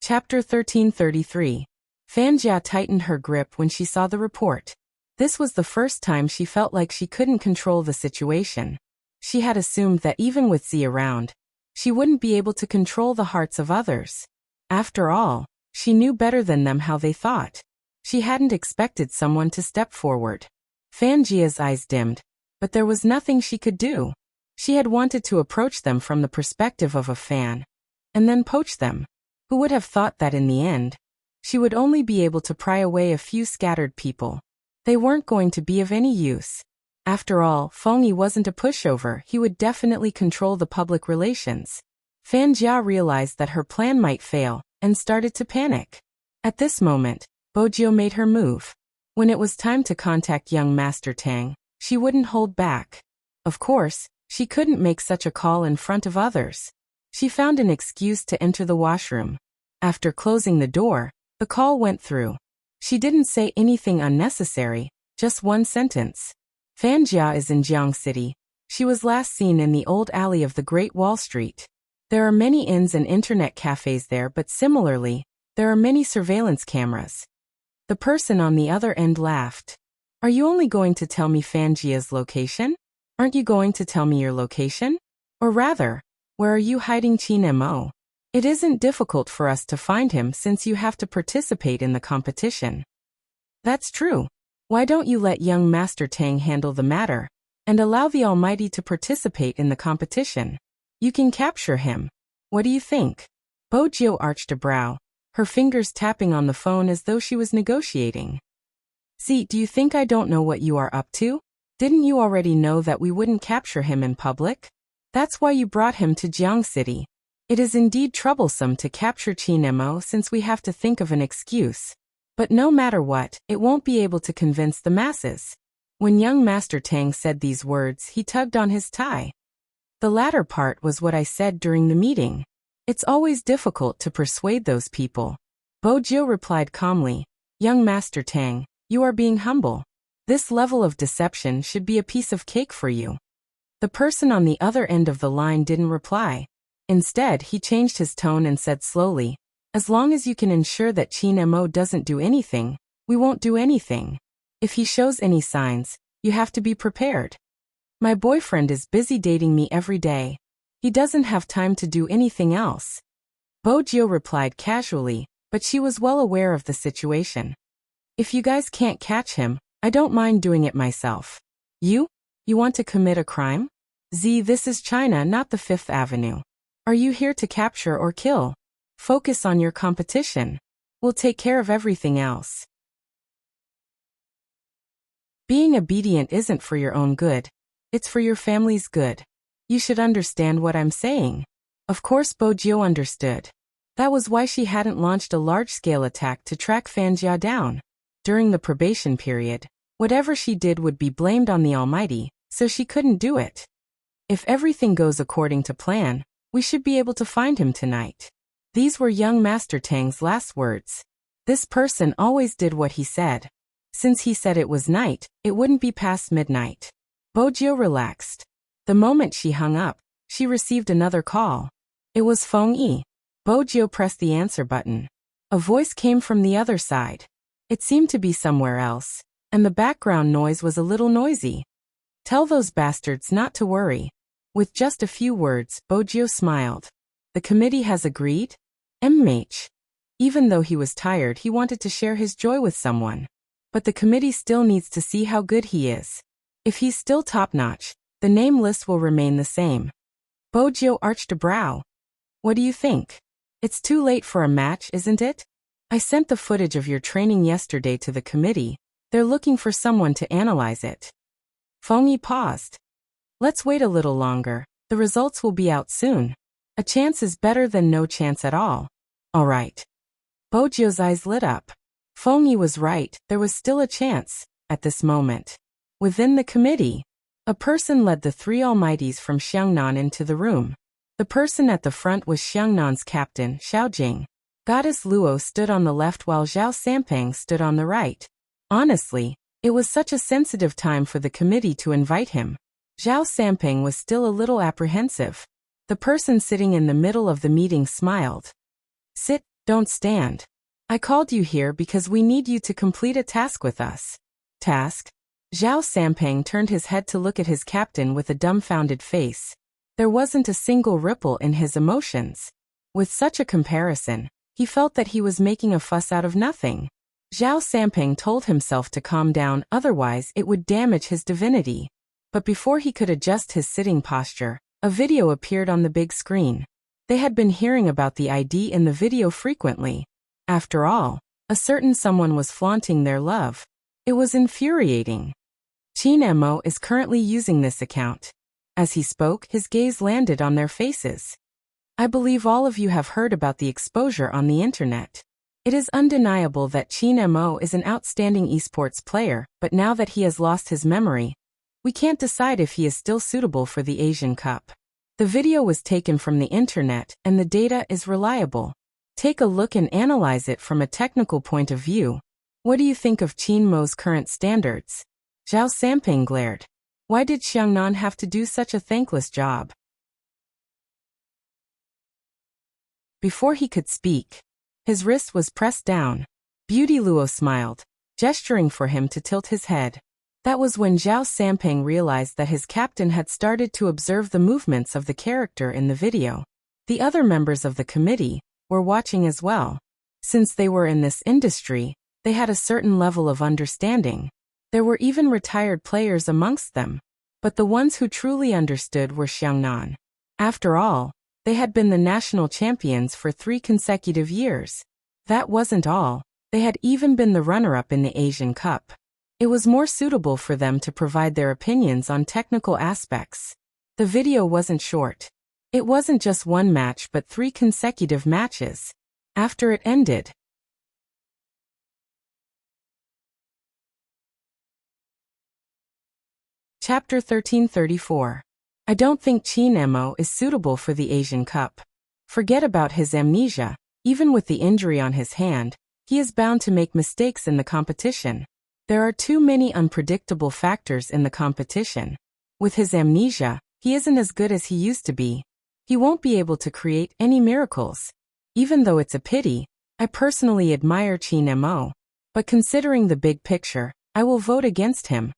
Chapter 1333. Fanjia tightened her grip when she saw the report. This was the first time she felt like she couldn't control the situation. She had assumed that even with Z around, she wouldn't be able to control the hearts of others. After all, she knew better than them how they thought. She hadn't expected someone to step forward. Fanjia's eyes dimmed, but there was nothing she could do. She had wanted to approach them from the perspective of a fan, and then poach them. Who would have thought that in the end, she would only be able to pry away a few scattered people. They weren't going to be of any use. After all, Fengyi wasn't a pushover, he would definitely control the public relations. Fanjia realized that her plan might fail, and started to panic. At this moment, Bojio made her move. When it was time to contact young Master Tang, she wouldn't hold back. Of course, she couldn't make such a call in front of others. She found an excuse to enter the washroom. After closing the door, the call went through. She didn't say anything unnecessary, just one sentence. Fanjia is in Jiang City. She was last seen in the old alley of the Great Wall Street. There are many inns and internet cafes there, but similarly, there are many surveillance cameras. The person on the other end laughed. Are you only going to tell me Fanjia's location? Aren't you going to tell me your location? Or rather, Where are you hiding Qin Mo? It isn't difficult for us to find him since you have to participate in the competition. That's true. Why don't you let young Master Tang handle the matter, and allow the Almighty to participate in the competition? You can capture him. What do you think? Bo Jiu arched a brow, her fingers tapping on the phone as though she was negotiating. See, do you think I don't know what you are up to? Didn't you already know that we wouldn't capture him in public? That's why you brought him to Jiang City. It is indeed troublesome to capture Qin Mo since we have to think of an excuse. But no matter what, it won't be able to convince the masses. When young Master Tang said these words, he tugged on his tie. The latter part was what I said during the meeting. It's always difficult to persuade those people. Bo Jiu replied calmly, Young Master Tang, you are being humble. This level of deception should be a piece of cake for you. The person on the other end of the line didn't reply. Instead, he changed his tone and said slowly, as long as you can ensure that Qin Mo doesn't do anything, we won't do anything. If he shows any signs, you have to be prepared. My boyfriend is busy dating me every day. He doesn't have time to do anything else. Bo Jiu replied casually, but she was well aware of the situation. If you guys can't catch him, I don't mind doing it myself. You want to commit a crime? This is China, not the Fifth Avenue. Are you here to capture or kill? Focus on your competition. We'll take care of everything else. Being obedient isn't for your own good. It's for your family's good. You should understand what I'm saying. Of course Bo Jiu understood. That was why she hadn't launched a large-scale attack to track Fan Jia down. During the probation period, whatever she did would be blamed on the Almighty, so she couldn't do it. If everything goes according to plan, we should be able to find him tonight. These were young Master Tang's last words. This person always did what he said. Since he said it was night, it wouldn't be past midnight. Bo Jiu relaxed. The moment she hung up, she received another call. It was Feng Yi. Bo Jiu pressed the answer button. A voice came from the other side. It seemed to be somewhere else, and the background noise was a little noisy. Tell those bastards not to worry. With just a few words, Bo Jiu smiled. The committee has agreed? MH. Even though he was tired, he wanted to share his joy with someone. But the committee still needs to see how good he is. If he's still top-notch, the name list will remain the same. Bo Jiu arched a brow. What do you think? It's too late for a match, isn't it? I sent the footage of your training yesterday to the committee. They're looking for someone to analyze it. Feng Yi paused. Let's wait a little longer. The results will be out soon. A chance is better than no chance at all. All right. Bo Jiu's eyes lit up. Feng Yi was right, there was still a chance, at this moment. Within the committee, a person led the three almighties from Xiangnan into the room. The person at the front was Xiangnan's captain, Xiaojing. Goddess Luo stood on the left while Zhao Sampang stood on the right. Honestly, it was such a sensitive time for the committee to invite him. Zhao Sampang was still a little apprehensive. The person sitting in the middle of the meeting smiled. Sit, don't stand. I called you here because we need you to complete a task with us. Task? Zhao Sampang turned his head to look at his captain with a dumbfounded face. There wasn't a single ripple in his emotions. With such a comparison, he felt that he was making a fuss out of nothing. Zhao Sampang told himself to calm down, otherwise it would damage his divinity. But before he could adjust his sitting posture, a video appeared on the big screen. They had been hearing about the ID in the video frequently. After all, a certain someone was flaunting their love. It was infuriating. Qin Mo is currently using this account. As he spoke, his gaze landed on their faces. I believe all of you have heard about the exposure on the internet. It is undeniable that Qin Mo is an outstanding esports player, but now that he has lost his memory, we can't decide if he is still suitable for the Asian Cup. The video was taken from the internet, and the data is reliable. Take a look and analyze it from a technical point of view. What do you think of Qin Mo's current standards? Zhao Samping glared. Why did Xiangnan have to do such a thankless job? Before he could speak, his wrist was pressed down. Beauty Luo smiled, gesturing for him to tilt his head. That was when Zhao Sampeng realized that his captain had started to observe the movements of the character in the video. The other members of the committee were watching as well. Since they were in this industry, they had a certain level of understanding. There were even retired players amongst them. But the ones who truly understood were Xiangnan. After all, they had been the national champions for 3 consecutive years. That wasn't all. They had even been the runner-up in the Asian Cup. It was more suitable for them to provide their opinions on technical aspects. The video wasn't short. It wasn't just one match but 3 consecutive matches. After it ended, Chapter 1334. I don't think Qin Mo is suitable for the Asian Cup. Forget about his amnesia. Even with the injury on his hand, he is bound to make mistakes in the competition. There are too many unpredictable factors in the competition. With his amnesia, he isn't as good as he used to be. He won't be able to create any miracles. Even though it's a pity, I personally admire Qin Mo. But considering the big picture, I will vote against him.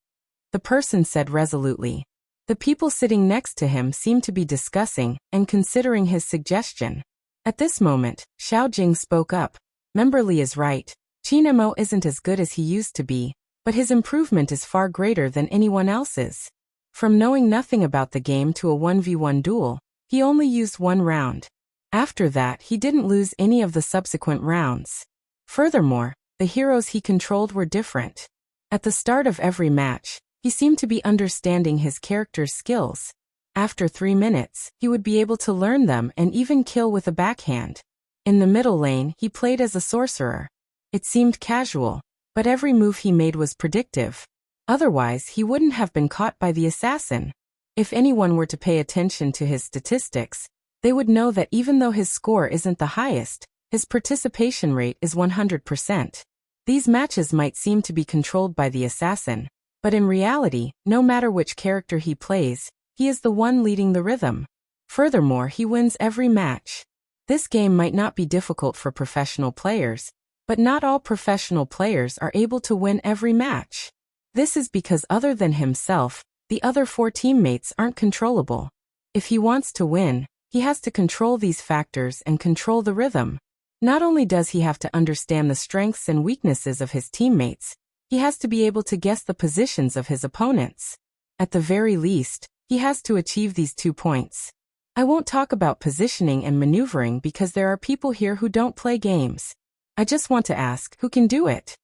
The person said resolutely. The people sitting next to him seemed to be discussing and considering his suggestion. At this moment, Xiao Jing spoke up. Member Li is right. Qin Mo isn't as good as he used to be, but his improvement is far greater than anyone else's. From knowing nothing about the game to a 1v1 duel, he only used 1 round. After that, he didn't lose any of the subsequent rounds. Furthermore, the heroes he controlled were different. At the start of every match, he seemed to be understanding his character's skills. After 3 minutes, he would be able to learn them and even kill with a backhand. In the middle lane, he played as a sorcerer. It seemed casual, but every move he made was predictive. Otherwise, he wouldn't have been caught by the assassin. If anyone were to pay attention to his statistics, they would know that even though his score isn't the highest, his participation rate is 100%. These matches might seem to be controlled by the assassin, but in reality, no matter which character he plays, he is the one leading the rhythm. Furthermore, he wins every match. This game might not be difficult for professional players, but not all professional players are able to win every match. This is because other than himself, the other 4 teammates aren't controllable. If he wants to win, he has to control these factors and control the rhythm. Not only does he have to understand the strengths and weaknesses of his teammates, he has to be able to guess the positions of his opponents. At the very least, he has to achieve these 2 points. I won't talk about positioning and maneuvering because there are people here who don't play games. I just want to ask, who can do it?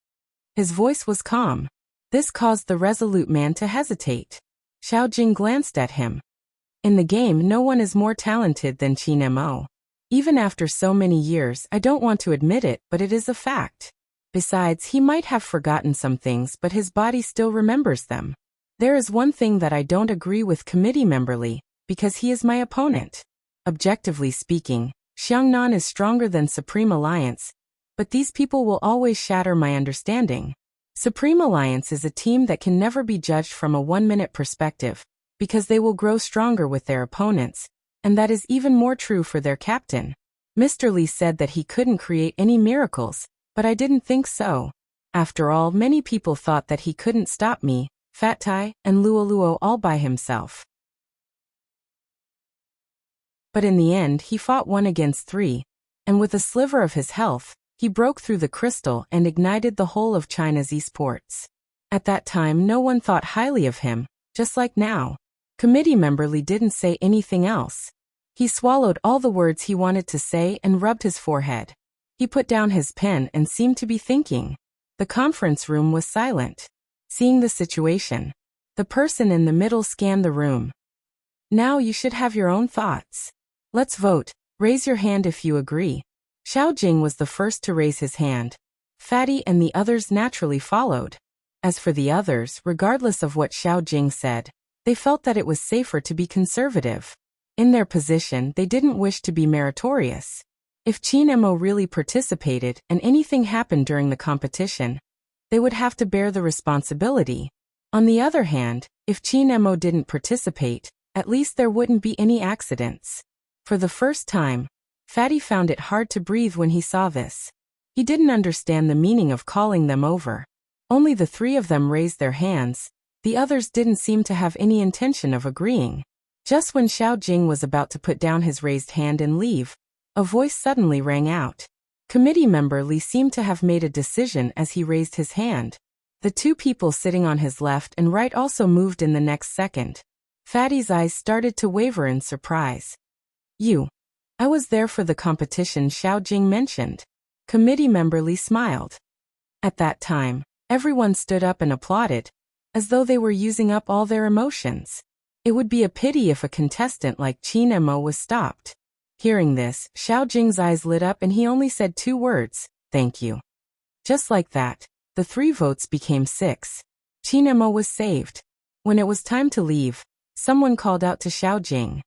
His voice was calm. This caused the resolute man to hesitate. Xiao Jing glanced at him. In the game, no one is more talented than Qin Mo. Even after so many years, I don't want to admit it, but it is a fact. Besides, he might have forgotten some things, but his body still remembers them. There is one thing that I don't agree with committee member Li, because he is my opponent. Objectively speaking, Xiangnan is stronger than Supreme Alliance, but these people will always shatter my understanding. Supreme Alliance is a team that can never be judged from a 1-minute perspective, because they will grow stronger with their opponents, and that is even more true for their captain. Mr. Li said that he couldn't create any miracles, but I didn't think so. After all, many people thought that he couldn't stop me, Fat Tai, and Luo all by himself. But in the end, he fought 1 against 3, and with a sliver of his health, he broke through the crystal and ignited the whole of China's esports. At that time, no one thought highly of him, just like now. Committee member Li didn't say anything else. He swallowed all the words he wanted to say and rubbed his forehead. He put down his pen and seemed to be thinking. The conference room was silent. Seeing the situation, the person in the middle scanned the room. Now you should have your own thoughts. Let's vote. Raise your hand if you agree. Xiao Jing was the first to raise his hand. Fatty and the others naturally followed. As for the others, regardless of what Xiao Jing said, they felt that it was safer to be conservative. In their position, they didn't wish to be meritorious. If Qin Mo really participated and anything happened during the competition, they would have to bear the responsibility. On the other hand, if Qin Mo didn't participate, at least there wouldn't be any accidents. For the first time, Fatty found it hard to breathe when he saw this. He didn't understand the meaning of calling them over. Only the 3 of them raised their hands, The others didn't seem to have any intention of agreeing. Just when Xiao Jing was about to put down his raised hand and leave, a voice suddenly rang out. Committee member Li seemed to have made a decision as he raised his hand. The two people sitting on his left and right also moved in the next second. Fatty's eyes started to waver in surprise. You. I was there for the competition Xiao Jing mentioned. Committee member Li smiled. At that time, everyone stood up and applauded, as though they were using up all their emotions. It would be a pity if a contestant like Qin Mo was stopped. Hearing this, Xiao Jing's eyes lit up and he only said 2 words, "Thank you." Just like that, the 3 votes became 6. Qin Mo was saved. When it was time to leave, someone called out to Xiao Jing.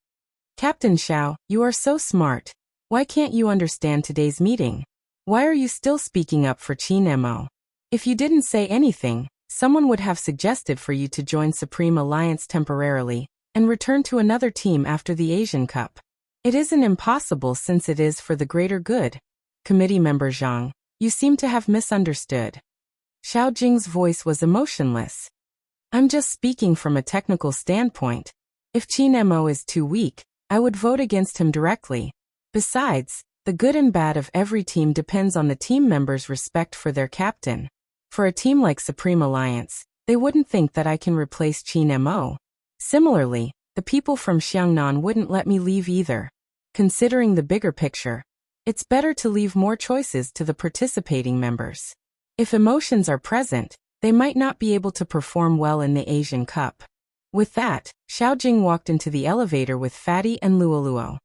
"Captain Xiao, you are so smart. Why can't you understand today's meeting? Why are you still speaking up for Qin Mo? If you didn't say anything, someone would have suggested for you to join Supreme Alliance temporarily and return to another team after the Asian Cup. It isn't impossible since it is for the greater good." Committee member Zhang, you seem to have misunderstood. Xiao Jing's voice was emotionless. I'm just speaking from a technical standpoint. If Qin Mo is too weak, I would vote against him directly. Besides, the good and bad of every team depends on the team members' respect for their captain. For a team like Supreme Alliance, they wouldn't think that I can replace Qin Mo. Similarly, the people from Xiangnan wouldn't let me leave either. Considering the bigger picture, it's better to leave more choices to the participating members. If emotions are present, they might not be able to perform well in the Asian Cup. With that, Xiao Jing walked into the elevator with Fatty and Luoluo.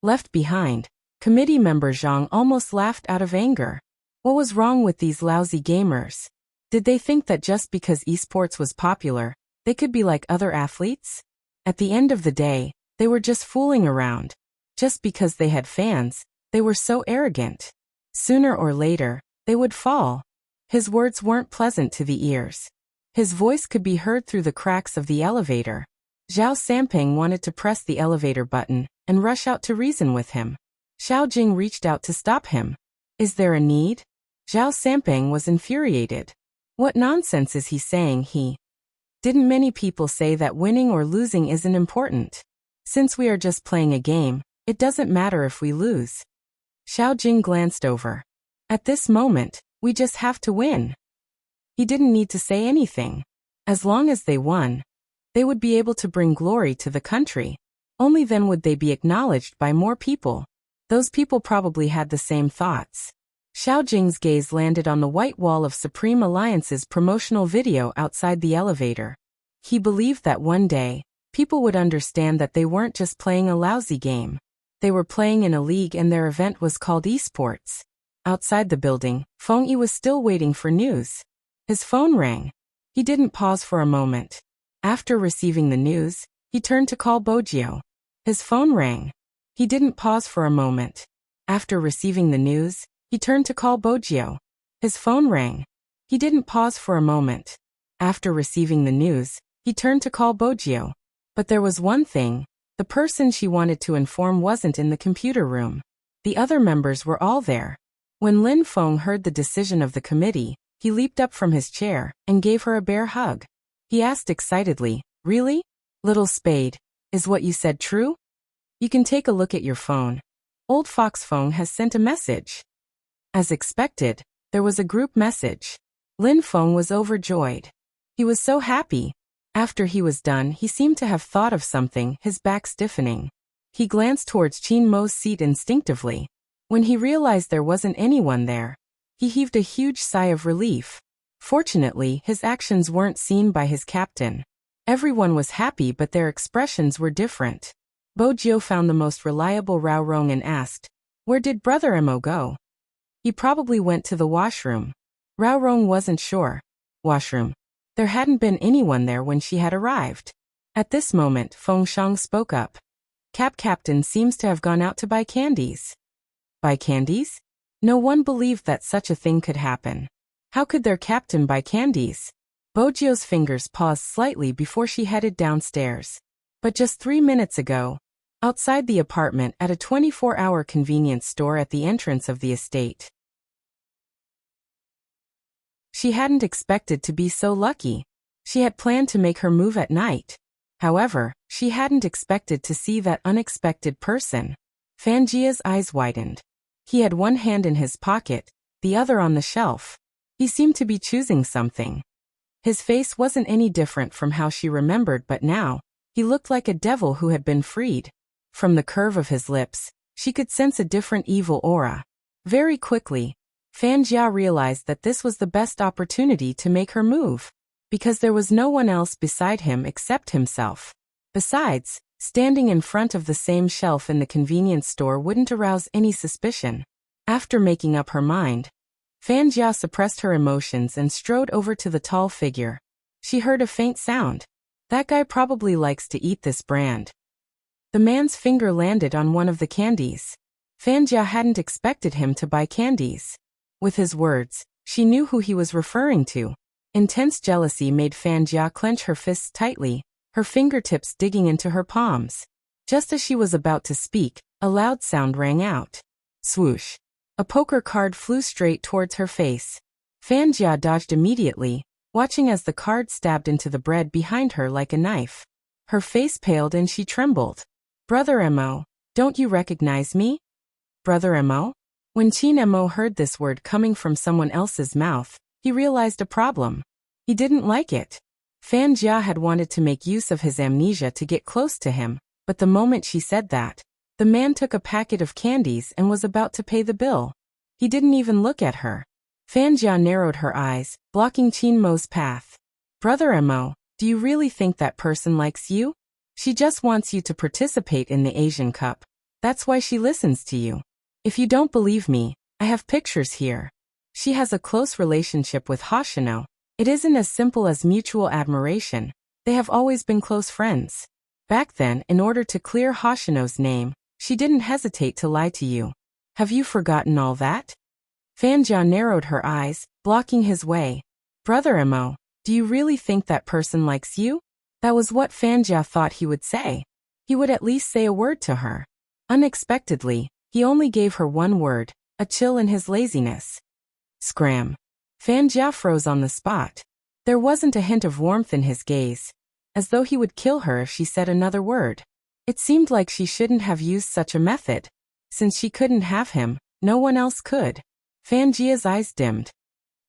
Left behind, committee member Zhang almost laughed out of anger. What was wrong with these lousy gamers? Did they think that just because esports was popular, they could be like other athletes? At the end of the day, they were just fooling around. Just because they had fans, they were so arrogant. Sooner or later, they would fall. His words weren't pleasant to the ears. His voice could be heard through the cracks of the elevator. Zhao Samping wanted to press the elevator button and rush out to reason with him. Xiao Jing reached out to stop him. Is there a need? Zhao Samping was infuriated. What nonsense is he saying? Didn't many people say that winning or losing isn't important? Since we are just playing a game, it doesn't matter if we lose. Xiao Jing glanced over. At this moment, we just have to win. He didn't need to say anything. As long as they won, they would be able to bring glory to the country. Only then would they be acknowledged by more people. Those people probably had the same thoughts. Xiao Jing's gaze landed on the white wall of Supreme Alliance's promotional video outside the elevator. He believed that one day, people would understand that they weren't just playing a lousy game. They were playing in a league and their event was called esports. Outside the building, Feng Yi was still waiting for news. His phone rang. He didn't pause for a moment. After receiving the news, he turned to call Bojio. His phone rang. He didn't pause for a moment. After receiving the news, he turned to call Bojio. His phone rang. He didn't pause for a moment. After receiving the news, he turned to call Bojio. But there was one thing. The person she wanted to inform wasn't in the computer room. The other members were all there. When Lin Feng heard the decision of the committee, he leaped up from his chair and gave her a bear hug. He asked excitedly, "Really? Little Spade, is what you said true? You can take a look at your phone. Old Fox Feng has sent a message." As expected, there was a group message. Lin Feng was overjoyed. He was so happy. After he was done, he seemed to have thought of something, his back stiffening. He glanced towards Qin Mo's seat instinctively. When he realized there wasn't anyone there, he heaved a huge sigh of relief. Fortunately, his actions weren't seen by his captain. Everyone was happy, but their expressions were different. Bojio found the most reliable Rao Rong and asked, "Where did Brother Mo go?" "He probably went to the washroom." Rao Rong wasn't sure. Washroom. There hadn't been anyone there when she had arrived. At this moment, Feng Shang spoke up. Captain seems to have gone out to buy candies." Buy candies? No one believed that such a thing could happen. How could their captain buy candies? Bojio's fingers paused slightly before she headed downstairs. But just 3 minutes ago, outside the apartment at a 24-hour convenience store at the entrance of the estate, She hadn't expected to be so lucky. She had planned to make her move at night. However, she hadn't expected to see that unexpected person. Fanjia's eyes widened. He had one hand in his pocket, the other on the shelf. He seemed to be choosing something. His face wasn't any different from how she remembered, but now, he looked like a devil who had been freed. From the curve of his lips, she could sense a different evil aura. Very quickly, Fanjia realized that this was the best opportunity to make her move, because there was no one else beside him except himself. Besides, standing in front of the same shelf in the convenience store wouldn't arouse any suspicion. After making up her mind, Fanjia suppressed her emotions and strode over to the tall figure. She heard a faint sound. That guy probably likes to eat this brand. The man's finger landed on one of the candies. Fanjia hadn't expected him to buy candies. With his words, she knew who he was referring to. Intense jealousy made Fanjia clench her fists tightly, her fingertips digging into her palms. Just as she was about to speak, a loud sound rang out. Swoosh. A poker card flew straight towards her face. Fanjia dodged immediately, watching as the card stabbed into the bread behind her like a knife. Her face paled and she trembled. Brother Mo, don't you recognize me? Brother Mo? When Qin Mo heard this word coming from someone else's mouth, he realized a problem. He didn't like it. Fanjia had wanted to make use of his amnesia to get close to him, but the moment she said that, the man took a packet of candies and was about to pay the bill. He didn't even look at her. Fanjia narrowed her eyes, blocking Qin Mo's path. Brother Mo, do you really think that person likes you? She just wants you to participate in the Asian Cup. That's why she listens to you. If you don't believe me, I have pictures here. She has a close relationship with Hoshino. It isn't as simple as mutual admiration. They have always been close friends. Back then, in order to clear Hoshino's name, she didn't hesitate to lie to you. Have you forgotten all that? Fanjia narrowed her eyes, blocking his way. Brother Mo, do you really think that person likes you? That was what Fanjia thought he would say. He would at least say a word to her. Unexpectedly, he only gave her one word, a chill in his laziness. Scram. Fanjia froze on the spot. There wasn't a hint of warmth in his gaze, as though he would kill her if she said another word. It seemed like she shouldn't have used such a method. Since she couldn't have him, no one else could. Fanjia's eyes dimmed.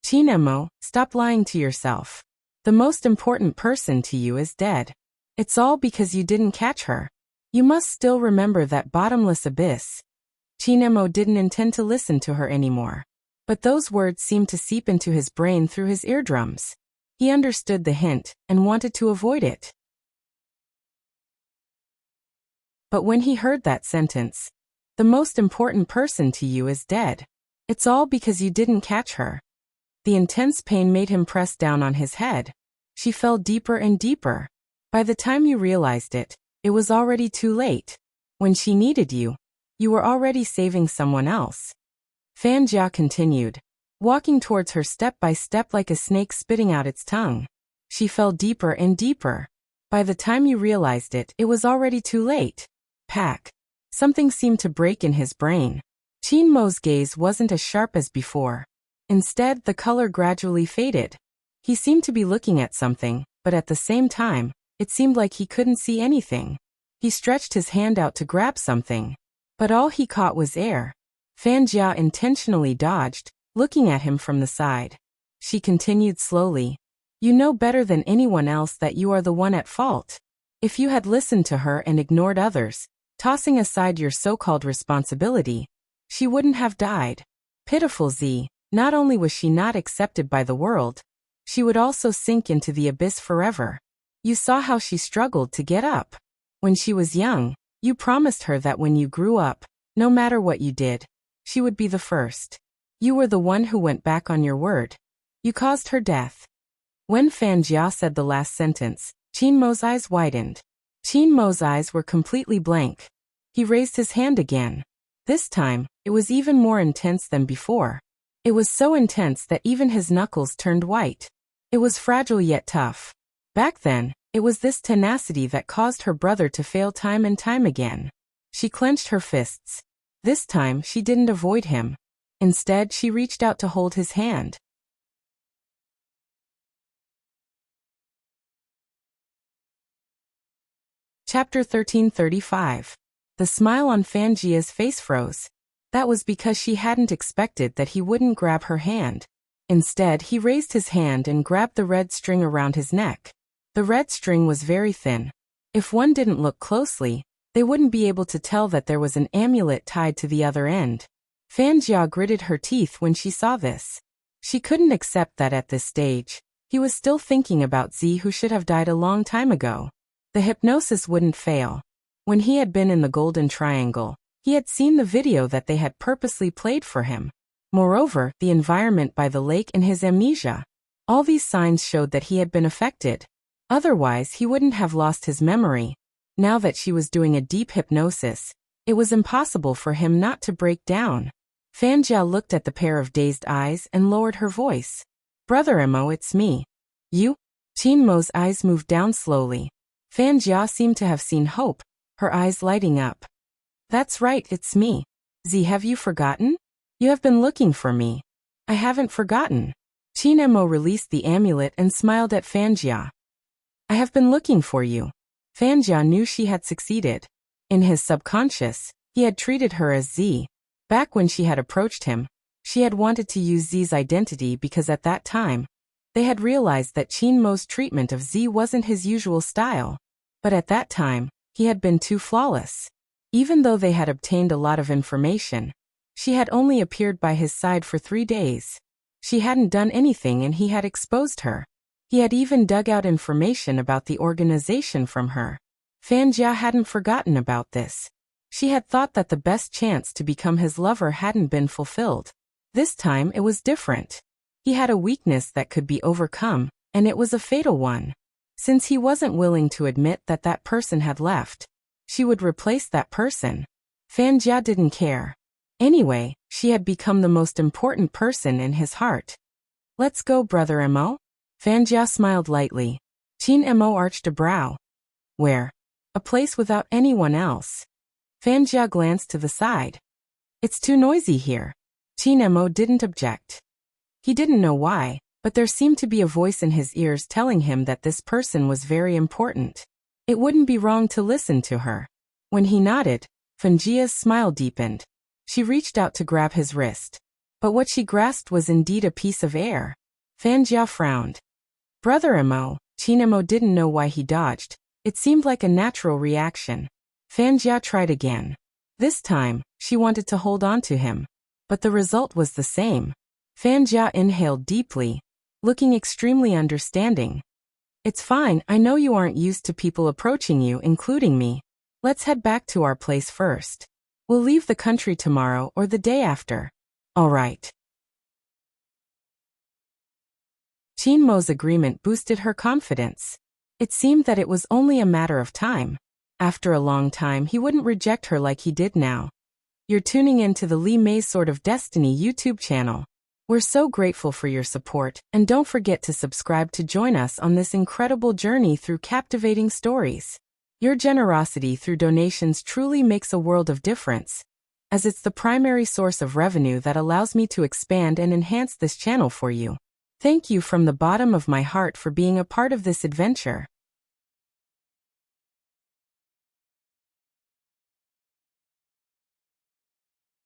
Qin Mo, stop lying to yourself. The most important person to you is dead. It's all because you didn't catch her. You must still remember that bottomless abyss. Qin Mo didn't intend to listen to her anymore. But those words seemed to seep into his brain through his eardrums. He understood the hint and wanted to avoid it. But when he heard that sentence, the most important person to you is dead. It's all because you didn't catch her. The intense pain made him press down on his head. She fell deeper and deeper. By the time you realized it, it was already too late. When she needed you, you were already saving someone else. Fanjia continued, walking towards her step by step like a snake spitting out its tongue. She fell deeper and deeper. By the time you realized it, it was already too late. Pack. Something seemed to break in his brain. Qin Mo's gaze wasn't as sharp as before. Instead, the color gradually faded. He seemed to be looking at something, but at the same time, it seemed like he couldn't see anything. He stretched his hand out to grab something, but all he caught was air. Fanjia intentionally dodged, looking at him from the side. She continued slowly. You know better than anyone else that you are the one at fault. If you had listened to her and ignored others, tossing aside your so-called responsibility, she wouldn't have died. Pitiful Z, not only was she not accepted by the world, she would also sink into the abyss forever. You saw how she struggled to get up. When she was young, you promised her that when you grew up, no matter what you did, she would be the first. You were the one who went back on your word. You caused her death. When Fanjia said the last sentence, Qin Mo's eyes widened. Qin Mo's eyes were completely blank. He raised his hand again. This time, it was even more intense than before. It was so intense that even his knuckles turned white. It was fragile yet tough. Back then, it was this tenacity that caused her brother to fail time and time again. She clenched her fists. This time, she didn't avoid him. Instead, she reached out to hold his hand. Chapter 1335. The smile on Fanjia's face froze. That was because she hadn't expected that he wouldn't grab her hand. Instead, he raised his hand and grabbed the red string around his neck. The red string was very thin. If one didn't look closely, they wouldn't be able to tell that there was an amulet tied to the other end. Fanjia gritted her teeth when she saw this. She couldn't accept that at this stage, he was still thinking about Z, who should have died a long time ago. The hypnosis wouldn't fail. When he had been in the Golden Triangle, he had seen the video that they had purposely played for him. Moreover, the environment by the lake and his amnesia. All these signs showed that he had been affected. Otherwise, he wouldn't have lost his memory. Now that she was doing a deep hypnosis, it was impossible for him not to break down. Fanjia looked at the pair of dazed eyes and lowered her voice. Brother Mo, it's me. You? Qin Mo's eyes moved down slowly. Fanjia seemed to have seen hope, her eyes lighting up. That's right, it's me. Z, have you forgotten? You have been looking for me. I haven't forgotten. Qin Mo released the amulet and smiled at Fanjia. I have been looking for you. Fanjia knew she had succeeded. In his subconscious, he had treated her as Z. Back when she had approached him, she had wanted to use Z's identity because at that time, they had realized that Qin Mo's treatment of Z wasn't his usual style. But at that time, he had been too flawless. Even though they had obtained a lot of information, she had only appeared by his side for 3 days. She hadn't done anything and he had exposed her. He had even dug out information about the organization from her. Fanjia hadn't forgotten about this. She had thought that the best chance to become his lover hadn't been fulfilled. This time it was different. He had a weakness that could be overcome, and it was a fatal one. Since he wasn't willing to admit that that person had left, she would replace that person. Fanjia didn't care. Anyway, she had become the most important person in his heart. Let's go, Brother Mo. Fanjia smiled lightly. Qin Mo arched a brow. Where? A place without anyone else. Fanjia glanced to the side. It's too noisy here. Qin Mo didn't object. He didn't know why, but there seemed to be a voice in his ears telling him that this person was very important. It wouldn't be wrong to listen to her. When he nodded, Fanjia's smile deepened. She reached out to grab his wrist. But what she grasped was indeed a piece of air. Fanjia frowned. Brother Mo, Qin Mo didn't know why he dodged. It seemed like a natural reaction. Fanjia tried again. This time, she wanted to hold on to him. But the result was the same. Fanjia inhaled deeply, looking extremely understanding. It's fine, I know you aren't used to people approaching you, including me. Let's head back to our place first. We'll leave the country tomorrow or the day after. All right. Qin Mo's agreement boosted her confidence. It seemed that it was only a matter of time. After a long time, he wouldn't reject her like he did now. You're tuning in to the Li Mei's Sword of Destiny YouTube channel. We're so grateful for your support, and don't forget to subscribe to join us on this incredible journey through captivating stories. Your generosity through donations truly makes a world of difference, as it's the primary source of revenue that allows me to expand and enhance this channel for you. Thank you from the bottom of my heart for being a part of this adventure.